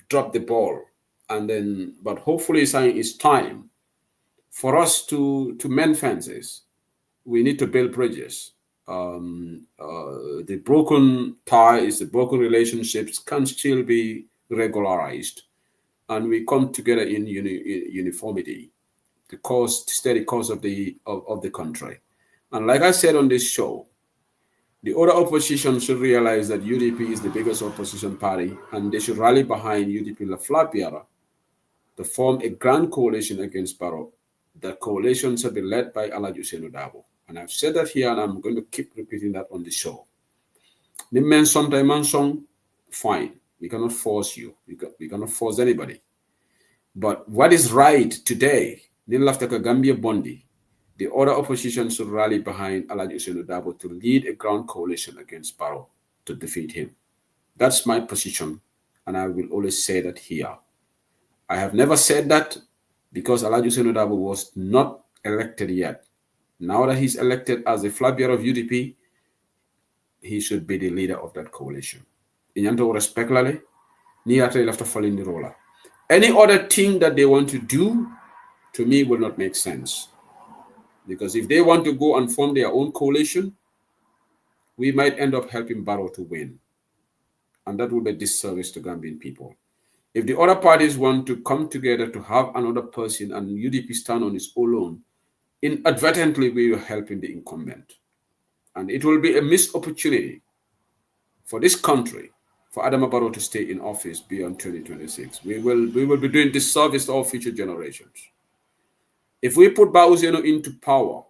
drop the ball. But hopefully it's time for us to mend fences. We need to build bridges. The broken ties, the broken relationships can still be regularized, and we come together in uniformity, the steady cause of the country. And like I said on this show, the other opposition should realize that UDP is the biggest opposition party, and they should rally behind UDP La Flapiara to form a grand coalition against Barrow. That coalition should be led by Alhaji Ousainou Darboe. And I've said that here, and I'm going to keep repeating that on the show. The men sometimes song, fine. We cannot force you. We cannot force anybody. But what is right today, Nilafta Gambia Bondi, the other opposition should rally behind Alhaji Ousainou Darboe to lead a ground coalition against Barrow to defeat him. That's my position, and I will always say that here. I have never said that because Alhaji Ousainou Darboe was not elected yet. Now that he's elected as the flag bearer of UDP, he should be the leader of that coalition. Inyanto respectfully, ni ate left falling the roller. Any other thing that they want to do, to me, will not make sense. Because if they want to go and form their own coalition, we might end up helping Barrow to win. And that would be a disservice to Gambian people. If the other parties want to come together to have another person and UDP stand on its own, inadvertently we are helping the incumbent. And it will be a missed opportunity for this country, for Adama Barrow to stay in office beyond 2026. We will be doing disservice to all future generations. If we put Ousainou into power,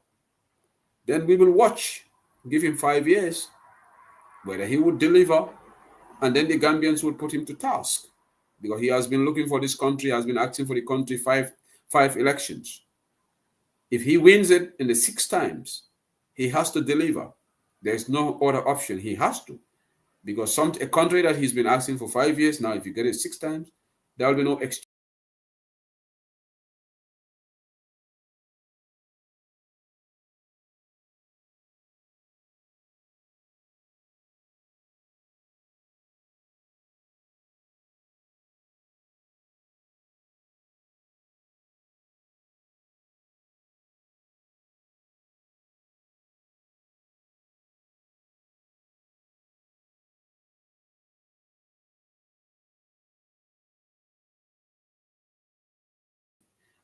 then we will watch, give him 5 years, whether he would deliver, and then the Gambians would put him to task. Because he has been looking for this country, has been acting for the country five elections. If he wins it in the 6 times, he has to deliver. There's no other option. He has to. Because a country that he's been asking for 5 years now, if you get it 6 times, there will be no exchange.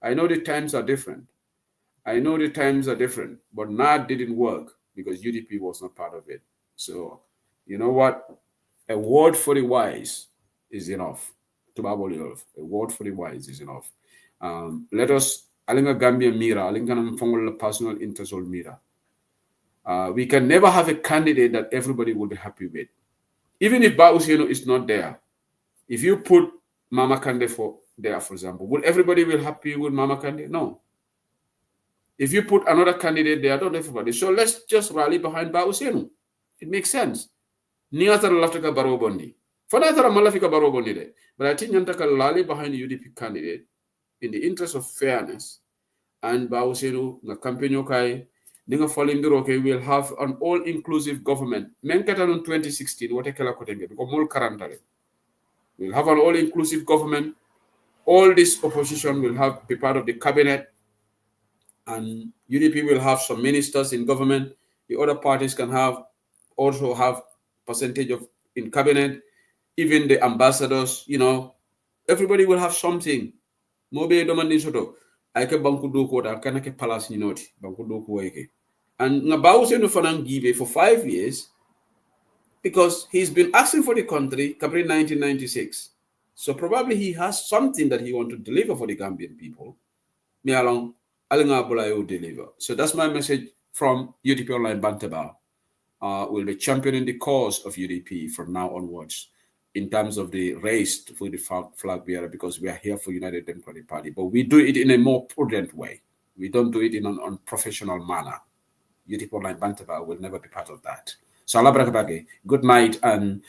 I know the times are different. But NAD didn't work because UDP was not part of it. So, you know what? A word for the wise is enough. A word for the wise is enough. Let us, alinga Gambia mira, alinga personal interest or mira. We can never have a candidate that everybody will be happy with. Even if Bausino is not there, if you put Mama Kande for example, will everybody be happy with Mama Kande? No. If you put another candidate there, not everybody. So let's just rally behind Bausino. It makes sense. Niatara laftika barobondi. Fanatara malafika barobondi de. But I think Yantaka rally behind the UDP candidate in the interest of fairness. And Bausino, na campaign kai, Ninga Folindiroke will have an all-inclusive government. Menkatan in 2016, what ekela kotenge, because more karantale. We'll have an all-inclusive government. All this opposition will be part of the cabinet, and UDP will have some ministers in government. The other parties can also have percentage in cabinet. Even the ambassadors, everybody will have something. Mobe domandi soto. Aike banku do ko da kanake palace ni noti banku do ko eke. And Ngabause no fanang give for 5 years because he's been asking for the country Capri 1996. So probably he has something that he wants to deliver for the Gambian people. Me along Alinga Bolayo deliver. So that's my message from UDP Online Bantaba. We'll be championing the cause of UDP from now onwards in terms of the race for the flag bearer, because we are here for United Democratic Party. But we do it in a more prudent way. We don't do it in an unprofessional manner. UDP Online Bantaba will never be part of that. So Allah Barakabage, good night. And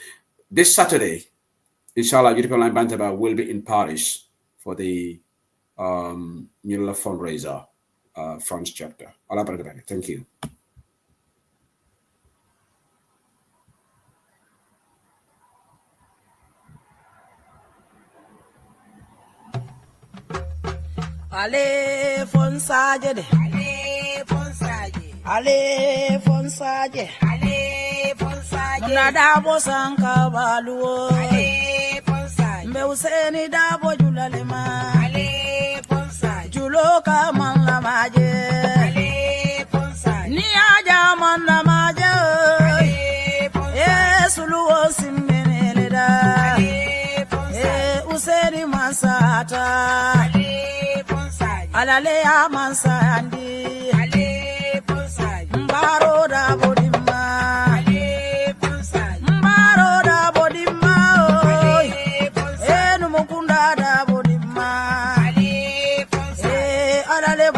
this Saturday, inshallah, UDP Online Bantaba will be in Paris for the Miller fundraiser, France chapter. Allah Barakabage. Thank you. Ale fonsaje de. Ale fonsaje. Ale fonsaje. Ale fonsaje. Muna dabo sanka baluo. Ale fonsaje. Mbe useni dabo julalema. Ale fonsaje. Juloka manla maje. Ale fonsaje. Ni aja manla maje. Ale fonsaje. Suluo simbeneleda. Ale fonsaje. Useni masata. Alale amansa andi